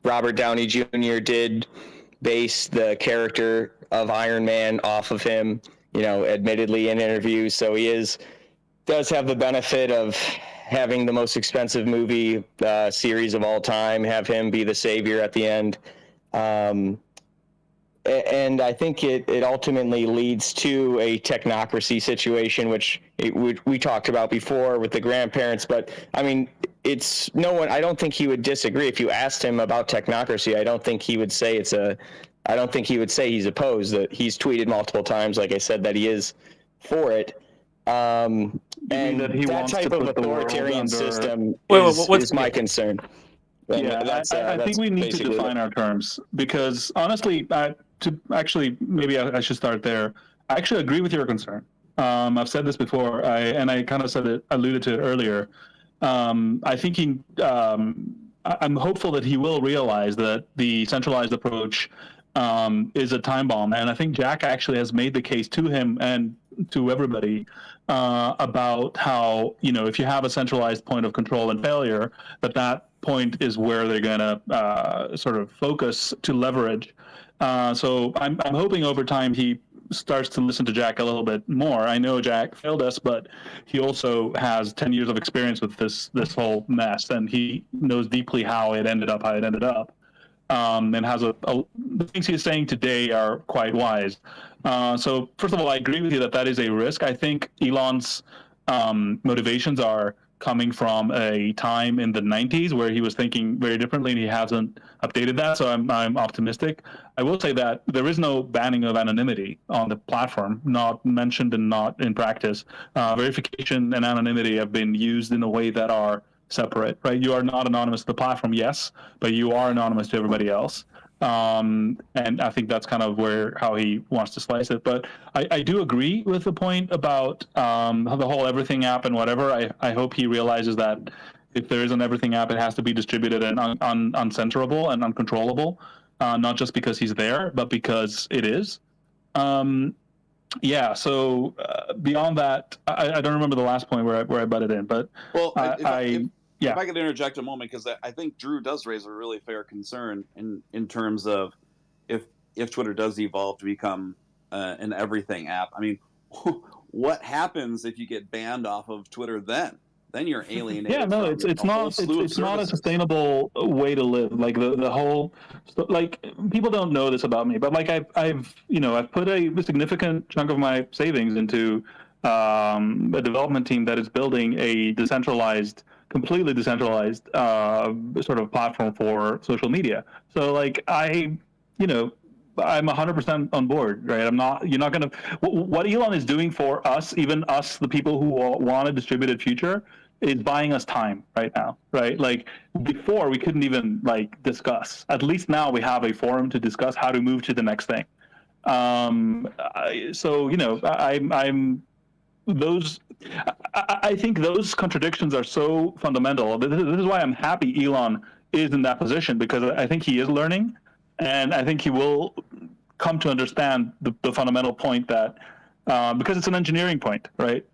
Robert Downey Jr. did base the character of Iron Man off of him, admittedly in interviews. So he does have the benefit of having the most expensive movie series of all time, have him be the savior at the end. And I think it ultimately leads to a technocracy situation, which we talked about before with the grandparents. But I mean, I don't think he would disagree. If you asked him about technocracy, I don't think he would say he's opposed. That he's tweeted multiple times, like I said, that he is for it. And that type of authoritarian system is my concern. Yeah, I think we need to define our terms, because honestly, I should start there. I actually agree with your concern. I've said this before, I kind of alluded to it earlier. I think I'm hopeful that he will realize that the centralized approach is a time bomb. And I think Jack actually has made the case to him and to everybody about how, if you have a centralized point of control and failure, that point is where they're going to sort of focus to leverage. So I'm hoping over time he starts to listen to Jack a little bit more. I know Jack failed us, but he also has 10 years of experience with this whole mess, and he knows deeply how it ended up. And has the things he's saying today are quite wise. So first of all, I agree with you that is a risk. I think Elon's motivations are coming from a time in the 90s where he was thinking very differently, and he hasn't updated that. So I'm optimistic. I will say that there is no banning of anonymity on the platform, not mentioned and not in practice. Verification and anonymity have been used in a way that are separate, right? You are not anonymous to the platform, yes, but you are anonymous to everybody else. And I think that's kind of how he wants to slice it. But I do agree with the point about the whole everything app and whatever. I hope he realizes that if there is an everything app, it has to be distributed and uncensorable and uncontrollable, not just because he's there, but because it is. Yeah. So beyond that, I don't remember the last point where I butted in, but if I could interject a moment, because I think Drew does raise a really fair concern in terms of if Twitter does evolve to become an everything app. I mean, what happens if you get banned off of Twitter then? Then you're alienated. Yeah, no, it's not a sustainable way to live. Like the whole, like, people don't know this about me, but like I've put a significant chunk of my savings into a development team that is building a completely decentralized sort of platform for social media. So like I'm 100% on board, right? You're not going to, what Elon is doing for us, even us, the people who want a distributed future, is buying us time right now, right? Like before we couldn't even discuss. At least now we have a forum to discuss how to move to the next thing. I think those contradictions are so fundamental. This is why I'm happy Elon is in that position, because I think he is learning, and I think he will come to understand the fundamental point that because it's an engineering point, right?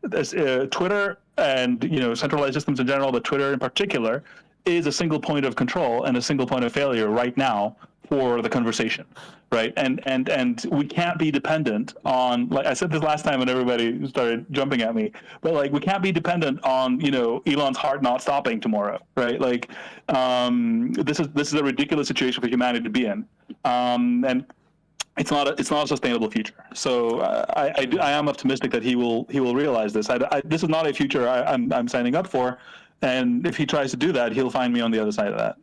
Twitter and centralized systems in general, but Twitter in particular, is a single point of control and a single point of failure right now for the conversation, right? And we can't be dependent on, like I said this last time when everybody started jumping at me, but like we can't be dependent on Elon's heart not stopping tomorrow, right? Like this is a ridiculous situation for humanity to be in, and it's not a sustainable future. So I am optimistic that he will realize this. This is not a future I'm signing up for, and if he tries to do that, he'll find me on the other side of that.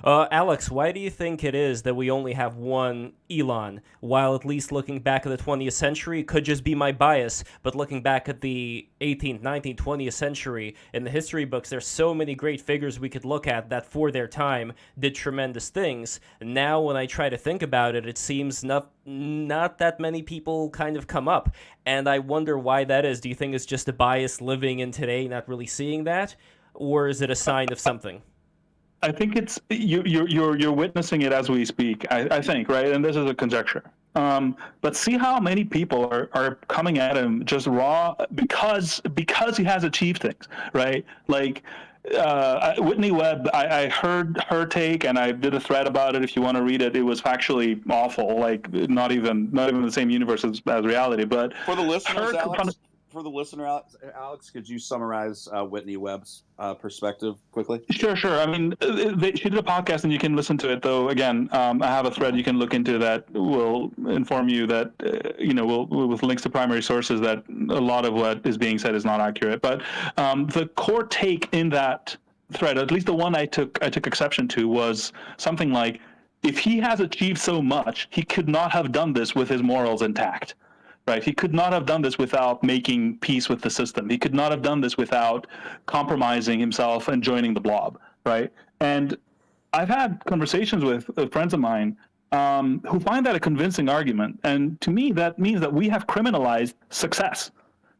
Alex, why do you think it is that we only have one Elon, while at least looking back at the 20th century could just be my bias, but looking back at the 18th, 19th, 20th century, in the history books, there's so many great figures we could look at that for their time did tremendous things. Now, when I try to think about it, it seems not that many people kind of come up, and I wonder why that is. Do you think it's just a bias living in today, not really seeing that, or is it a sign of something? I think it's you're witnessing it as we speak. I think, right, and this is a conjecture. But see how many people are coming at him just raw because he has achieved things, right? Like Whitney Webb, I heard her take, and I did a thread about it. If you want to read it, it was factually awful. Like not even the same universe as reality. But for the listeners, Alex, could you summarize Whitney Webb's perspective quickly? Sure. I mean, she did a podcast, and you can listen to it. Though, again, I have a thread you can look into that will inform you that, with links to primary sources, that a lot of what is being said is not accurate. But the core take in that thread, at least the one I took exception to, was something like, if he has achieved so much, he could not have done this with his morals intact. Right, he could not have done this without making peace with the system. He could not have done this without compromising himself and joining the blob. Right, and I've had conversations with friends of mine who find that a convincing argument. And to me, that means that we have criminalized success,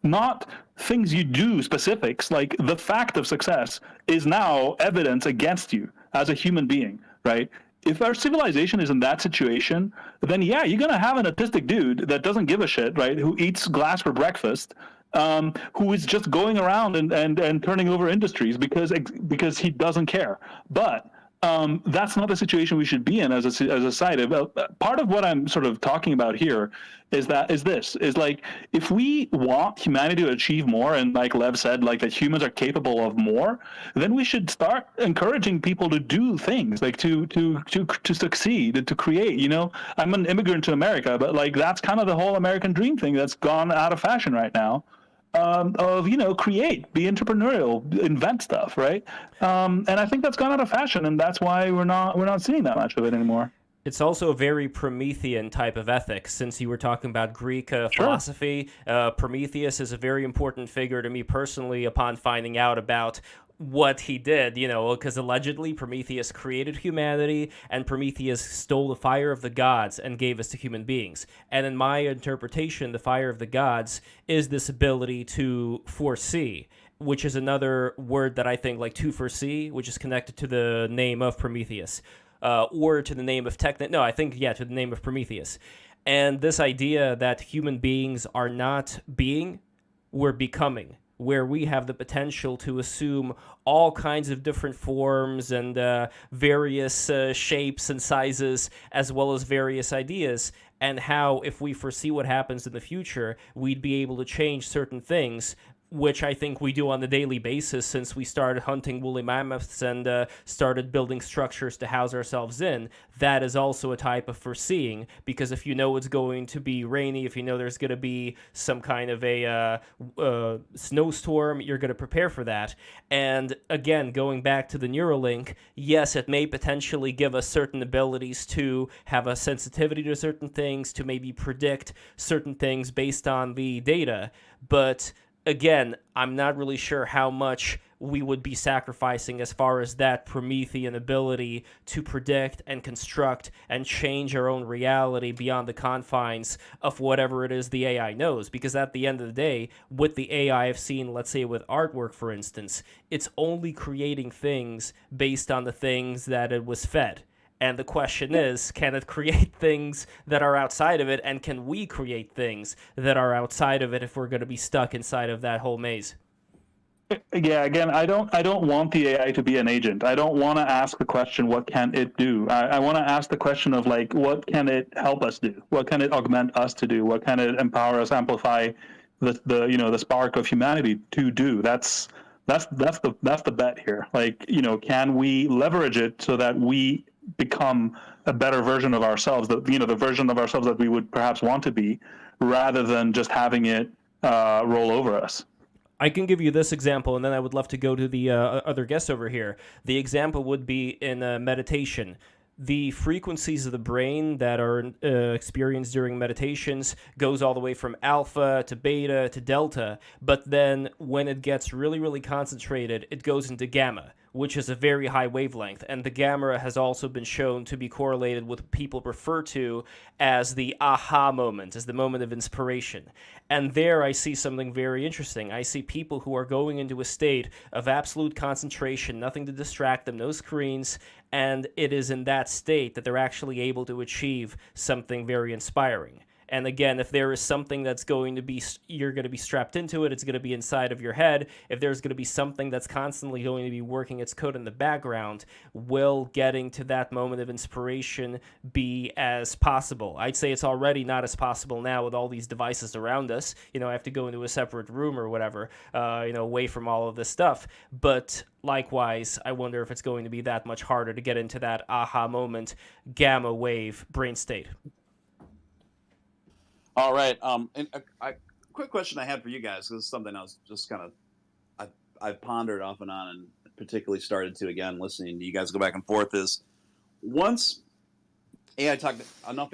not things you do, specifics. Like the fact of success is now evidence against you as a human being. Right. if our civilization is in that situation, then yeah, you're gonna have an autistic dude that doesn't give a shit, right? Who eats glass for breakfast, who is just going around and turning over industries because he doesn't care. But that's not the situation we should be in as a society. Part of what I'm sort of talking about here is like, if we want humanity to achieve more, and like Lev said, like that humans are capable of more, then we should start encouraging people to do things, like to succeed, to create. You know, I'm an immigrant to America, but like that's kind of the whole American dream thing that's gone out of fashion right now. Of, you know, create, be entrepreneurial, invent stuff, right? And I think that's gone out of fashion, and that's why we're not seeing that much of it anymore. It's also a very Promethean type of ethics, since you were talking about Greek philosophy. Prometheus is a very important figure to me personally upon finding out about what he did, you know, because allegedly Prometheus created humanity, and Prometheus stole the fire of the gods and gave us to human beings. And in my interpretation, the fire of the gods is this ability to foresee, which is another word that I think, like to foresee, which is connected to the name of Prometheus. Or to the name of to the name of Prometheus. And this idea that human beings are not being, we're becoming, where we have the potential to assume all kinds of different forms and various shapes and sizes, as well as various ideas, and how if we foresee what happens in the future, we'd be able to change certain things, which I think we do on a daily basis since we started hunting woolly mammoths and started building structures to house ourselves in. That is also a type of foreseeing, because if you know it's going to be rainy, if you know there's going to be some kind of a snowstorm, you're going to prepare for that. And again, going back to the Neuralink, yes, it may potentially give us certain abilities to have a sensitivity to certain things, to maybe predict certain things based on the data, but again, I'm not really sure how much we would be sacrificing as far as that Promethean ability to predict and construct and change our own reality beyond the confines of whatever it is the AI knows. Because at the end of the day, with the AI I've seen, let's say with artwork, for instance, it's only creating things based on the things that it was fed. And the question is, can it create things that are outside of it, and can we create things that are outside of it if we're going to be stuck inside of that whole maze? Yeah, again, I don't want the AI to be an agent. I don't want to ask the question, what can it do? I want to ask the question of, like, what can it help us do? What can it augment us to do? What can it empower us, amplify the spark of humanity to do? That's the bet here. Like, you know, can we leverage it so that we become a better version of ourselves, the version of ourselves that we would perhaps want to be, rather than just having it roll over us? I can give you this example, and then I would love to go to the other guests over here. The example would be in meditation. The frequencies of the brain that are experienced during meditations goes all the way from alpha to beta to delta, but then when it gets really, really concentrated, it goes into gamma, which is a very high wavelength, and the gamma has also been shown to be correlated with what people refer to as the aha moment, as the moment of inspiration. And there I see something very interesting. I see people who are going into a state of absolute concentration, nothing to distract them, no screens, and it is in that state that they're actually able to achieve something very inspiring. And again, if there is something that's going to be, you're going to be strapped into it, it's going to be inside of your head. If there's going to be something that's constantly going to be working its code in the background, will getting to that moment of inspiration be as possible? I'd say it's already not as possible now with all these devices around us. You know, I have to go into a separate room or whatever, away from all of this stuff. But likewise, I wonder if it's going to be that much harder to get into that aha moment, gamma wave brain state. All right. And a quick question I had for you guys, because it's something I was just kind of, I've pondered off and on, and particularly started to, again, listening to you guys go back and forth, is once AI enough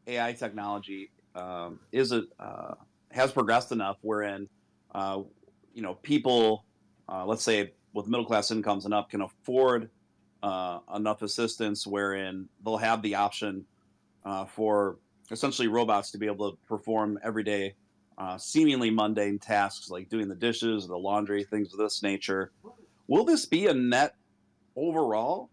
AI technology has progressed enough wherein, people, let's say with middle class incomes and up, can afford enough assistance wherein they'll have the option for essentially robots to be able to perform everyday, seemingly mundane tasks like doing the dishes, the laundry, things of this nature. Will this be a net overall?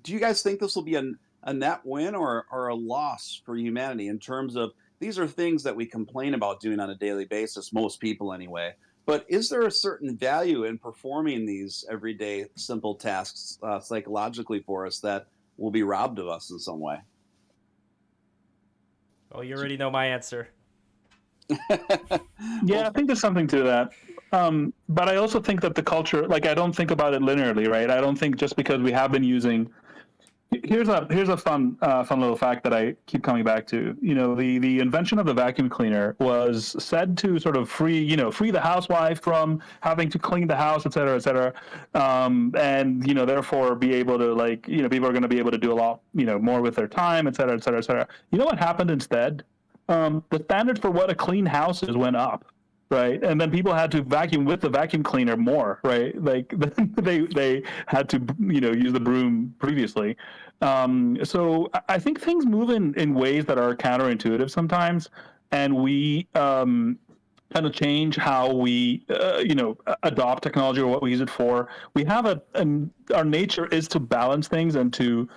do you guys think this will be a net win or a loss for humanity in terms of these are things that we complain about doing on a daily basis, most people anyway. But is there a certain value in performing these everyday simple tasks psychologically for us that will be robbed of us in some way? Oh, you already know my answer. Yeah, I think there's something to that. But I also think that the culture, like, I don't think about it linearly, right? I don't think just because we have been using. Here's a fun little fact that I keep coming back to. You know, the invention of the vacuum cleaner was said to sort of free the housewife from having to clean the house, et cetera, and therefore be able to, like, people are going to be able to do a lot more with their time, et cetera, et cetera, et cetera. You know what happened instead? The standard for what a clean house is went up. Right, and then people had to vacuum with the vacuum cleaner more, right? Like they had to, use the broom previously. So I think things move in ways that are counterintuitive sometimes, and we kind of change how we, adopt technology or what we use it for. We have our nature is to balance things and to,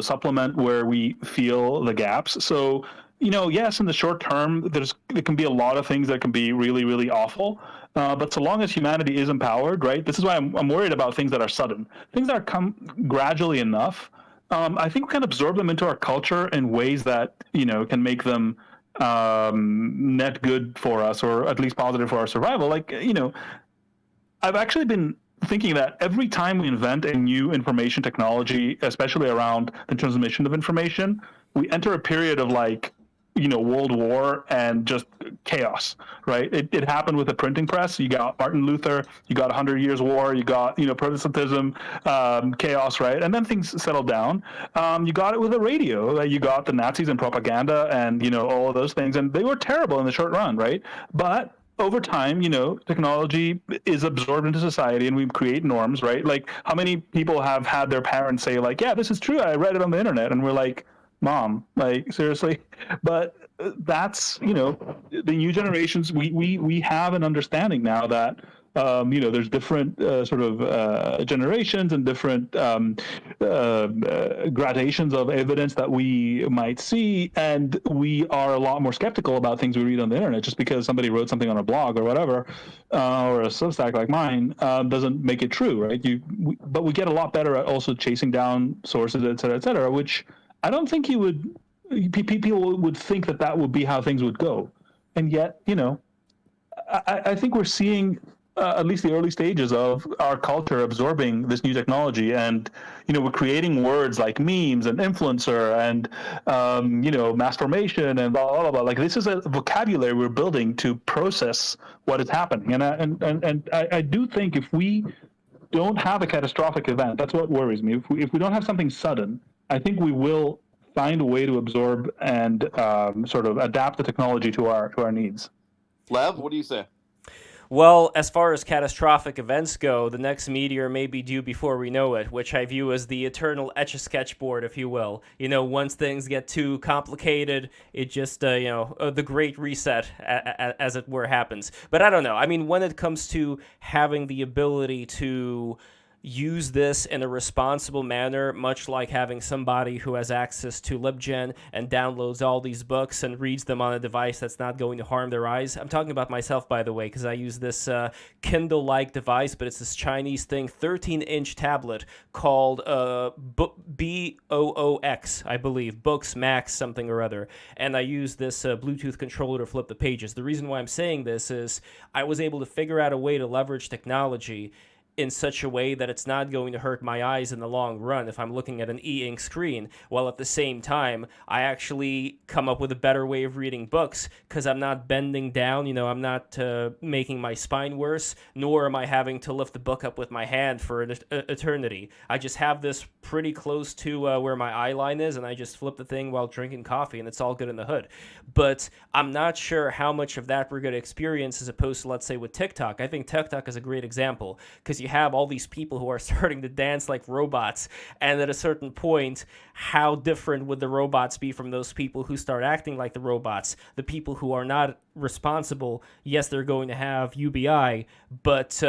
supplement where we feel the gaps. So. Yes, in the short term, there can be a lot of things that can be really, really awful. But so long as humanity is empowered, right? This is why I'm worried about things that are sudden. Things that come gradually enough, I think we can absorb them into our culture in ways that, can make them net good for us, or at least positive for our survival. Like, I've actually been thinking that every time we invent a new information technology, especially around the transmission of information, we enter a period of, like, World War and just chaos, right? It happened with the printing press. You got Martin Luther, you got 100 Years' War, you got, Protestantism, chaos, right? And then things settled down. You got it with the radio. You got the Nazis and propaganda and, all of those things. And they were terrible in the short run, right? But over time, technology is absorbed into society and we create norms, right? Like, how many people have had their parents say, like, yeah, this is true, I read it on the internet. And we're like, Mom, like, seriously? But that's, the new generations, we have an understanding now that, there's different generations and different gradations of evidence that we might see. And we are a lot more skeptical about things we read on the internet. Just because somebody wrote something on a blog or whatever, or a Substack like mine, doesn't make it true, right? But we get a lot better at also chasing down sources, et cetera, which I don't think people would think that would be how things would go. And yet, I think we're seeing at least the early stages of our culture absorbing this new technology. And, we're creating words like memes and influencer and, mass formation and blah, blah, blah. Like, this is a vocabulary we're building to process what is happening. And I do think if we don't have a catastrophic event, that's what worries me. If we don't have something sudden, I think we will find a way to absorb and sort of adapt the technology to our needs. Lev, what do you say? Well, as far as catastrophic events go, the next meteor may be due before we know it, which I view as the eternal Etch-a-Sketch board, if you will. Once things get too complicated, it just, the great reset, as it were, happens. But I don't know. I mean, when it comes to having the ability to use this in a responsible manner, much like having somebody who has access to LibGen and downloads all these books and reads them on a device that's not going to harm their eyes. I'm talking about myself, by the way, because I use this Kindle-like device, but it's this Chinese thing, 13-inch tablet called BOOX, I believe, Books Max something or other, and I use this Bluetooth controller to flip the pages. The reason why I'm saying this is I was able to figure out a way to leverage technology in such a way that it's not going to hurt my eyes in the long run if I'm looking at an e-ink screen, while at the same time, I actually come up with a better way of reading books because I'm not bending down, I'm not making my spine worse, nor am I having to lift the book up with my hand for an eternity. I just have this pretty close to where my eye line is, and I just flip the thing while drinking coffee, and it's all good in the hood. But I'm not sure how much of that we're going to experience as opposed to, let's say, with TikTok. I think TikTok is a great example because you have all these people who are starting to dance like robots, and at a certain point, how different would the robots be from those people who start acting like the robots? The people who are not responsible, yes, they're going to have UBI, but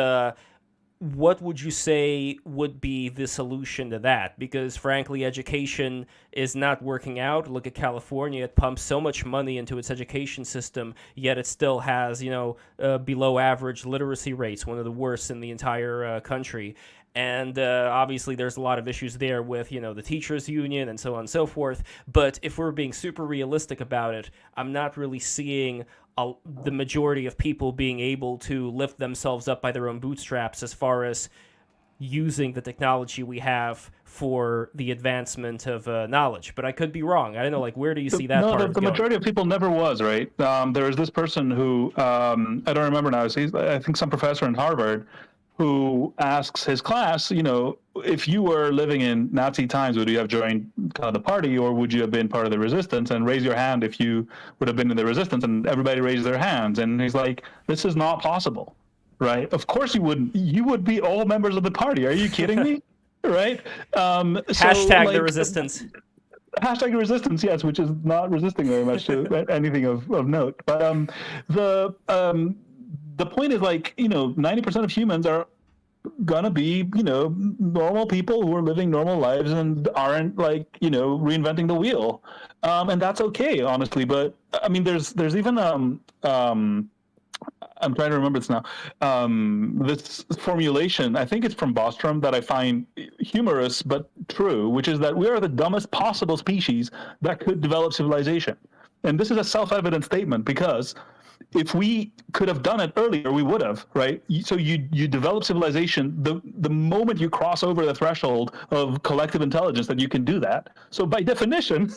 what would you say would be the solution to that? Because frankly, education is not working out. Look at California. It pumps so much money into its education system, yet it still has, below average literacy rates, one of the worst in the entire country. And obviously there's a lot of issues there with, the teachers union and so on and so forth. But if we're being super realistic about it, I'm not really seeing the majority of people being able to lift themselves up by their own bootstraps as far as using the technology we have for the advancement of knowledge. But I could be wrong. I don't know, where do you see that part the majority of people never was, right? There was this person who, I don't remember now, I think some professor in Harvard, who asks his class, if you were living in Nazi times, would you have joined kind of the party, or would you have been part of the resistance? And raise your hand if you would have been in the resistance. And everybody raised their hands. And he's like, this is not possible, right? Of course you wouldn't. You would be all members of the party. Are you kidding me? Right? Hashtag the resistance. Hashtag resistance, yes, which is not resisting very much to anything of note. But the point is 90% of humans are gonna be, normal people who are living normal lives and aren't reinventing the wheel. And that's okay, honestly. But I mean, there's even, I'm trying to remember this now. This formulation, I think it's from Bostrom, that I find humorous but true, which is that we are the dumbest possible species that could develop civilization. And this is a self-evident statement, because if we could have done it earlier, we would have, right? So you develop civilization the moment you cross over the threshold of collective intelligence, that you can do that. So by definition,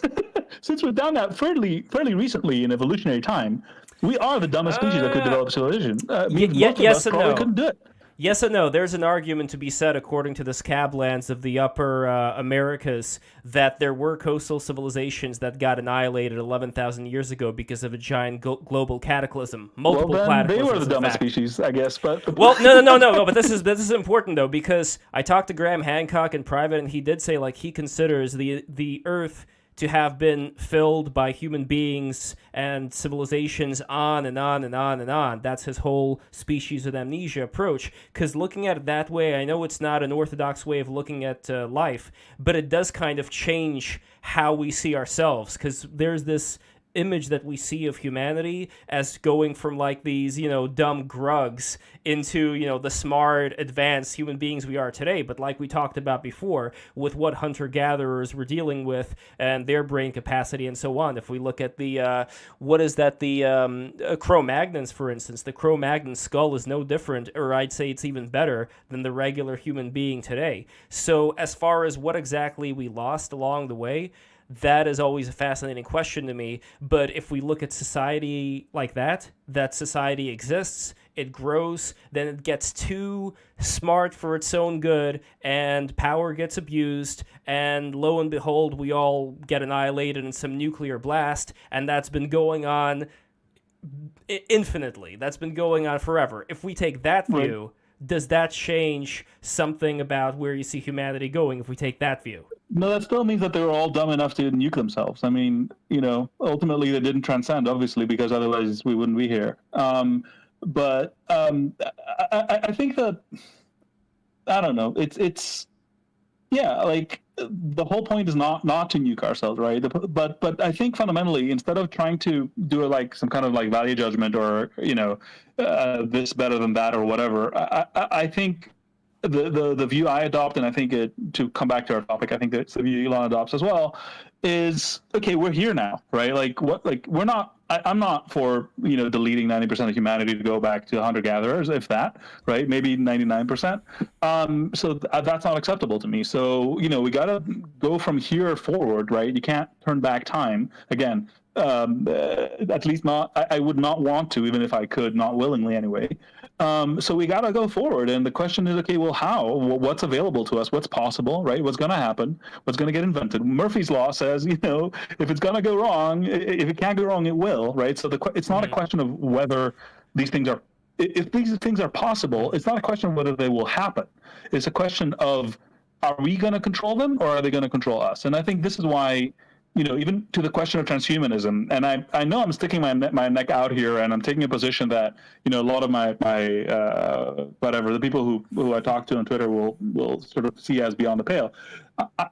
since we've done that fairly recently in evolutionary time, we are the dumbest species that could develop civilization. Yes and probably no. couldn't do it. Yes and no. There's an argument to be said, according to the scablands of the upper Americas, that there were coastal civilizations that got annihilated 11,000 years ago because of a giant global cataclysm. Multiple cataclysms. They were the dumbest species, I guess. But well, no. But this is important though, because I talked to Graham Hancock in private, and he did say he considers the Earth to have been filled by human beings and civilizations on and on and on and on. That's his whole species with amnesia approach. Because looking at it that way, I know it's not an orthodox way of looking at life, but it does kind of change how we see ourselves. Because there's this image that we see of humanity as going from these, dumb grugs into, the smart, advanced human beings we are today. But like we talked about before, with what hunter-gatherers were dealing with and their brain capacity and so on. If we look at the, Cro-Magnons, for instance, the Cro-Magnon skull is no different, or I'd say it's even better than the regular human being today. So as far as what exactly we lost along the way, that is always a fascinating question to me. But if we look at society like that society exists, it grows, then it gets too smart for its own good, and power gets abused, and lo and behold, we all get annihilated in some nuclear blast, and that's been going on infinitely. That's been going on forever. If we take that view, does that change something about where you see humanity going if we take that view? No, that still means that they were all dumb enough to nuke themselves. I mean, ultimately they didn't transcend, obviously, because otherwise we wouldn't be here. But I think that, I don't know, it's the whole point is not to nuke ourselves, right? But I think fundamentally, instead of trying to do some kind of value judgment or this better than that or whatever, I think the view I adopt, and I think to come back to our topic, I think that's the view Elon adopts as well, is okay, we're here now, right? We're not. I'm not for deleting 90% of humanity to go back to hunter-gatherers, if that, right? Maybe 99%. So that's not acceptable to me. So we gotta go from here forward, right? You can't turn back time again. At least not. I would not want to, even if I could, not willingly anyway. So we gotta go forward, and the question is, okay, well, how? What's available to us? What's possible, right? What's gonna happen? What's gonna get invented? Murphy's law says, if it's gonna go wrong, if it can't go wrong, it will, right? So it's not a question of whether these things are, if these things are possible. It's not a question of whether they will happen. It's a question of, are we gonna control them, or are they gonna control us? And I think this is why even to the question of transhumanism, and I know I'm sticking my neck out here, and I'm taking a position that a lot of my whatever the people who I talk to on Twitter will sort of see as beyond the pale.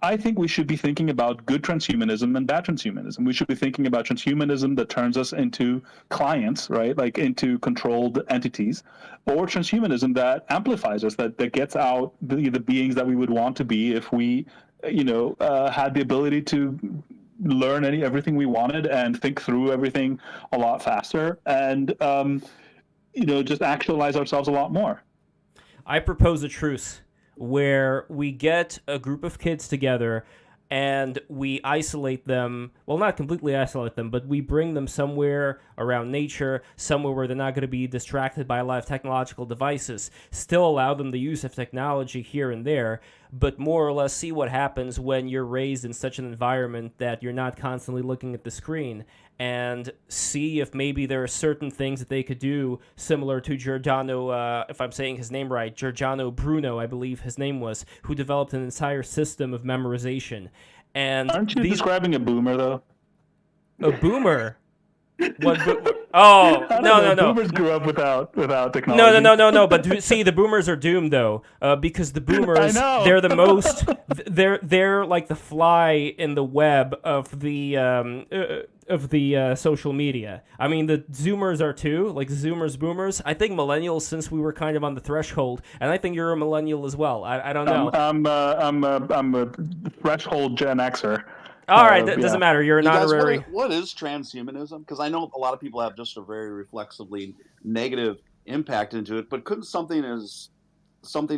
I think we should be thinking about good transhumanism and bad transhumanism. We should be thinking about transhumanism that turns us into clients, right, like into controlled entities, or transhumanism that amplifies us, that gets out the beings that we would want to be if we had the ability to learn everything we wanted and think through everything a lot faster, and just actualize ourselves a lot more. I propose a truce where we get a group of kids together and we isolate them. Well, not completely isolate them, but we bring them somewhere around nature, somewhere where they're not going to be distracted by a lot of technological devices. Still allow them the use of technology here and there, but more or less see what happens when you're raised in such an environment that you're not constantly looking at the screen, and see if maybe there are certain things that they could do similar to Giordano, if I'm saying his name right, Giordano Bruno, I believe his name was, who developed an entire system of memorization. And aren't you describing a boomer, though? A boomer? What? Oh, no. Boomers grew up without technology. No. But see, the boomers are doomed though, because the boomers, they're the most, they're like the fly in the web of the social media. I mean, the Zoomers are too, like Zoomers, boomers. I think millennials, since we were kind of on the threshold, and I think you're a millennial as well. I don't know. I'm a threshold Gen Xer. All right, that doesn't matter. You're an honorary. What is transhumanism? Because I know a lot of people have just a very reflexively negative impact into it, but couldn't something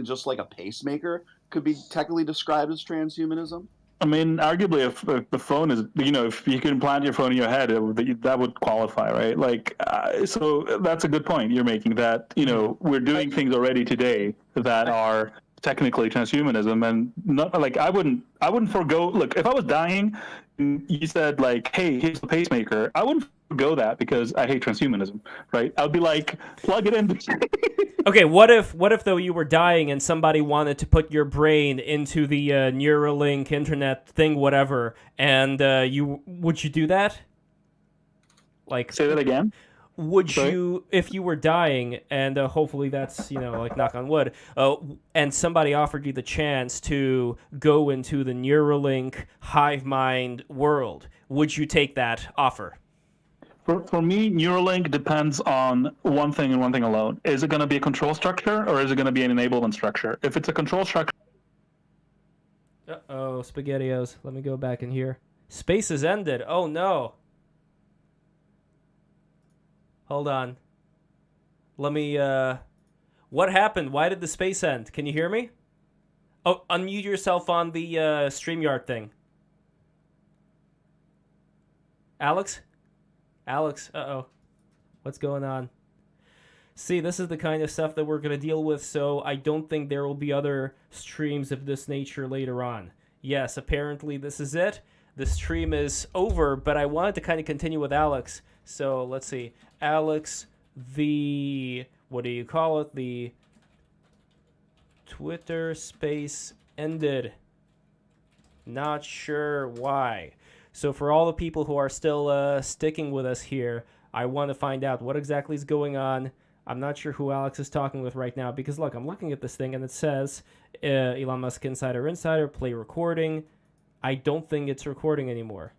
just like a pacemaker could be technically described as transhumanism? I mean, arguably, if the phone is, if you can implant your phone in your head, that would qualify, right? Like, so that's a good point you're making, that, we're doing things already today that are technically transhumanism, and not like I wouldn't forego. Look, if I was dying, and you said like, "Hey, here's the pacemaker," I wouldn't forego that because I hate transhumanism, right? I'd be like, plug it in. Okay, what if though you were dying and somebody wanted to put your brain into the Neuralink internet thing, whatever, and would you do that? Like, say that again. Would you, if you were dying, and hopefully that's, like knock on wood, and somebody offered you the chance to go into the Neuralink hive mind world, would you take that offer? For me, Neuralink depends on one thing and one thing alone. Is it going to be a control structure, or is it going to be an enablement structure? If it's a control structure... Uh-oh, SpaghettiOs. Let me go back in here. Space has ended. Oh, no. Hold on. Let me, what happened? Why did the space end? Can you hear me? Oh, unmute yourself on the StreamYard thing. Alex? Uh-oh. What's going on? See, this is the kind of stuff that we're going to deal with, so I don't think there will be other streams of this nature later on. Yes, apparently this is it. The stream is over, but I wanted to kind of continue with Alex. So let's see. Alex, what do you call it? The Twitter space ended. Not sure why. So for all the people who are still sticking with us here, I want to find out what exactly is going on. I'm not sure who Alex is talking with right now, because look, I'm looking at this thing and it says Elon Musk Insider, play recording. I don't think it's recording anymore.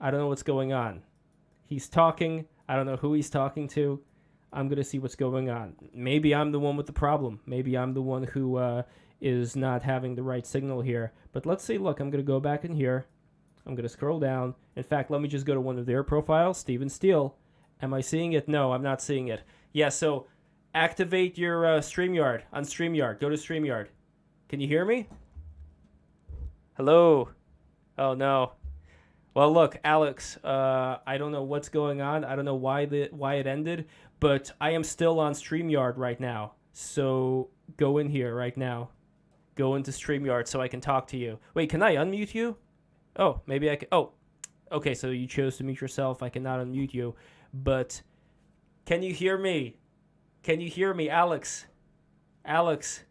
I don't know what's going on. He's talking. I don't know who he's talking to. I'm going to see what's going on. Maybe I'm the one with the problem. Maybe I'm the one who is not having the right signal here. But let's see. Look, I'm going to go back in here. I'm going to scroll down. In fact, let me just go to one of their profiles, Steven Steele. Am I seeing it? No, I'm not seeing it. Yeah, so activate your StreamYard on StreamYard. Go to StreamYard. Can you hear me? Hello? Oh, no. Well, look, Alex, I don't know what's going on. I don't know why it ended, but I am still on StreamYard right now. So go in here right now. Go into StreamYard so I can talk to you. Wait, can I unmute you? Oh, maybe I can. Oh, okay, so you chose to mute yourself. I cannot unmute you. But can you hear me? Can you hear me, Alex? Alex?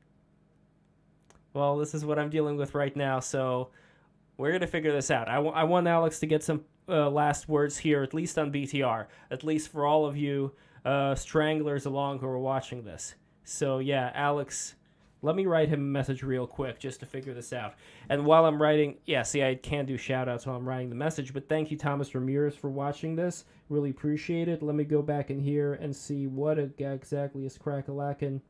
Well, this is what I'm dealing with right now, so We're gonna figure this out. I want Alex to get some last words here, at least on BTR, at least for all of you stranglers along who are watching this. So yeah, Alex, let me write him a message real quick just to figure this out. And while I'm writing, yeah, see, I can't do shout-outs while I'm writing the message, but thank you, Thomas Ramirez, for watching this. Really appreciate it. Let me go back in here and see what exactly is crack-a-lackin'.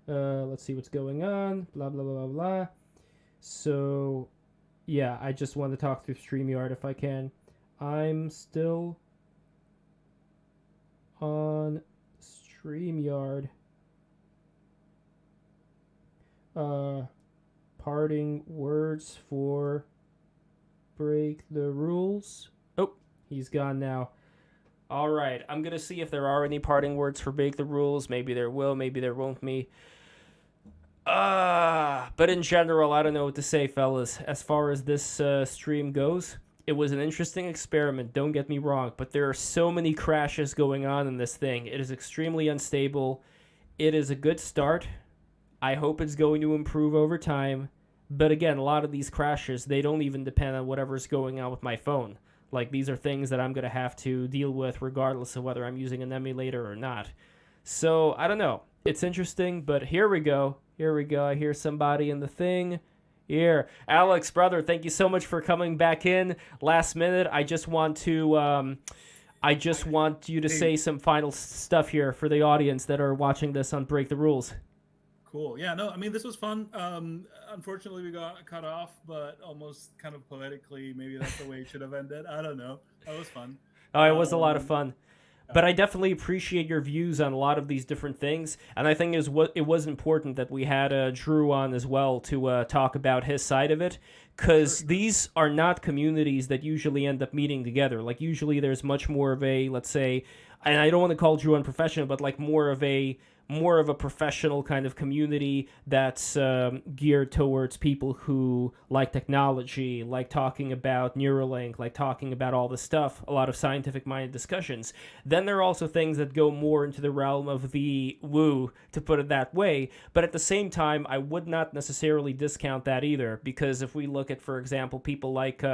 Let's see what's going on. Blah, blah, blah, blah, blah. So, yeah, I just want to talk through StreamYard if I can. I'm still on StreamYard. Parting words for break the rules. Oh, he's gone now. All right, I'm going to see if there are any parting words for break the rules. Maybe there will, maybe there won't be. But in general, I don't know what to say, fellas. As far as this stream goes, it was an interesting experiment, don't get me wrong, but there are so many crashes going on in this thing. It is extremely unstable. It is a good start. I hope it's going to improve over time. But again, a lot of these crashes, they don't even depend on whatever's going on with my phone. Like, these are things that I'm going to have to deal with regardless of whether I'm using an emulator or not. So, I don't know. It's interesting, but here we go. Here we go. I hear somebody in the thing. Here. Alex, brother, thank you so much for coming back in last minute. I just want you to say some final stuff here for the audience that are watching this on Break the Rules. Cool. Yeah, no, I mean, this was fun. Unfortunately, we got cut off, but almost kind of poetically, maybe that's the way it should have ended. I don't know. That was fun. Oh, it was a lot of fun. But I definitely appreciate your views on a lot of these different things. And I think it was important that we had Drew on as well to talk about his side of it. Because these are not communities that usually end up meeting together. Like, usually there's much more of a, let's say, and I don't want to call Drew unprofessional, but like more of a professional kind of community that's geared towards people who like technology, like talking about Neuralink, like talking about all this stuff, a lot of scientific-minded discussions. Then there are also things that go more into the realm of the woo, to put it that way. But at the same time, I would not necessarily discount that either, because if we look at, for example, people like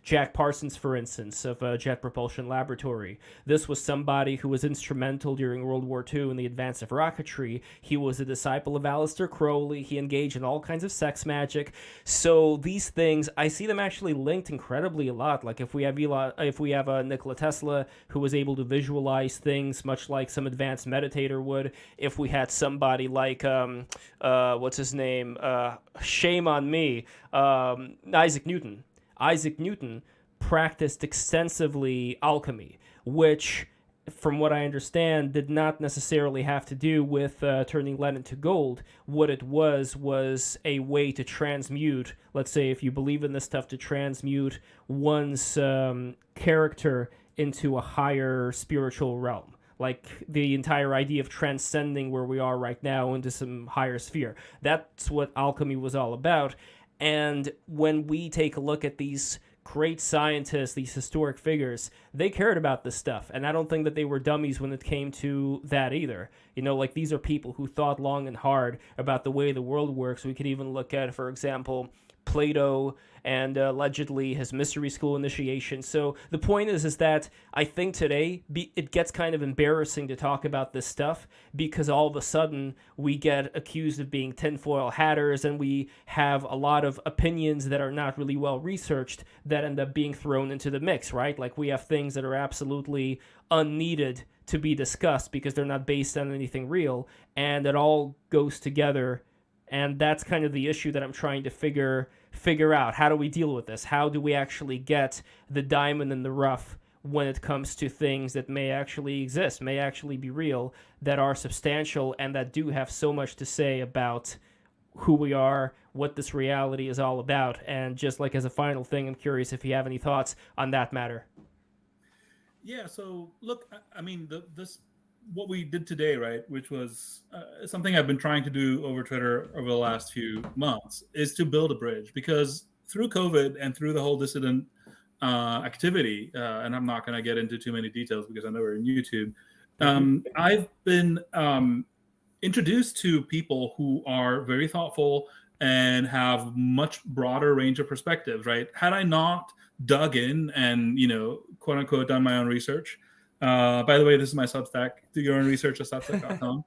Jack Parsons, for instance, of Jet Propulsion Laboratory, this was somebody who was instrumental during World War II in the advance of rocketry. He was a disciple of Aleister Crowley. He engaged in all kinds of sex magic. So these things, I see them actually linked incredibly a lot. Like if we have Nikola Tesla, who was able to visualize things much like some advanced meditator would. If we had somebody like what's his name? Shame on me, Isaac Newton. Isaac Newton practiced extensively alchemy, which, from what I understand, did not necessarily have to do with turning lead into gold. What it was a way to transmute, let's say if you believe in this stuff, to transmute one's character into a higher spiritual realm. Like the entire idea of transcending where we are right now into some higher sphere. That's what alchemy was all about. And when we take a look at these great scientists, these historic figures, they cared about this stuff. And I don't think that they were dummies when it came to that either. You know, like these are people who thought long and hard about the way the world works. We could even look at, for example, Plato and allegedly his mystery school initiation. So the point is that I think today it gets kind of embarrassing to talk about this stuff because all of a sudden we get accused of being tinfoil hatters and we have a lot of opinions that are not really well researched that end up being thrown into the mix, right? Like we have things that are absolutely unneeded to be discussed because they're not based on anything real, and it all goes together. And that's kind of the issue that I'm trying to figure out. How do we deal with this? How do we actually get the diamond in the rough when it comes to things that may actually exist, may actually be real, that are substantial, and that do have so much to say about who we are, what this reality is all about? And just like as a final thing, I'm curious if you have any thoughts on that matter. Yeah, so look, I mean, what we did today, right, which was something I've been trying to do over Twitter over the last few months, is to build a bridge. Because through COVID and through the whole dissident activity, and I'm not going to get into too many details because I know we're in YouTube, I've been introduced to people who are very thoughtful and have much broader range of perspectives, right? Had I not dug in and, quote unquote, done my own research. By the way, this is my Substack. Do your own research at substack.com.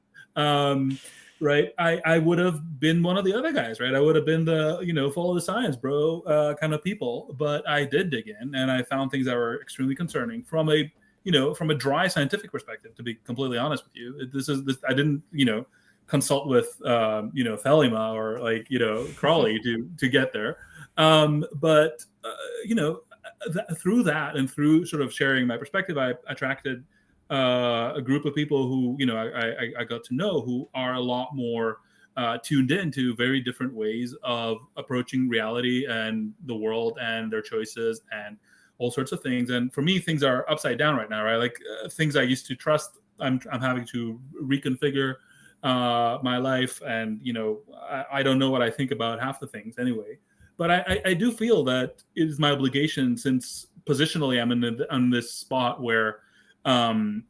Right. I would have been one of the other guys, right? I would have been the, follow the science, bro, kind of people. But I did dig in, and I found things that were extremely concerning from a dry scientific perspective, to be completely honest with you. I didn't, consult with, Thelema or Crawley to get there. But through that and through sort of sharing my perspective, I attracted a group of people who, I got to know, who are a lot more tuned in to very different ways of approaching reality and the world and their choices and all sorts of things. And for me, things are upside down right now, right? Like things I used to trust, I'm having to reconfigure my life, and I don't know what I think about half the things anyway. But I do feel that it is my obligation, since positionally I'm in this spot where I'm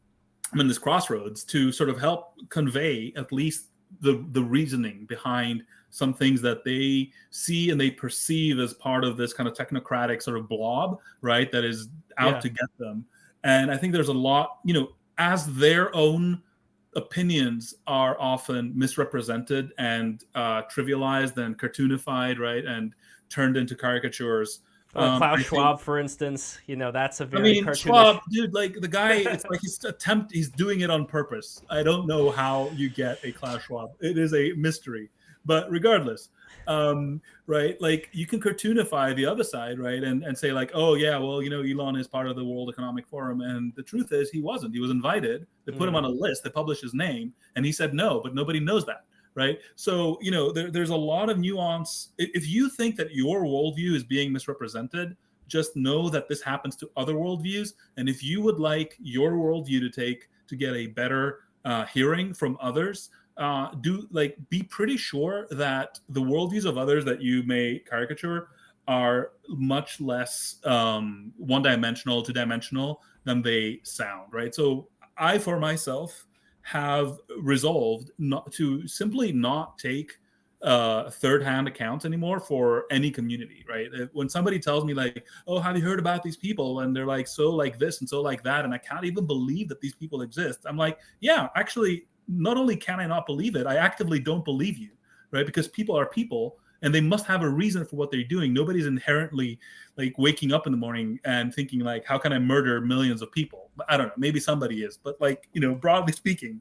in this crossroads, to sort of help convey at least the reasoning behind some things that they see and they perceive as part of this kind of technocratic sort of blob, right, that is out to get them. And I think there's a lot, as their own opinions are often misrepresented and trivialized and cartoonified, right, and turned into caricatures. Klaus Schwab, for instance, that's a very cartoonish... Schwab, dude, like the guy, it's like he's doing it on purpose. I don't know how you get a Klaus Schwab. It is a mystery. But regardless, right, like you can cartoonify the other side, right, and say like, oh yeah, well, Elon is part of the World Economic Forum, and the truth is he wasn't. He was invited. They put him on a list. They published his name, and he said no, but nobody knows that, right? So there's a lot of nuance. If you think that your worldview is being misrepresented, just know that this happens to other worldviews, and if you would like your worldview to get a better hearing from others, be pretty sure that the worldviews of others that you may caricature are much less one-dimensional, two-dimensional than they sound, right? So I, for myself, have resolved simply not take third-hand accounts anymore for any community, right? When somebody tells me like, oh, have you heard about these people? And they're like, so like this and so like that, and I can't even believe that these people exist. I'm like, yeah, actually, not only can I not believe it, I actively don't believe you, right? Because people are people, and they must have a reason for what they're doing. Nobody's inherently like waking up in the morning and thinking like, how can I murder millions of people? I don't know, maybe somebody is, but like, broadly speaking,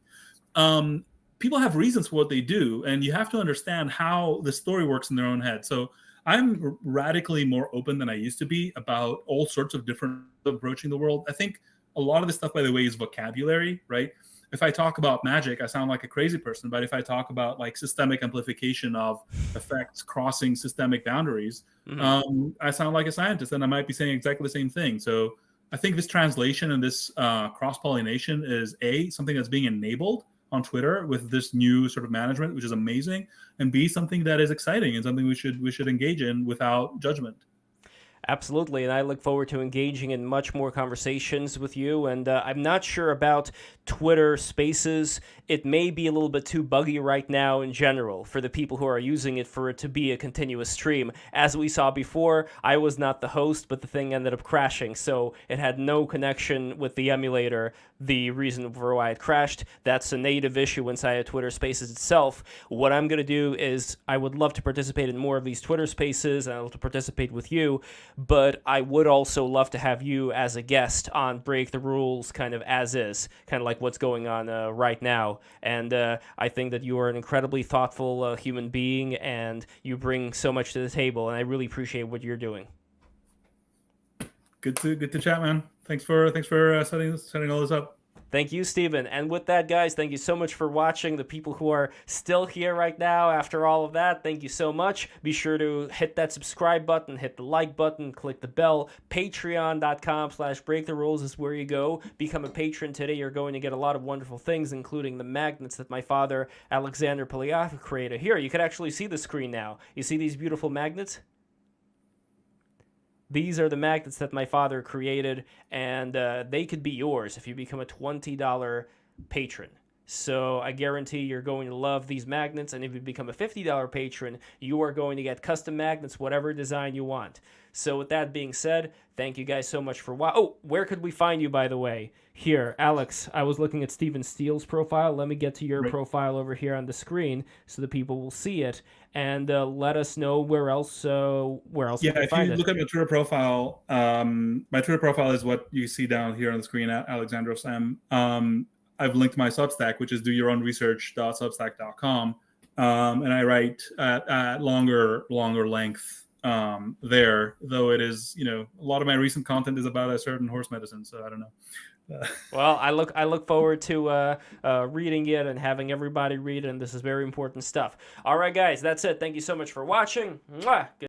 people have reasons for what they do, and you have to understand how the story works in their own head. So I'm radically more open than I used to be about all sorts of different approaching the world. I think a lot of this stuff, by the way, is vocabulary, right? If I talk about magic, I sound like a crazy person. But if I talk about like systemic amplification of effects crossing systemic boundaries, I sound like a scientist, and I might be saying exactly the same thing. So I think this translation and this cross-pollination is something that's being enabled on Twitter with this new sort of management, which is amazing, and B, something that is exciting and something we should engage in without judgment. Absolutely, and I look forward to engaging in much more conversations with you. And I'm not sure about Twitter Spaces. It may be a little bit too buggy right now in general for the people who are using it for it to be a continuous stream. As we saw before, I was not the host, but the thing ended up crashing, so it had no connection with the emulator, the reason for why it crashed. That's a native issue inside of Twitter Spaces itself. What I'm going to do is I would love to participate in more of these Twitter Spaces, and I'd love to participate with you, but I would also love to have you as a guest on Break the Rules kind of as is, kind of like what's going on right now. And I think that you are an incredibly thoughtful human being, and you bring so much to the table, and I really appreciate what you're doing. Good to chat, man. Thanks for setting all this up. Thank you, Stephen. And with that, guys, thank you so much for watching. The people who are still here right now after all of that, thank you so much. Be sure to hit that subscribe button, hit the like button, click the bell. Patreon.com/breaktherules is where you go. Become a patron today. You're going to get a lot of wonderful things, including the magnets that my father, Alexandros Marinos, created. Here, you can actually see the screen now. You see these beautiful magnets? These are the magnets that my father created, and they could be yours if you become a $20 patron. So I guarantee you're going to love these magnets, and if you become a $50 patron, you are going to get custom magnets, whatever design you want. So with that being said, thank you guys so much for watching. Oh, where could we find you, by the way? Here, Alex, I was looking at Steven Steele's profile. Let me get to your profile over here on the screen so the people will see it, and let us know where else we can if find you it. look at my Twitter profile, my Twitter profile is what you see down here on the screen at Alexandros M. I've linked my Substack, which is doyourownresearch.substack.com, and I write at longer length there, though it is, a lot of my recent content is about a certain horse medicine, so I don't know. Well, I look forward to reading it and having everybody read it, and this is very important stuff. All right, guys, that's it. Thank you so much for watching. Mwah!